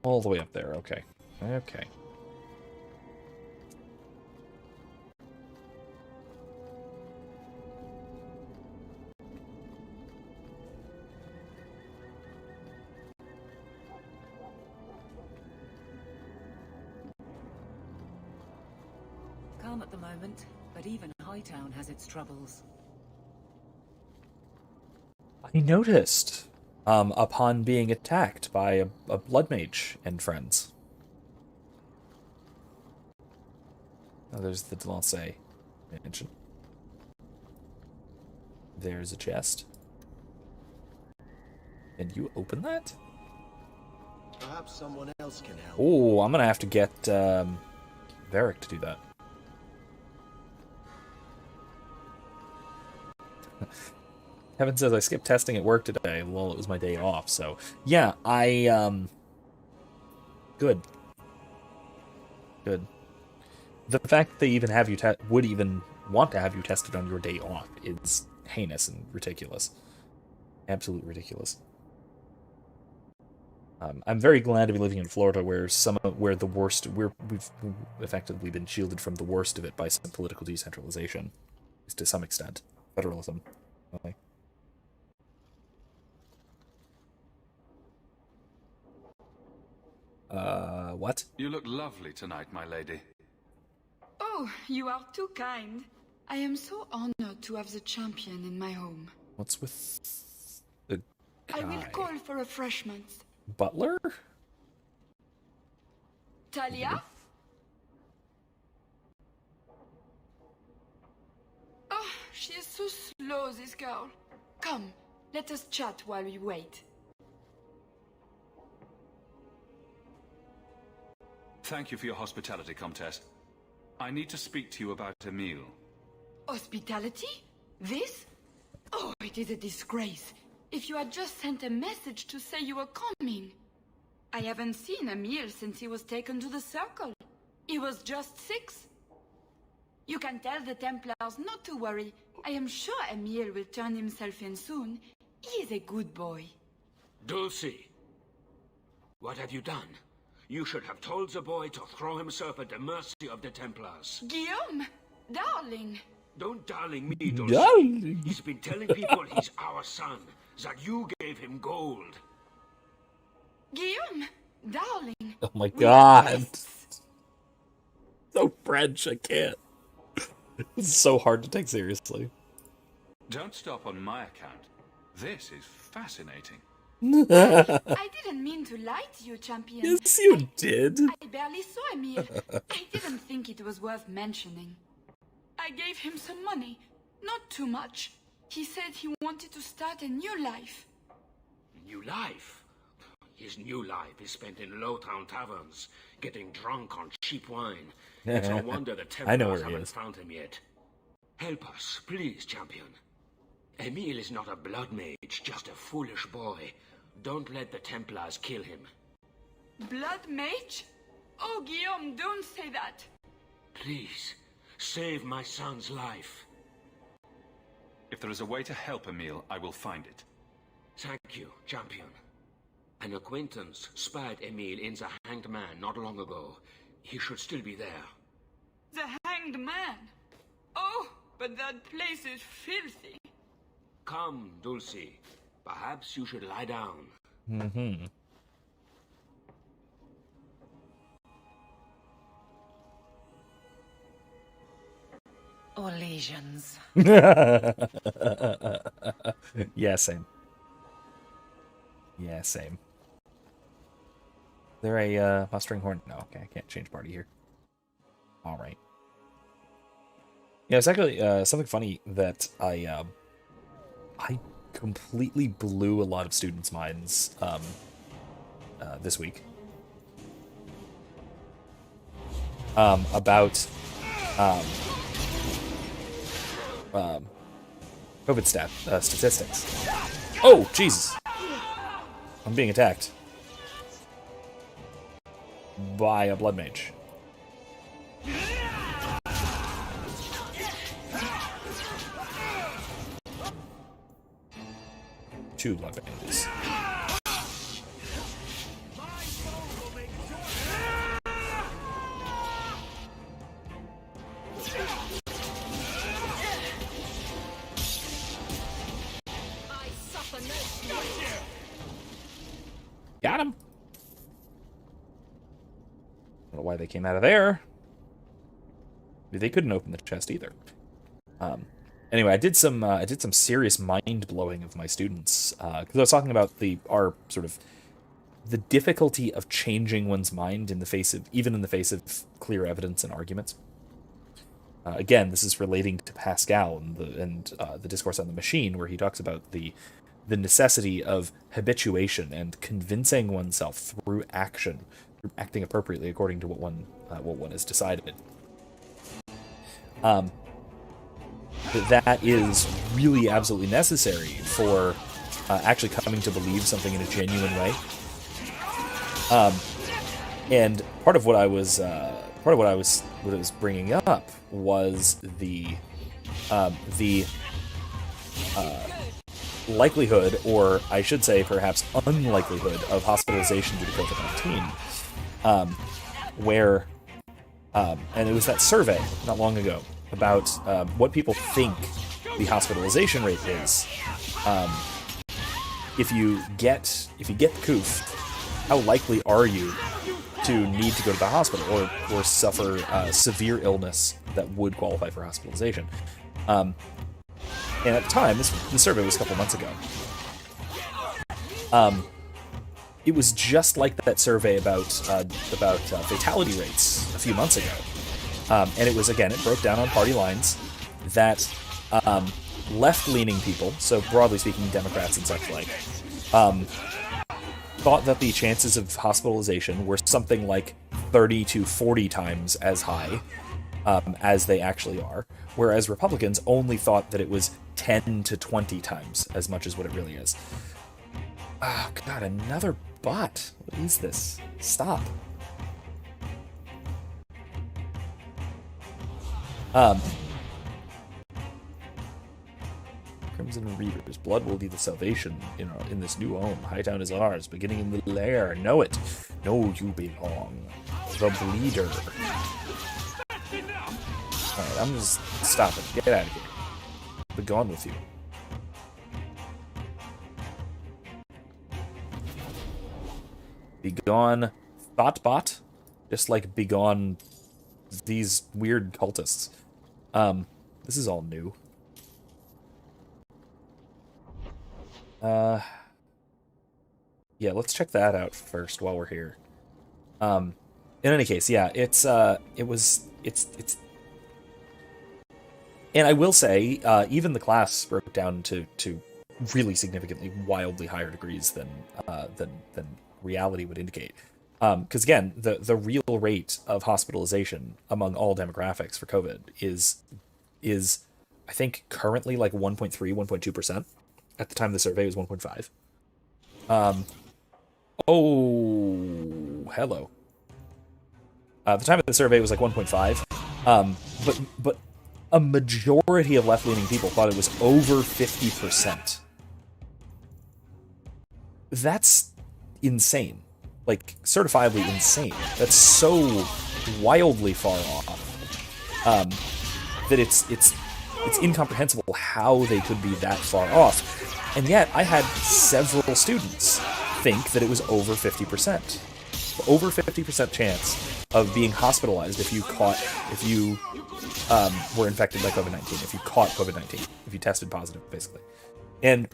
All the way up there, okay. Okay.
Calm at the moment, but even Hightown has its troubles.
I noticed, upon being attacked by a blood mage and friends. Oh, there's the Delancey mansion. There's a chest. Can you open that?
Perhaps someone else can help.
Oh, I'm gonna have to get Varric to do that. Kevin says I skipped testing at work today. Well, it was my day off, so yeah, good. The fact that they even have you would even want to have you tested on your day off is heinous and ridiculous. Absolutely ridiculous. I'm very glad to be living in Florida, where we've effectively been shielded from the worst of it by some political decentralization, to some extent, federalism. Okay. What?
You look lovely tonight, my lady.
Oh, you are too kind. I am so honored to have the champion in my home.
What's with the guy?
I will call for refreshments.
Butler?
Talia? Oh, she is so slow, this girl. Come, let us chat while we wait.
Thank you for your hospitality, Comtesse. I need to speak to you about Emile.
Hospitality? This? Oh, it is a disgrace. If you had just sent a message to say you were coming. I haven't seen Emile since he was taken to the Circle. He was just 6. You can tell the Templars not to worry. I am sure Emile will turn himself in soon. He is a good boy.
Dulcie, what have you done? You should have told the boy to throw himself at the mercy of the Templars.
Guillaume, darling.
Don't darling me, Dulcie.
Darling.
He's been telling people he's our son, that you gave him gold.
Guillaume, darling.
Oh my god. So French, I can't. It's so hard to take seriously.
Don't stop on my account. This is fascinating.
I didn't mean to lie to you, champion.
Yes, you did.
I barely saw Emile. I didn't think it was worth mentioning. I gave him some money. Not too much. He said he wanted to start a new life.
New life? His new life is spent in low-town taverns, getting drunk on cheap wine. It's no wonder the
I know
Templars
where he
haven't
is.
found him yet. Help us, please, champion. Emile is not a blood mage, just a foolish boy. Don't let the Templars kill him.
Blood mage? Oh, Guillaume, don't say that.
Please, save my son's life.
If there is a way to help Emile, I will find it.
Thank you, champion. An acquaintance spied Emile in the Hanged Man not long ago. He should still be there.
The Hanged Man? Oh, but that place is filthy.
Come, Dulcie. Perhaps you should lie down.
Mm-hmm.
Or lesions.
Yeah, same. Yeah, same. Is there a mustering horn? No, okay, I can't change party here. Alright. Yeah, it's actually something funny that I completely blew a lot of students' minds this week. About COVID statistics. Oh, Jesus! I'm being attacked by a blood mage. Two blood mages. Got him. I don't know why they came out of there. They couldn't open the chest either. Anyway, I did some serious mind blowing of my students because I was talking about our sort of the difficulty of changing one's mind in the face of clear evidence and arguments. Again, this is relating to Pascal and the discourse on the machine, where he talks about the necessity of habituation and convincing oneself through action, through acting appropriately according to what one has decided. That is really absolutely necessary for actually coming to believe something in a genuine way. And part of what I was bringing up was likelihood, or I should say perhaps unlikelihood, of hospitalization due to COVID-19, where, and it was that survey not long ago about what people think the hospitalization rate is. If you get the coof, how likely are you to need to go to the hospital or suffer severe illness that would qualify for hospitalization? And at the time, the survey was a couple months ago. It was just like that survey about fatality rates a few months ago, and it was, again, it broke down on party lines that left-leaning people, so broadly speaking, Democrats and such like, thought that the chances of hospitalization were something like 30 to 40 times as high as they actually are, whereas Republicans only thought that it was 10 to 20 times as much as what it really is. Oh, God, another bot. What is this? Stop. Crimson Reavers. Blood will be the salvation in this new home. Hightown is ours, beginning in the lair. Know it. Know you belong. The Bleeder. Alright, I'm just stopping. Get out of here. Be gone with you. Begone Thoughtbot, just like begone these weird cultists. This is all new. Yeah, let's check that out first while we're here. In any case, yeah, it's and I will say, even the class broke down to really significantly, wildly higher degrees than reality would indicate. Because again, the real rate of hospitalization among all demographics for COVID is I think currently like 1.3, 1.2%. At the time the survey was 1.5. Oh, hello. At the time of the survey it was like 1.5. But a majority of left-leaning people thought it was over 50%. That's insane. Like, certifiably insane. That's so wildly far off that it's incomprehensible how they could be that far off. And yet, I had several students think that it was over 50%. Over 50% chance of being hospitalized if you were infected by COVID-19, if you caught COVID-19, if you tested positive, basically. And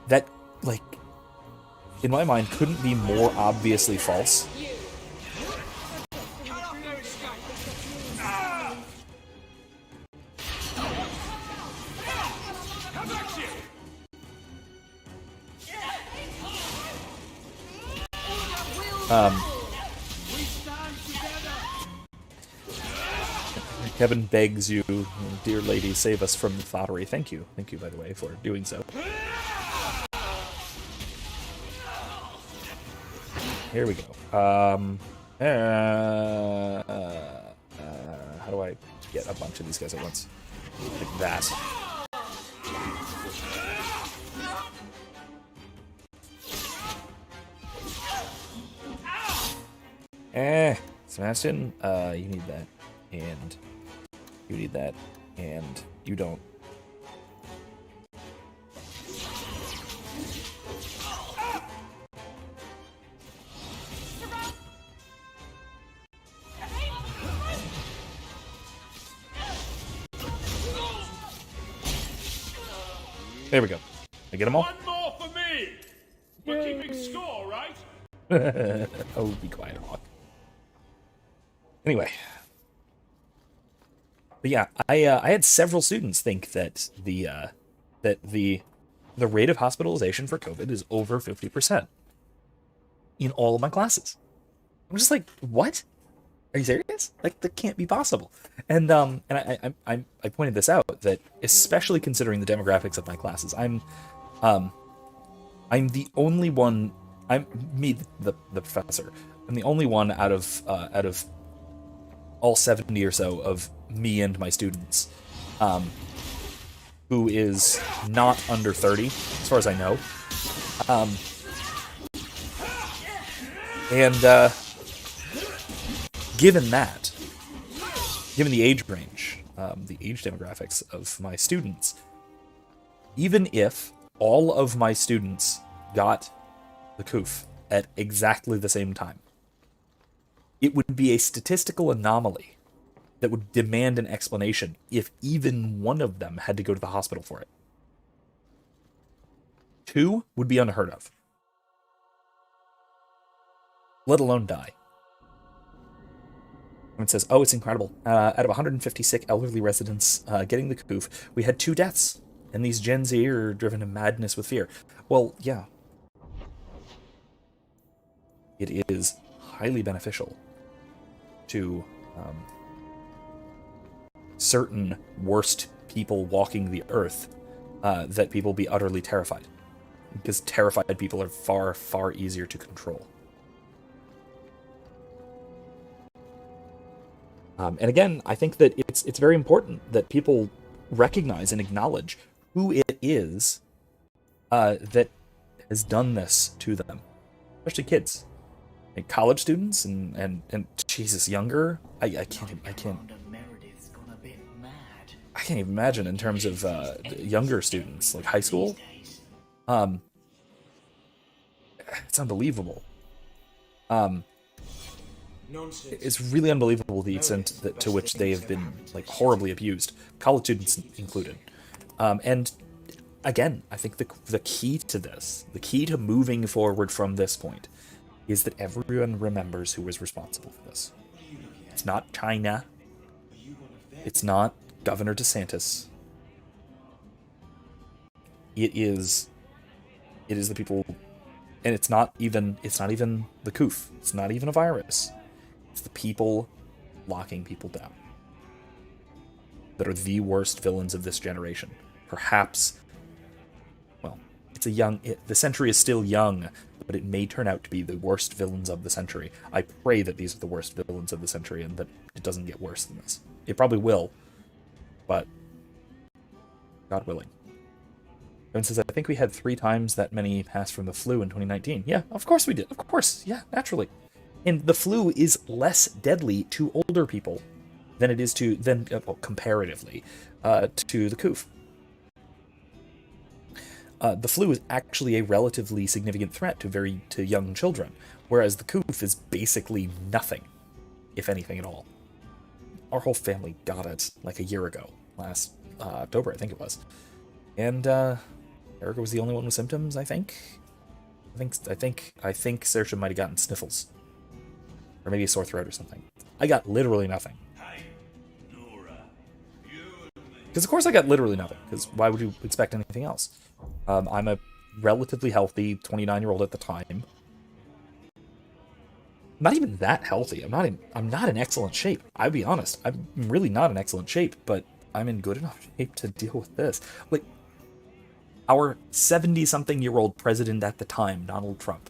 that, like, in my mind, couldn't be more obviously false. Kevin begs you, dear lady, save us from the thottery. Thank you, by the way, for doing so. Here we go. How do I get a bunch of these guys at once? Like that. Sebastian, you need that, and you need that, and you don't. There we go. I get them all?
One more for me! We're keeping score, right?
Oh, be quiet, Hawke. Anyway. But yeah, I had several students think that the rate of hospitalization for COVID is over 50% in all of my classes. I'm just like, what? Are you serious? Like, that can't be possible. And I pointed this out, that especially considering the demographics of my classes, I'm the only one. The professor. I'm the only one out of all 70 or so of me and my students, who who is not under 30, as far as I know. Given the age range, the age demographics of my students, even if all of my students got the Koof at exactly the same time, it would be a statistical anomaly that would demand an explanation if even one of them had to go to the hospital for it. 2 would be unheard of, let alone die. And it says, oh, it's incredible. Out of 150 sick elderly residents getting the Koof, we had 2 deaths, and these Gen Z are driven to madness with fear. Well, yeah. It is highly beneficial to certain worst people walking the earth that people be utterly terrified. Because terrified people are far, far easier to control. And again, I think that it's very important that people recognize and acknowledge who it is that has done this to them, especially kids, like college students and Jesus, younger. I can't even imagine in terms of younger students, like high school. It's unbelievable. It's really unbelievable the extent to which they have been like horribly abused, college students included. And again, I think the key to this, the key to moving forward from this point, is that everyone remembers who was responsible for this. It's not China. It's not Governor DeSantis. It is the people, and it's not even the Koof. It's not even a virus. It's the people locking people down that are the worst villains of this generation. Perhaps, well, the century is still young, but it may turn out to be the worst villains of the century. I pray that these are the worst villains of the century and that it doesn't get worse than this. It probably will, but God willing. Evan says, I think we had 3 times that many pass from the flu in 2019. Yeah, of course we did. Of course. Yeah, naturally. And the flu is less deadly to older people than it is comparatively, to the Koof. The flu is actually a relatively significant threat to young children, whereas the Koof is basically nothing, if anything at all. Our whole family got it like a year ago, last October, I think it was. And Erica was the only one with symptoms, I think. I think Saoirse might have gotten sniffles. Or maybe a sore throat or something. I got literally nothing. Because of course I got literally nothing, because why would you expect anything else? I'm a relatively healthy 29-year-old at the time. Not even that healthy. I'm not in excellent shape. I'll be honest. I'm really not in excellent shape, but I'm in good enough shape to deal with this. Like, our 70-something-year-old president at the time, Donald Trump,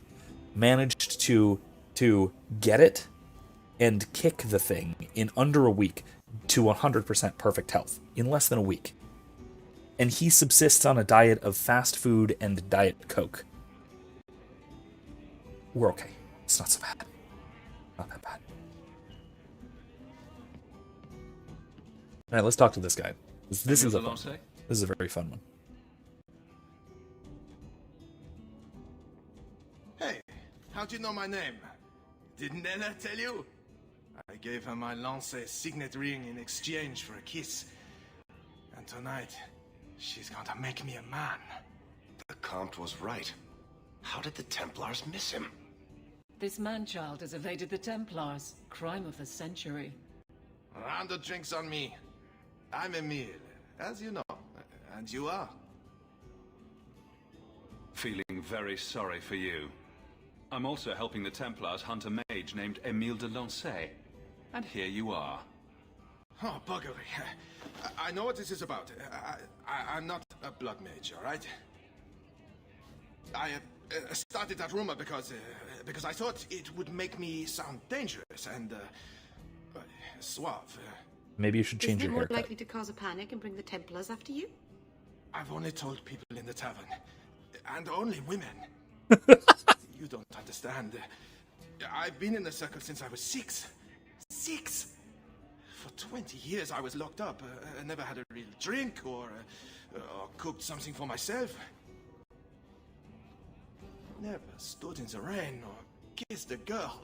managed to get it and kick the thing in under a week to 100% perfect health in less than a week. And he subsists on a diet of fast food and Diet Coke. We're okay. It's not so bad. Not that bad. Alright, let's talk to this guy. This is a very fun one.
Hey, how'd you know my name? Didn't Ella tell you? I gave her my Lance signet ring in exchange for a kiss. And tonight, she's going to make me a man.
The Comte was right. How did the Templars miss him?
This man-child has evaded the Templars. Crime of the century.
A round of drinks on me. I'm Emile, as you know. And you are?
Feeling very sorry for you. I'm also helping the Templars hunt a mage named Emile de Lancey. And here you are.
Oh, buggery. I know what this is about. I'm not a blood mage, all right? I started that rumor because I thought it would make me sound dangerous and suave.
Maybe you should change your
Isn't it
haircut.
more likely to cause a panic and bring the Templars after you?
I've only told people in the tavern. And only women. You don't understand. I've been in the circle since I was 6. 6! For 20 years I was locked up. I never had a real drink or cooked something for myself. Never stood in the rain or kissed a girl.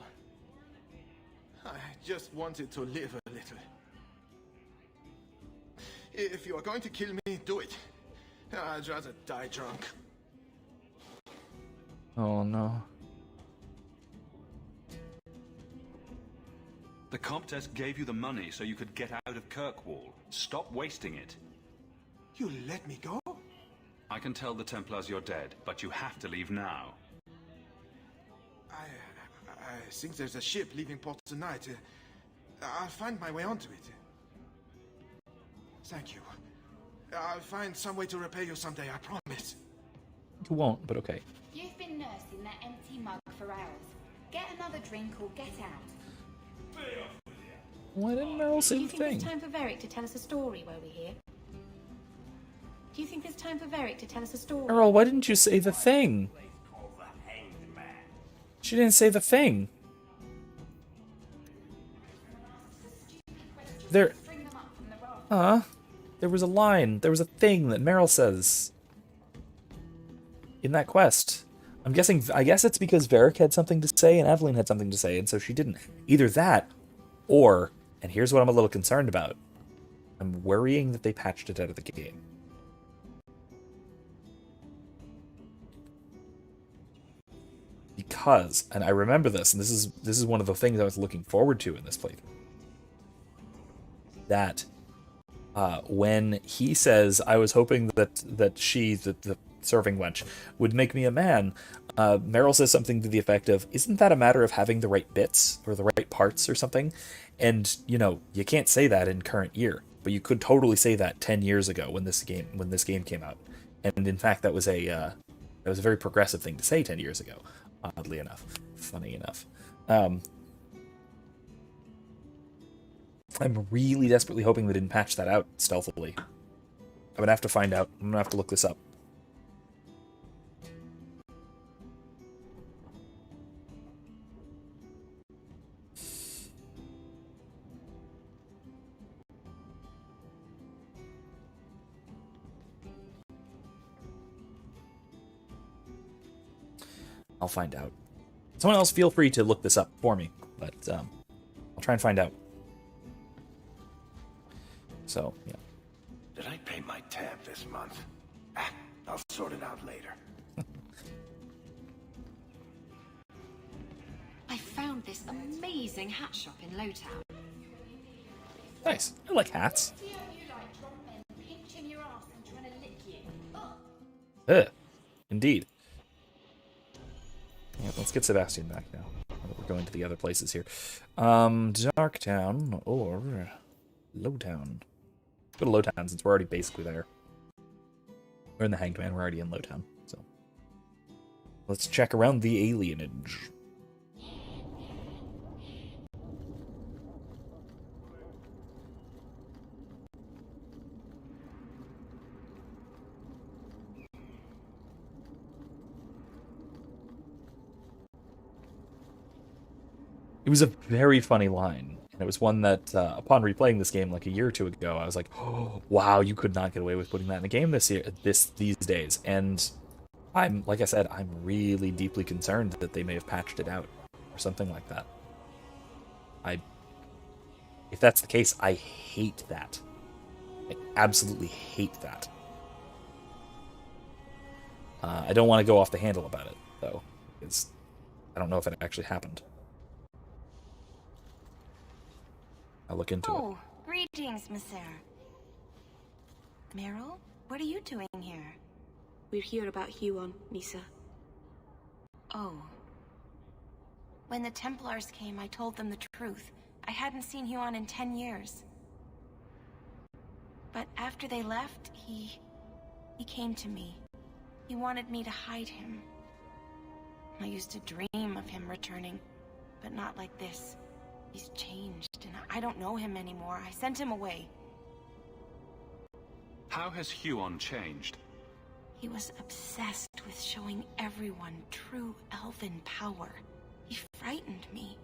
I just wanted to live a little. If you are going to kill me, do it. I'd rather die drunk.
Oh no.
The Comtesse gave you the money so you could get out of Kirkwall. Stop wasting it.
You let me go?
I can tell the Templars you're dead, but you have to leave now.
I think there's a ship leaving port tonight. I'll find my way onto it. Thank you. I'll find some way to repay you someday, I promise.
You won't, but okay.
You've been nursing that empty mug for hours. Get another drink or get out.
Why didn't Meryl say
Do you
the
think
thing?
it's time for Varric to tell us a story while we're here? Do you think it's time for Varric to tell us a story?
Meryl, why didn't you say the thing? She didn't say the thing. There was a line. There was a thing that Meryl says in that quest. I guess it's because Varric had something to say and Evelyn had something to say, and so she didn't. Either that, or, and here's what I'm a little concerned about. I'm worrying that they patched it out of the game. Because, and I remember this, and this is one of the things I was looking forward to in this playthrough. That when he says, I was hoping that she, the serving wench, would make me a man, Meryl says something to the effect of, isn't that a matter of having the right bits or the right parts or something? And, you can't say that in current year, but you could totally say that 10 years ago when this game came out. And in fact, that was a very progressive thing to say 10 years ago, oddly enough. Funny enough. I'm really desperately hoping they didn't patch that out stealthily. I'm gonna have to find out. I'm gonna have to look this up. I'll find out. Someone else feel free to look this up for me, but I'll try and find out. So, yeah.
Did I pay my tab this month? I'll sort it out later.
I found this amazing hat shop in Lowtown.
Nice. I like hats. Indeed. Yeah, let's get Sebastian back now. We're going to the other places here. Darktown or Lowtown. Go to Lowtown since we're already basically there. We're in the Hanged Man. We're already in Lowtown. So let's check around the alienage. It was a very funny line, and it was one that, upon replaying this game like a year or two ago, I was like, "Oh, wow, you could not get away with putting that in a game these days." And like I said, I'm really deeply concerned that they may have patched it out or something like that. If that's the case, I hate that. I absolutely hate that. I don't want to go off the handle about it, though, because I don't know if it actually happened. I'll look into it.
Greetings, Monsieur. Meryl, what are you doing here?
We're here about Huon, Misa.
Oh. When the Templars came, I told them the truth. I hadn't seen Huon in 10 years. But after they left, he came to me. He wanted me to hide him. I used to dream of him returning, but not like this. He's changed, and I don't know him anymore. I sent him away.
How has Huon changed?
He was obsessed with showing everyone true elven power. He frightened me.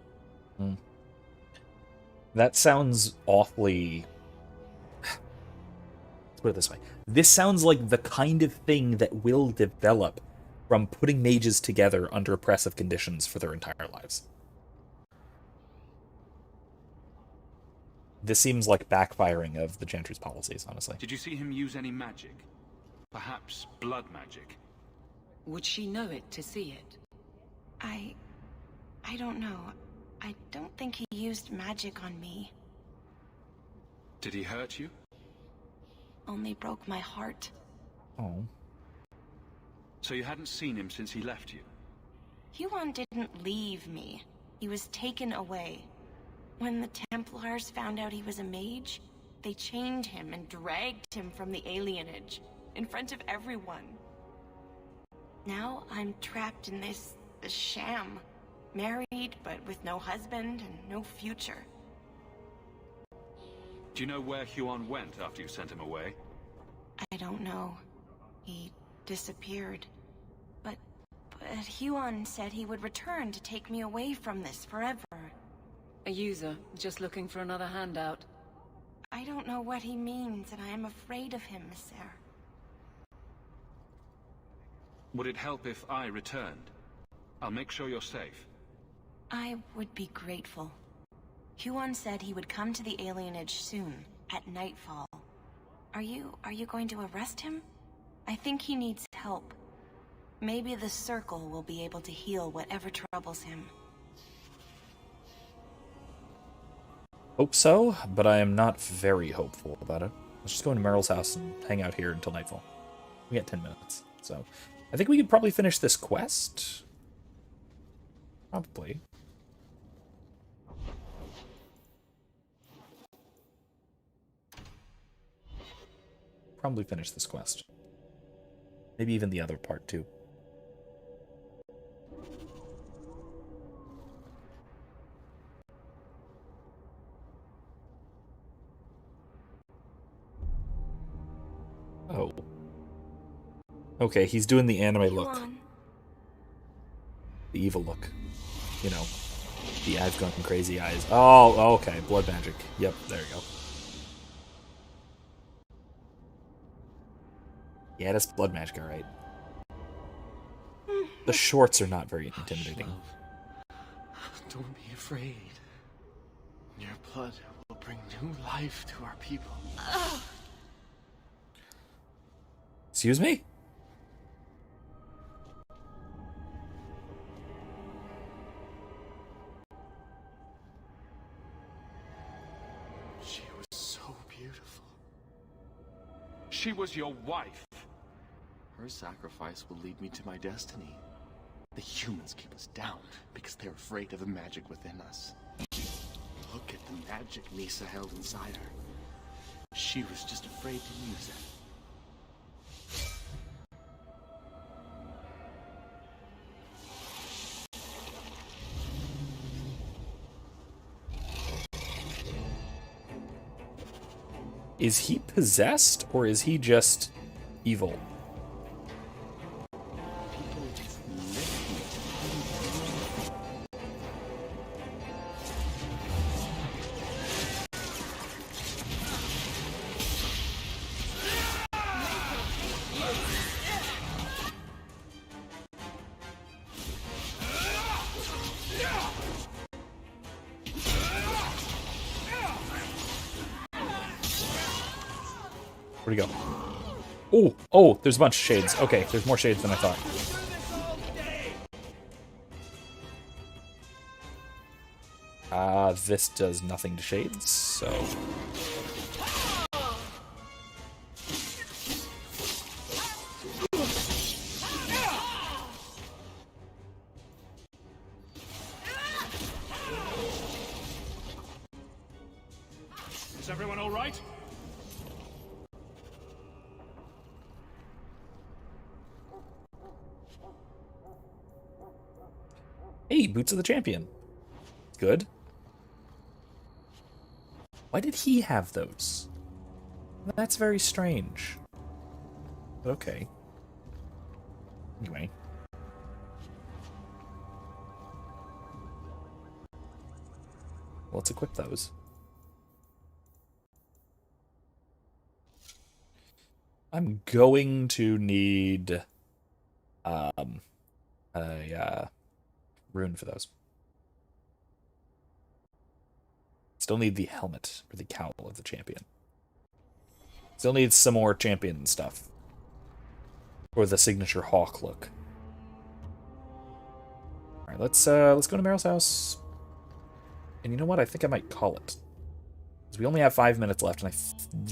That sounds awfully... Let's put it this way. This sounds like the kind of thing that will develop from putting mages together under oppressive conditions for their entire lives. This seems like backfiring of the Chantry's policies, honestly.
Did you see him use any magic? Perhaps blood magic?
Would she know it to see it?
I don't know. I don't think he used magic on me.
Did he hurt you?
Only broke my heart.
Oh.
So you hadn't seen him since he left you?
Huon didn't leave me. He was taken away. When the Templars found out he was a mage, they chained him and dragged him from the alienage, in front of everyone. Now I'm trapped in this sham. Married, but with no husband and no future.
Do you know where Huon went after you sent him away?
I don't know. He disappeared. But Huon said he would return to take me away from this forever.
A user, just looking for another handout.
I don't know what he means, and I am afraid of him, Sir.
Would it help if I returned? I'll make sure you're safe.
I would be grateful. Huon said he would come to the alienage soon, at nightfall. Are you going to arrest him? I think he needs help. Maybe the Circle will be able to heal whatever troubles him.
Hope so, but I am not very hopeful about it. Let's just go into Meryl's house and hang out here until nightfall. We got 10 minutes, so I think we could probably finish this quest. Probably. Probably finish this quest. Maybe even the other part too. Oh. Okay, he's doing the anime look. The evil look. You know, the I've gone crazy eyes. Oh, okay, blood magic. Yep, there you go. Yeah, that's blood magic, alright. The shorts are not very intimidating.
Don't be afraid. Your blood will bring new life to our people.
Excuse me?
She was so beautiful.
She was your wife.
Her sacrifice will lead me to my destiny. The humans keep us down because they're afraid of the magic within us. Look at the magic Nisa held inside her. She was just afraid to use it.
Is he possessed, or is he just evil? Where'd he go? Oh, there's a bunch of shades. Okay, there's more shades than I thought. This does nothing to shades, so...
Is everyone all right?
Hey, Boots of the Champion. Good. Why did he have those? That's very strange. Okay. Anyway. Let's equip those. I'm going to need a rune for those. Still need the helmet or the cowl of the champion. Still need some more champion stuff. Or the signature Hawke look. Alright, let's go to Meryl's house. And you know what? I think I might call it. Because we only have 5 minutes left, and I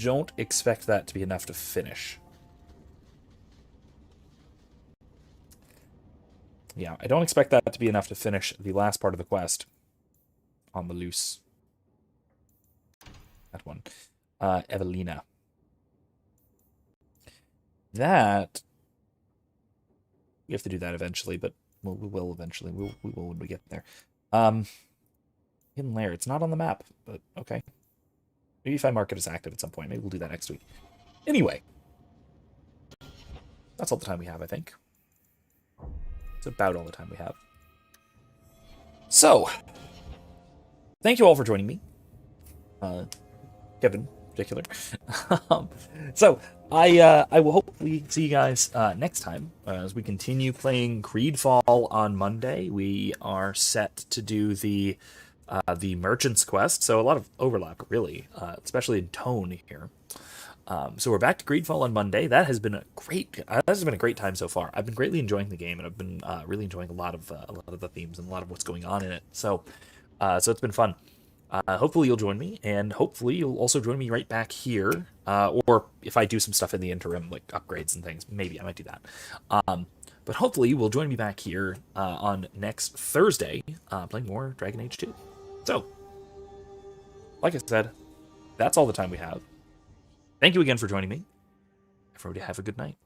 don't expect that to be enough to finish. Yeah, I don't expect that to be enough to finish the last part of the quest. On the loose. That one. Evelina. That... We have to do that eventually, but we will eventually. We will when we get there. Hidden lair. It's not on the map, but okay. Maybe if I mark it as active at some point. Maybe we'll do that next week. Anyway. That's all the time we have, I think. It's about all the time we have. So. Thank you all for joining me. Kevin, in particular. So, I will hopefully see you guys next time as we continue playing Greedfall on Monday. We are set to do the Merchant's Quest, so a lot of overlap, really, especially in tone here. So we're back to Greedfall on Monday. That has been a great time so far. I've been greatly enjoying the game, and I've been really enjoying a lot of the themes and a lot of what's going on in it. So it's been fun. Hopefully you'll join me, and hopefully you'll also join me right back here. Or if I do some stuff in the interim, like upgrades and things, maybe I might do that. But hopefully you will join me back here on next Thursday, playing more Dragon Age 2. So, like I said, that's all the time we have. Thank you again for joining me. Everybody have a good night.